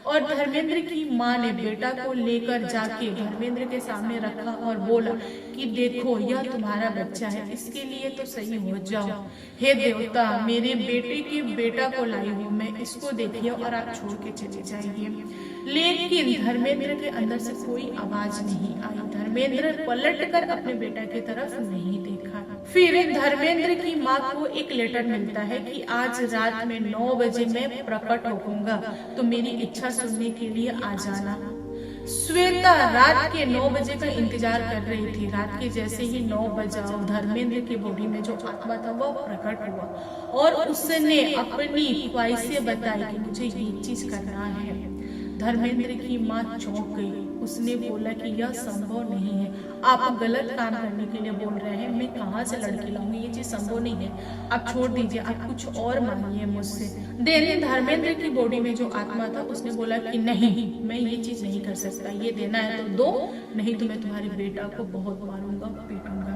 और धर्मेंद्र की माँ ने बेटा को लेकर जाके धर्मेंद्र के सामने रखा और बोला कि देखो, यह तुम्हारा बच्चा है, इसके लिए तो सही हो जाओ। हे देवता, मेरे बेटे के बेटा को लाई हूँ मैं, इसको देखिए और आप छोड़ के चले जाइए। लेकिन धर्मेंद्र के अंदर से कोई आवाज नहीं आई। धर्मेंद्र पलटकर अपने बेटा की तरफ नहीं देखा। फिर धर्मेंद्र की माँ को एक लेटर मिलता है कि आज रात में 9 बजे मैं प्रकट होऊंगा, तो मेरी इच्छा सुनने के लिए आ जाना। श्वेता रात के 9 बजे का इंतजार कर रही थी। रात के जैसे ही 9 बजा धर्मेंद्र की बॉडी में जो आत्मा था वह प्रकट हुआ और उसने अपनी ख्वाहिशें बताई कि मुझे ये चीज करना है। धर्मेंद्र की माँ चौंक गई। उसने बोला कि यह संभव नहीं है, आप गलत काम करने के लिए बोल रहे हैं, मैं कहाँ से लड़की लाऊंगी, ये चीज संभव नहीं है, आप छोड़ दीजिए, आप कुछ और मांगिए मुझसे। देने धर्मेंद्र की बॉडी में जो आत्मा था उसने बोला कि नहीं, मैं ये चीज नहीं कर सकता, ये देना है तो दो, नहीं तो मैं तुम्हारे बेटा को बहुत मारूंगा, पीटूंगा।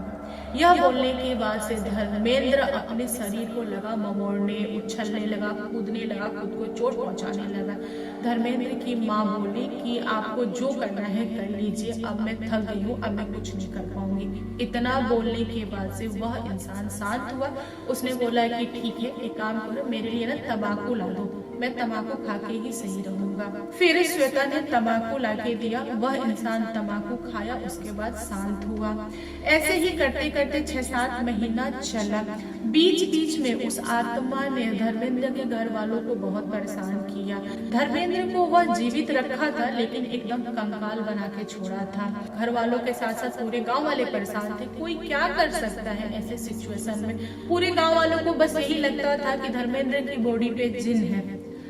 यह बोलने के बाद से धर्मेंद्र अपने शरीर को लगा ममोड़ने, उछलने लगा, कूदने लगा, खुद को चोट पहुंचाने लगा। धर्मेंद्र की माँ बोली कि आपको जो करना है कर लीजिए, अब मैं थक गई हूँ, अब मैं कुछ नहीं कर पाऊंगी। इतना बोलने के बाद से वह इंसान शांत हुआ। उसने बोला कि ठीक है, एक काम करो, मेरे लिए ना तंबाकू ला दो, मैं तंबाकू खा के ही सही रहूंगा। फिर श्वेता ने तंबाकू ला के दिया। वह इंसान तंबाकू खाया, उसके बाद शांत हुआ। ऐसे ही करते करते 6-7 महीना चला। बीच बीच में उस आत्मा ने धर्मेंद्र के घर वालों को बहुत परेशान किया। धर्मेंद्र को वह जीवित रखा था लेकिन एकदम कंकाल बना के छोड़ा था। घर वालों के साथ साथ पूरे गांव वाले परेशान थे। कोई क्या कर सकता है ऐसे सिचुएशन में। पूरे गांव वालों को बस यही लगता था कि धर्मेंद्र की बॉडी पे जिन है,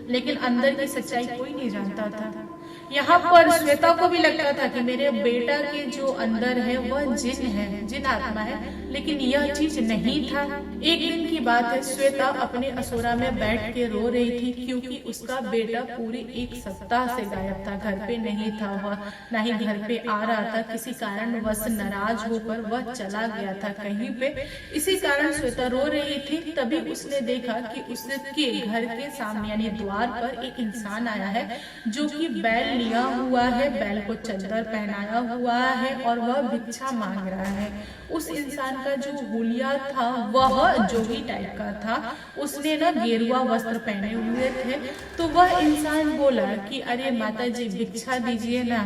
लेकिन अंदर की सच्चाई कोई नहीं जानता था। यहाँ पर श्वेता को भी लगता था कि मेरे बेटा के जो अंदर है वह जिन है, जिन आत्मा है, लेकिन यह चीज नहीं था। एक दिन की बात है, श्वेता अपने असोरा में बैठ के रो रही थी क्योंकि उसका बेटा पूरे 1 सप्ताह से गायब था, घर पे नहीं था, वह ना ही घर पे आ रहा था। किसी कारणवश नाराज होकर वह चला गया था कहीं पे। इसी कारण श्वेता रो रही थी। तभी उसने देखा कि उसके घर के सामने यानी द्वार पर एक इंसान आया है जो कि बैल लिया हुआ है, बैल को चद्दर पहनाया हुआ है और वह भिक्षा मांग रहा है। उस इंसान का जो हुलिया था वह जोगी टाइप का था। उसने ना गेरुआ वस्त्र पहने हुए थे। तो वह इंसान बोला कि अरे माता जी भिक्षा दीजिए ना।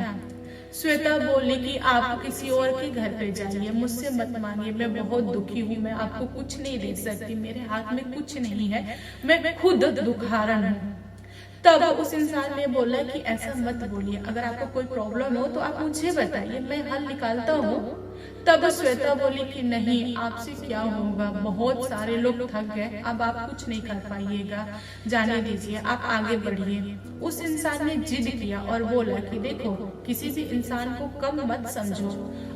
श्वेता बोली कि आप किसी और के घर पे जाइए, मुझसे मत मांगिए, मैं बहुत दुखी हूँ, मैं आपको कुछ नहीं दे सकती, मेरे हाथ में कुछ नहीं है, मैं खुद दुखारण हूँ। तब उस इंसान ने बोला कि ऐसा मत बोलिए, अगर आपको कोई प्रॉब्लम हो तो आप मुझे बताइए, मैं हल निकालता हूँ। तब श्वेता बोली कि नहीं, आपसे क्या होगा, बहुत सारे लोग थक गए, अब आप कुछ नहीं कर पाइएगा, जाने दीजिए, आप आगे बढ़िए। उस इंसान ने जिद किया और बोला कि देखो, किसी भी इंसान को कम मत समझो,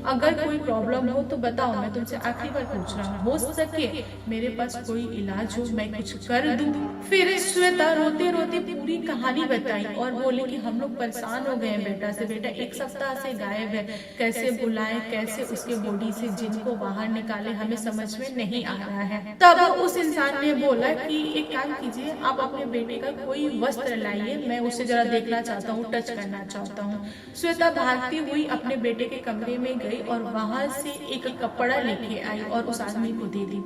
अगर कोई प्रॉब्लम हो तो बताओ, मैं तुमसे आखिरी बार पूछ रहा हूँ, हो सके मेरे पास कोई इलाज हो, मैं कुछ कर दूं। फिर श्वेता रोते रोते पूरी कहानी बताई और बोली कि हम लोग परेशान हो गए हैं बेटा से, बेटा 1 सप्ताह से गायब है, कैसे बुलाएं, कैसे उसके बॉडी से जिन को बाहर निकाले हमें समझ में नहीं आ रहा है। तब उस इंसान ने बोला कि एक काम कीजिए, आप अपने बेटे का कोई वस्त्र लाइए, मैं उसे जरा देखना चाहता हूँ, टच करना चाहता हूँ। श्वेता भागती हुई अपने बेटे के कमरे में गई और वहां से एक कपड़ा लेके आई और उस आदमी को दे दी।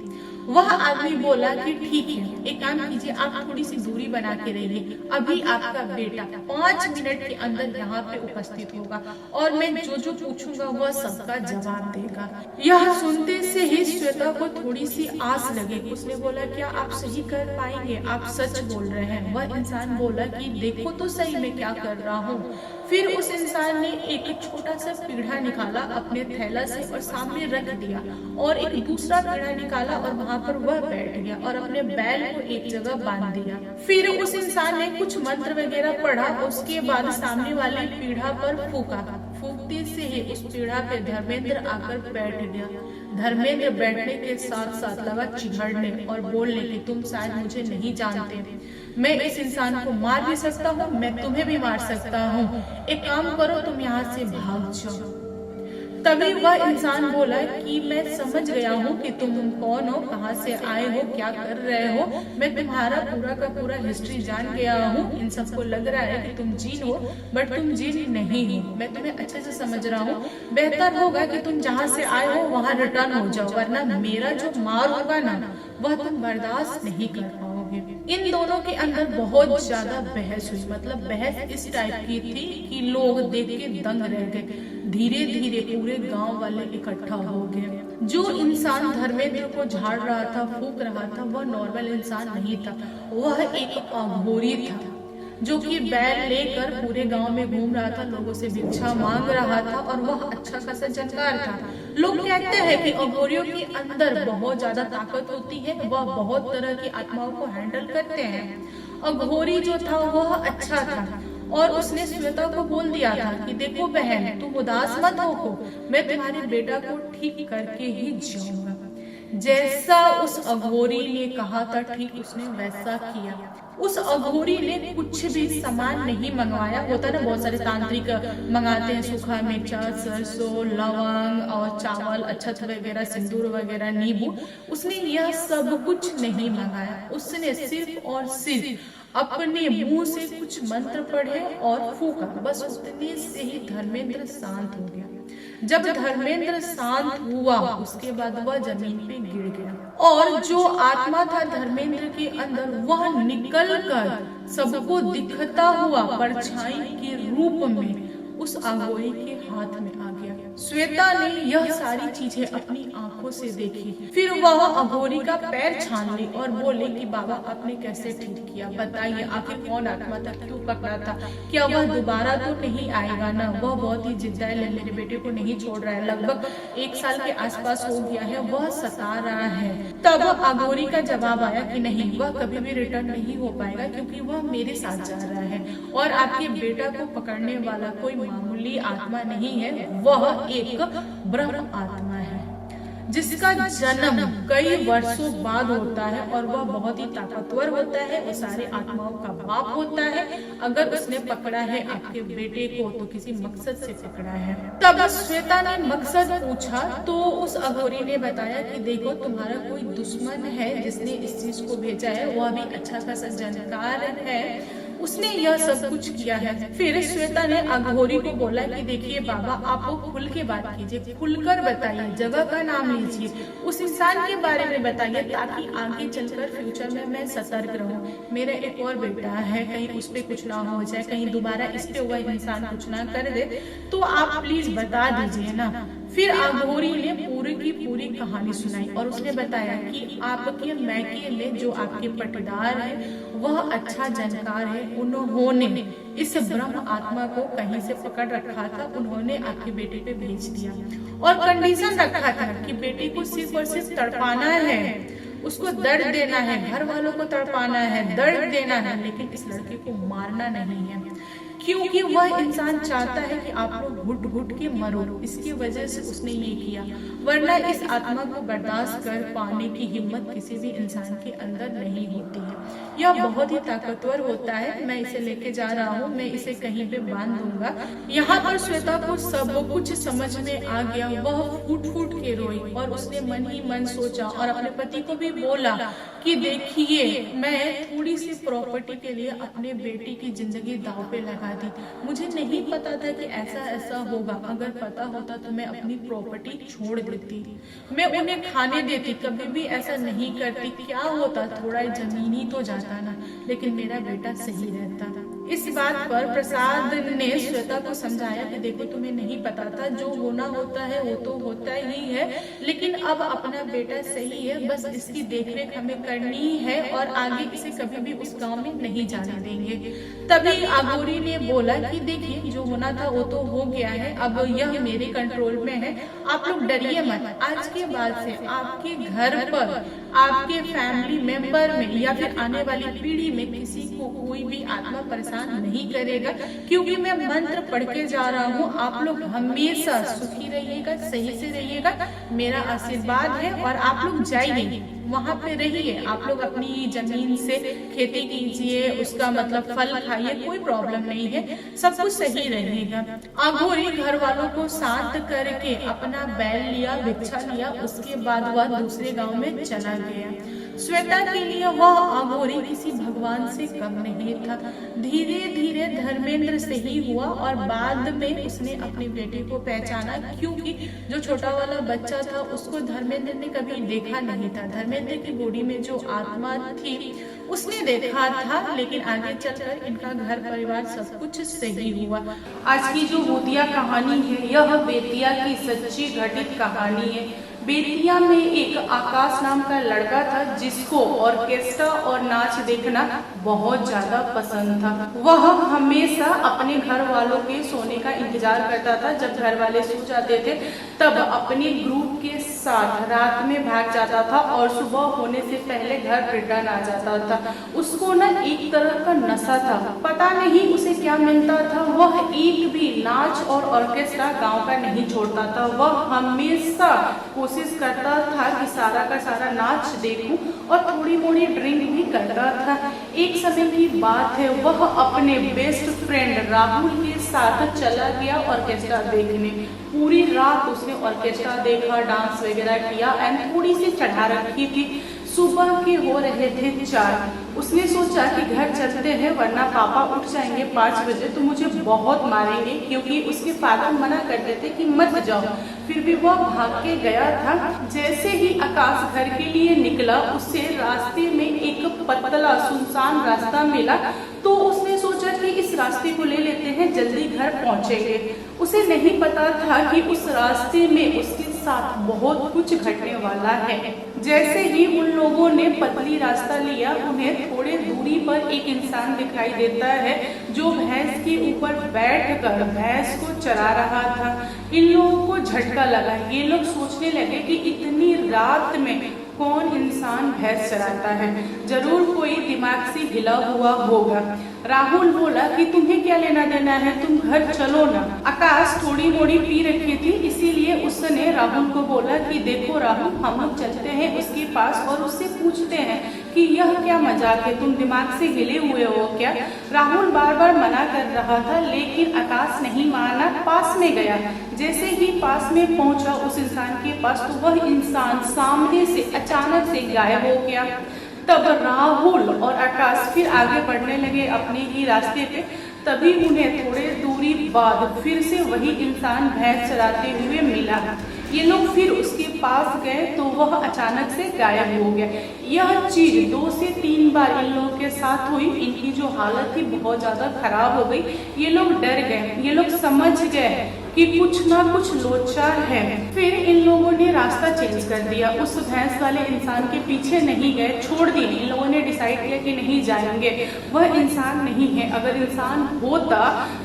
वह आदमी बोला कि ठीक है, एक काम कीजिए, आप थोड़ी सी दूरी बना के रहिए, अभी आपका बेटा 5 मिनट के अंदर यहाँ पे उपस्थित होगा और मैं जो जो पूछूंगा वह सबका जवाब देगा। यह सुनते से ही श्वेता को थोड़ी सी आस लगी। उसने बोला, क्या आप सही कर पाएंगे, आप सच बोल रहे हैं? वह इंसान बोला कि देखो तो सही मैं क्या कर रहा हूँ। फिर उस इंसान ने एक छोटा सा पीढ़ा निकाला अपने थैला से और सामने रख दिया और एक दूसरा पीढ़ा निकाला और वहां पर वह बैठ गया और अपने बैल को एक जगह बांध दिया। फिर उस इंसान ने कुछ मंत्र वगैरह पढ़ा, उसके बाद सामने वाले पीढ़ा पर फूका। फूकते से ही उस पीढ़ा पे धर्मेंद्र आकर बैठ गया। धर्मेंद्र बैठने के साथ साथ लगा चिढ़ने और बोलने कि तुम शायद मुझे नहीं जानते, मैं इस इंसान को मार भी सकता हूँ, मैं तुम्हें भी मार सकता हूँ, एक काम करो तुम यहाँ से भाग जाओ। तभी वह इंसान बोला कि मैं समझ गया हूँ कि तुम कौन हो, कहाँ से आए हो, क्या कर रहे हो, मैं तुम्हारा पूरा का पूरा हिस्ट्री जान गया हूँ। इन सबको लग रहा है कि तुम जीन हो, बट तुम जीन नहीं हो, मैं तुम्हें अच्छे से समझ रहा हूँ। बेहतर होगा कि तुम जहाँ से आए हो वहाँ रिटर्न हो जाओ, वरना मेरा जो मार होगा ना वह तुम बर्दाश्त नहीं कर पाओगे। इन दोनों के अंदर बहुत ज्यादा बहस हुई, मतलब बहस इस टाइप की थी कि लोग देख के दंग रह गए। धीरे धीरे पूरे गांव वाले इकट्ठा हो गए। जो इंसान धर्मेंद्र को झाड़ रहा था, फूक रहा था, वह नॉर्मल इंसान नहीं था, वह एक अघोरी था जो कि बैल लेकर पूरे गांव में घूम रहा था, लोगों से भिक्षा मांग रहा था और वह अच्छा खासा जानकार था। लोग कहते हैं कि अघोरियों के अंदर बहुत ज्यादा ताकत होती है, वह बहुत तरह की आत्माओं को हैंडल करते हैं। अघोरी जो था वह अच्छा था और उसने श्वेता को बोल दिया था कि देखो बहन, तुम उदास मत हो, मैं तुम्हारे बेटा को ठीक करके ही जाऊंगा। जैसा उस अघोरी ने कहा था ठीक उसने वैसा किया। उस अघोरी ने कुछ भी सामान नहीं मंगवाया। होता ना बहुत सारे तांत्रिक मंगाते हैं, सूखा मिर्चा, सरसों, लवंग और चावल, अक्षत वगैरह, सिंदूर वगैरह, नींबू। उसने यह सब कुछ नहीं मंगाया। उसने सिर्फ और सिर्फ अपने मुंह से कुछ मंत्र पढ़े और फूका, बस उतने से ही धर्मेंद्र शांत हो गया। जब धर्मेंद्र शांत हुआ उसके बाद वह जमीन पे गिर गया और जो आत्मा था धर्मेंद्र के अंदर वह निकल कर सबको दिखता हुआ परछाई के रूप में उस अघोरी के हाथ में आ गया। श्वेता ने यह सारी चीजें अपनी आंखों से देखी। फिर वह अघोरी का पैर छान ली और बोले कि बाबा आपने कैसे ठीक किया, बताइए आखिर कौन आत्मा था, क्यों पकड़ा था, क्या वह दोबारा तो नहीं आएगा ना? वह बहुत ही जिद्दाई है, मेरे बेटे को नहीं छोड़ रहा है, लगभग 1 साल के आसपास हो गया है, वह सता रहा है। तब अघोरी का जवाब आया कि नहीं, वह कभी भी रिटर्न नहीं हो पाएगा क्योंकि वह मेरे साथ जा रहा है और आपके बेटा को पकड़ने वाला कोई मामूली आत्मा नहीं है, वह एक ब्रह्म आत्मा है जिसका जन्म कई वर्षों बाद होता है और वह बहुत ही ताकतवर होता है, वो सारे आत्माओं का बाप होता है। अगर उसने पकड़ा है आपके बेटे को तो किसी मकसद से पकड़ा है। तब श्वेता ने मकसद पूछा तो उस अघोरी ने बताया कि देखो तुम्हारा कोई दुश्मन है जिसने इस चीज को भेजा है, वह भी अच्छा खासा जानकार है, उसने यह सब कुछ किया है। फिर श्वेता ने अघोरी को बोला कि देखिए बाबा आप खुल के बात कीजिए, खुलकर बताइए, जगह का नाम लीजिए, उस इंसान के बारे में बताइए ताकि आगे चलकर फ्यूचर में मैं सतर्क रहूं। मेरा एक और बेटा है, कहीं उस पे कुछ ना हो जाए, कहीं दोबारा इस पे हुआ इंसान कुछ ना कर दे, तो आप प्लीज बता दीजिए ना। फिर अघोरी ने पूरी की पूरी कहानी सुनाई और उसने बताया कि आपके मैके में जो आपके पटीदार है वह अच्छा जानकार है, उन्होंने इस ब्रह्म आत्मा को कहीं से पकड़ रखा था, उन्होंने आपके बेटे पे भेज दिया और कंडीशन रखा था कि बेटे को सिर्फ और सिर्फ तड़पाना है, उसको दर्द देना है, घर वालों को तड़पाना है, दर्द देना है, लेकिन इस लड़के को मारना नहीं है। क्योंकि वह इंसान चाहता है कि आप लोग घुट घुट के मरो। इसकी वजह से उसने ये किया, वरना इस आत्मा को बर्दाश्त कर पाने की हिम्मत किसी भी इंसान के अंदर नहीं होती है। यह बहुत ही ताकतवर होता है। मैं इसे लेके जा रहा हूँ, मैं इसे कहीं पे बांध दूंगा। यहाँ पर श्वेता को सब कुछ समझ में आ गया। वह फूट फूट के रोई और उसने मन ही मन सोचा और अपने पति को भी बोला कि देखिए, मैं थोड़ी सी प्रॉपर्टी के लिए अपने बेटी की जिंदगी दांव पे लगा दी। मुझे नहीं पता था कि ऐसा ऐसा होगा। अगर पता होता तो मैं अपनी प्रॉपर्टी छोड़ देती, मैं उन्हें खाने देती, कभी भी ऐसा नहीं करती। क्या होता, थोड़ा जमीन ही तो जाता ना, लेकिन मेरा बेटा सही रहता। इस बात पर प्रसाद ने श्वेता को समझाया कि देखो, तुम्हें नहीं पता था, जो होना होता है वो तो होता ही है, लेकिन अब अपना बेटा सही है, बस इसकी देखरेख हमें करनी है और आगे इसे कभी भी उस गांव में नहीं जाने देंगे। तभी अघोरी ने बोला कि देखिए, जो होना था वो तो हो गया है, अब यह मेरे कंट्रोल में है, आप लोग डरिए मत। आज के बाद से आपके घर पर, आपके फैमिली मेंबर में या फिर आने वाली पीढ़ी में किसी को कोई भी आत्मा परेशान नहीं करेगा, क्योंकि मैं मंत्र पढ़ के जा रहा हूँ। आप लोग हमेशा सुखी रहिएगा, सही से रहिएगा, मेरा आशीर्वाद है। और आप लोग जाइए, वहाँ पे रहिए, आप लोग अपनी जमीन से खेती कीजिए, उसका मतलब फल खाइए, कोई प्रॉब्लम नहीं है, सब कुछ सही रहेगा। अघोरी घर वालों को शांत करके अपना बैल लिया, भिक्षा लिया, उसके बाद वह दूसरे गांव में चला गया। श्वेता के लिए वह अघोरी किसी भगवान से कम नहीं था। धीरे धीरे धर्मेंद्र से ही हुआ और बाद में उसने अपने बेटे को पहचाना, क्योंकि जो छोटा वाला बच्चा था उसको धर्मेंद्र ने कभी देखा नहीं था। धर्मेंद्र की बॉडी में जो आत्मा थी उसने देखा था, लेकिन आगे चलकर इनका घर परिवार सब कुछ सही हुआ। आज की जो भूतिया कहानी है, यह बेतिया की सच्ची घटित कहानी है। बेतिया में एक आकाश नाम का लड़का था जिसको ऑर्केस्ट्रा और नाच देखना बहुत ज्यादा पसंद था। वह हमेशा अपने घर वालों के सोने का इंतजार करता था। जब घर वाले सो जाते थे तब अपने ग्रुप के साथ रात में भाग जाता था और सुबह होने से पहले घर रिटर्न आ जाता था। उसको ना एक तरह का नशा था, पता नहीं उसे क्या मिलता था। वह एक भी नाच और ऑर्केस्ट्रा गांव का नहीं छोड़ता था। वह हमेशा कोशिश करता था कि सारा का सारा नाच देखूं और थोड़ी मोड़ी ड्रिंक भी करता था। एक समय की बात है, वह अपने बेस्ट फ्रेंड राहुल के साथ चला गया ऑर्केस्ट्रा देखने। पूरी रात उसने ऑर्केस्ट्रा देखा, डांस वगैरह किया एंड थोड़ी सी चढ़ा रखी थी। सुबह के हो रहे थे 4। उसने सोचा कि घर चलते हैं, वरना पापा उठ जाएंगे 5 बजे तो मुझे बहुत मारेंगे, क्योंकि उसके फादर मना करते थे कि मत जाओ। फिर भी वह भाग के गया था। जैसे ही आकाश घर के लिए निकला, उससे रास्ते में एक पतला सुनसान रास्ता मिला, तो उसने सोचा कि इस रास्ते को ले लेते हैं, जल्दी घर पहुंचेंगे। उसे नहीं पता था कि उस रास्ते में उसके साथ बहुत कुछ घटने वाला है। जैसे ही उन लोगों ने पतली रास्ता लिया, उन्हें थोड़े दूरी पर एक इंसान दिखाई देता है जो भैंस के ऊपर बैठकर भैंस को चरा रहा था। इन लोगों को झटका लगा। ये लोग सोचने लगे कि इतनी रात में कौन इंसान भैंस चराता है, जरूर कोई दिमाग से हिला हुआ होगा। राहुल बोला कि तुम्हें क्या लेना देना है, तुम घर चलो ना। आकाश थोड़ी मोड़ी पी रखी थी, इसीलिए उसने राहुल को बोला कि देखो राहुल, हम लोग चलते हैं उसके पास और उससे पूछते हैं कि यह क्या मजाक है, तुम दिमाग से हिले हुए हो क्या। राहुल बार बार मना कर रहा था, लेकिन आकाश नहीं माना, पास में गया। जैसे ही पास में पहुंचा उस इंसान के पास, तो वह इंसान सामने से अचानक से गायब हो गया। तब राहुल और आकाश फिर आगे बढ़ने लगे अपने ही रास्ते पे। तभी उन्हें थोड़े दूरी बाद फिर से वही इंसान भैंस चराते हुए मिला। ये लोग फिर उसके पास गए तो वह अचानक से गायब हो गया। यह चीज 2 से 3 बार इन लोगों के साथ हुई। इनकी जो हालत थी बहुत ज्यादा खराब हो गई। ये लोग डर गए। ये लोग समझ गए कि कुछ ना कुछ लोचा है। फिर इन लोगों ने रास्ता चेंज कर दिया, उस भैंस वाले इंसान के पीछे नहीं गए, छोड़ दिए। इन लोगों ने डिसाइड किया कि नहीं जाएंगे, वह इंसान नहीं है। अगर इंसान होता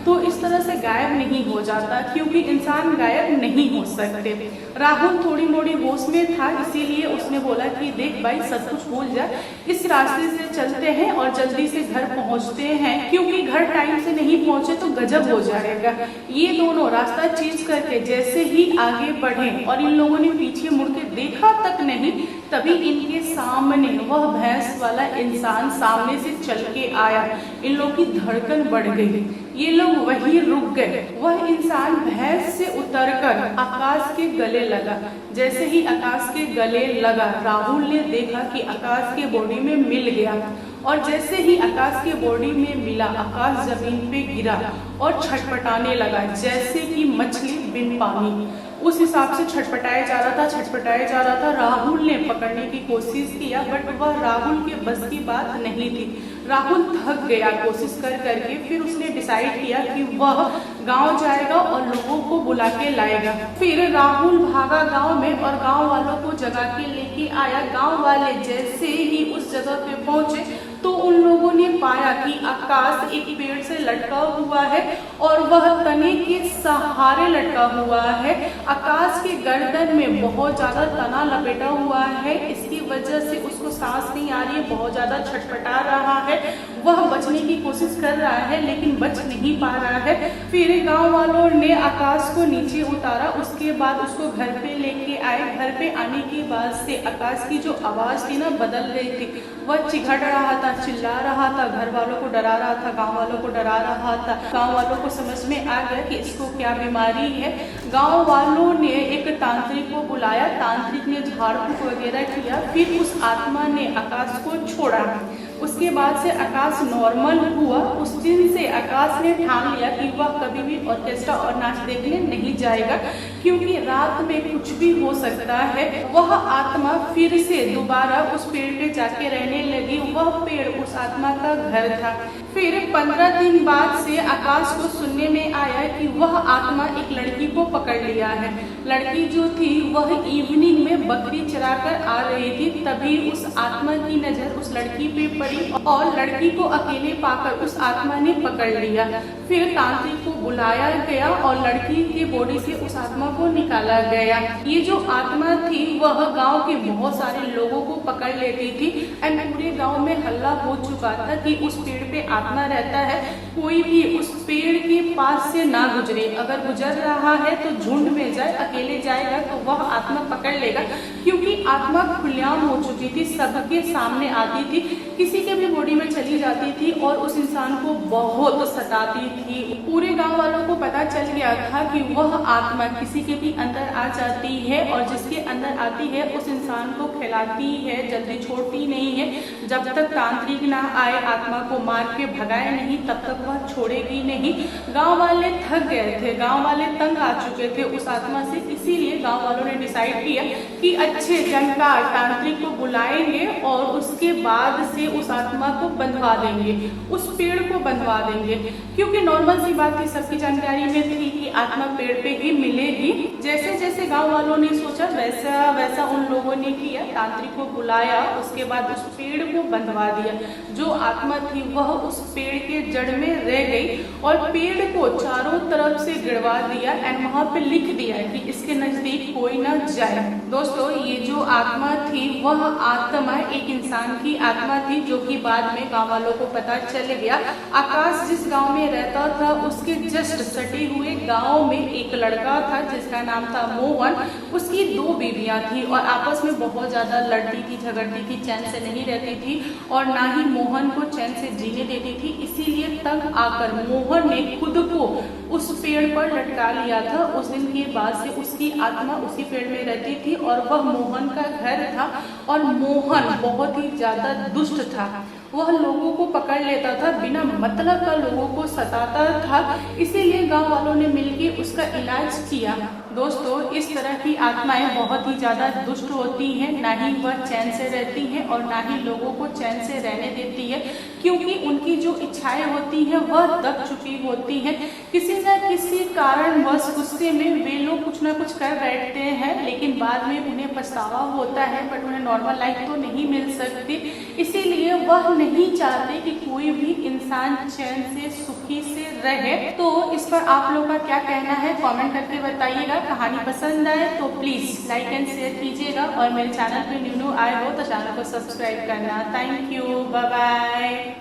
तो इस तरह से गायब नहीं हो जाता, क्योंकि इंसान गायब नहीं हो सकते। राहुल थोड़ी मोड़ी होश में था, इसीलिए उसने बोला कि देख भाई, सब कुछ भूल जा, इस रास्ते से चलते हैं और जल्दी से घर पहुंचते हैं, क्योंकि घर टाइम से नहीं पहुंचे तो गजब हो जाएगा। ये दोनों रास्ता चेंज करके जैसे ही आगे बढ़े और इन लोगों ने पीछे मुड़ के देखा तक नहीं, तभी इनके सामने वह भैंस वाला इंसान सामने से चल के आया। इन लोगों की धड़कन बढ़ गई, ये लोग वहीं रुक गए। वह इंसान भैंस से उतरकर आकाश के गले लगा। जैसे ही आकाश के गले लगा, राहुल ने देखा कि आकाश के बॉडी में मिल गया, और जैसे ही आकाश के बॉडी में मिला, आकाश जमीन पे गिरा और छटपटाने लगा जैसे कि मछली बिन पानी। उस हिसाब से छटपटाया जा रहा था, छटपटाया जा रहा था। राहुल ने पकड़ने की कोशिश किया, बट वह राहुल के बस की बात नहीं थी। राहुल थक गया कोशिश कर करके। फिर उसने डिसाइड किया कि वह गांव जाएगा और लोगों को बुला के लाएगा। फिर राहुल भागा गांव में और गांव वालों को जगा के लेके आया। गांव वाले जैसे ही उस जगह पे पहुंचे तो उन लोगों ने पाया कि आकाश एक पेड़ से लटका हुआ है और वह तने के सहारे लटका हुआ है। आकाश के गर्दन में बहुत ज्यादा तना लपेटा हुआ है, इसकी वजह से उसको सांस नहीं आ रही है, बहुत ज्यादा छटपटा रहा है। वह बचने की कोशिश कर रहा है लेकिन बच नहीं पा रहा है। फिर गांव वालों ने आकाश को नीचे उतारा, उसके बाद उसको घर पे लेके आए। घर पे आने के बाद से आकाश की जो आवाज थी ना, बदल गई थी। वह चिघट रहा था, चिल्ला रहा था, घर वालों को डरा रहा था, गांव वालों को डरा रहा था। गांव वालों को समझ में आ गया कि इसको क्या बीमारी है। गांव वालों ने एक तांत्रिक को बुलाया, तांत्रिक ने झाड़ फूक वगैरह किया। फिर उस आत्मा ने आकाश को छोड़ा। उसके बाद से आकाश नॉर्मल हुआ। उस दिन से आकाश ने ठान लिया कि वह कभी भी ऑर्केस्ट्रा और नाच देखने नहीं जाएगा, क्योंकि रात में कुछ भी हो सकता है। वह आत्मा फिर से दोबारा उस पेड़ पे जाके रहने लगी। वह पेड़ उस आत्मा का घर था। फिर 15 दिन बाद से आकाश को सुनने में आया कि वह आत्मा एक लड़की को पकड़ लिया है। लड़की जो थी वह इवनिंग में बकरी चरा कर आ रही थी, तभी उस आत्मा की नजर उस लड़की पे पड़ी और लड़की को अकेले पाकर उस आत्मा ने पकड़ लिया। फिर तांत्रिक को बुलाया गया और लड़की के बॉडी से उस आत्मा को निकाला गया। ये जो आत्मा थी वह गांव के बहुत सारे लोगों को पकड़ लेती थी एंड पूरे गांव में हल्ला हो चुका था कि उस पेड़ पे आत्मा रहता है, कोई भी उस पेड़ के पास से ना गुजरे। अगर गुजर रहा है तो झुंड में जाए, अकेले जाएगा तो वह आत्मा पकड़ लेगा, क्योंकि आत्मा खुलेआम हो चुकी थी, सबके सामने आती थी, किसी के भी बॉडी में चली जाती थी और उस इंसान को बहुत सताती थी। पूरे गांव वालों को पता चल गया था कि वह आत्मा किसी के भी अंदर आ जाती है और जिसके अंदर आती है उस इंसान को खिलाती है, जल्दी छोड़ती नहीं है। जब तक तांत्रिक ना आए, आत्मा को मार के भगाए नहीं, तब तक वह छोड़ेगी नहीं। गांव वाले थक गए थे, गांव वाले तंग आ चुके थे उस आत्मा से, इसीलिए गांव वालों ने डिसाइड किया कि अच्छे जानकार तांत्रिक को बुलाएंगे और उसके बाद से उस आत्मा को बंधवा देंगे, उस पेड़ को बंधवा देंगे, क्योंकि नॉर्मल सी बात थी, सबकी जानकारी में थी कि आत्मा पेड़ पे ही मिलेगी। जैसे जैसे गांव वालों ने सोचा वैसा वैसा उन लोगों ने किया, तांत्रिक को बुलाया, उसके बाद उस पेड़ को बंधवा दिया। जो आत्मा थी वह उस पेड़ के जड़ में रह गई और पेड़ को चारों तरफ से गिरवा दिया एंड वहां पे लिख दिया कि इसके नजदीक कोई ना जाए। दोस्तों, ये जो आत्मा थी वह आत्मा एक इंसान की आत्मा थी, जो कि बाद में गांव वालों को पता चल गया। आकाश जिस गांव में रहता था उसके जस्ट सटे हुए गांव में एक लड़का था जिसका नाम था मोहन। उसकी 2 बीवियां थी और आपस में बहुत ज्यादा लड़ती थी, झगड़ती थी, चैन से नहीं रहती थी और ना ही मोहन को चैन से जीने देती थी। इसीलिए तंग आकर मोहन ने खुद को उस पेड़ पर लटका लिया था। उस दिन के बाद से उसकी आत्मा उसी पेड़ में रहती थी और वह मोहन का घर था। और मोहन बहुत ही ज्यादा दुष्ट था, वह लोगों को पकड़ लेता था, बिना मतलब का लोगों को सताता था। इसीलिए गांव वालों ने मिलकर उसका इलाज किया। दोस्तों, इस तरह की आत्माएं बहुत ही ज्यादा दुष्ट होती हैं, ना ही वह चैन से रहती हैं और ना ही लोगों को चैन से रहने देती है, क्योंकि उनकी जो इच्छाएं होती हैं वह दब चुकी होती हैं। किसी न किसी कारणवश गुस्से में वे लोग कुछ ना कुछ कर बैठते हैं, लेकिन बाद में उन्हें पछतावा होता है, बट उन्हें नॉर्मल लाइफ तो नहीं मिल सकती। इसीलिए वह नहीं चाहते कि कोई भी इंसान चैन से सुखी से रहे। तो इस पर आप लोग का क्या कहना है, कमेंट करके बताइएगा। कहानी पसंद आए तो प्लीज लाइक एंड शेयर कीजिएगा और मेरे चैनल पे न्यू आए हो तो चैनल को सब्सक्राइब करना। Thank you, bye bye.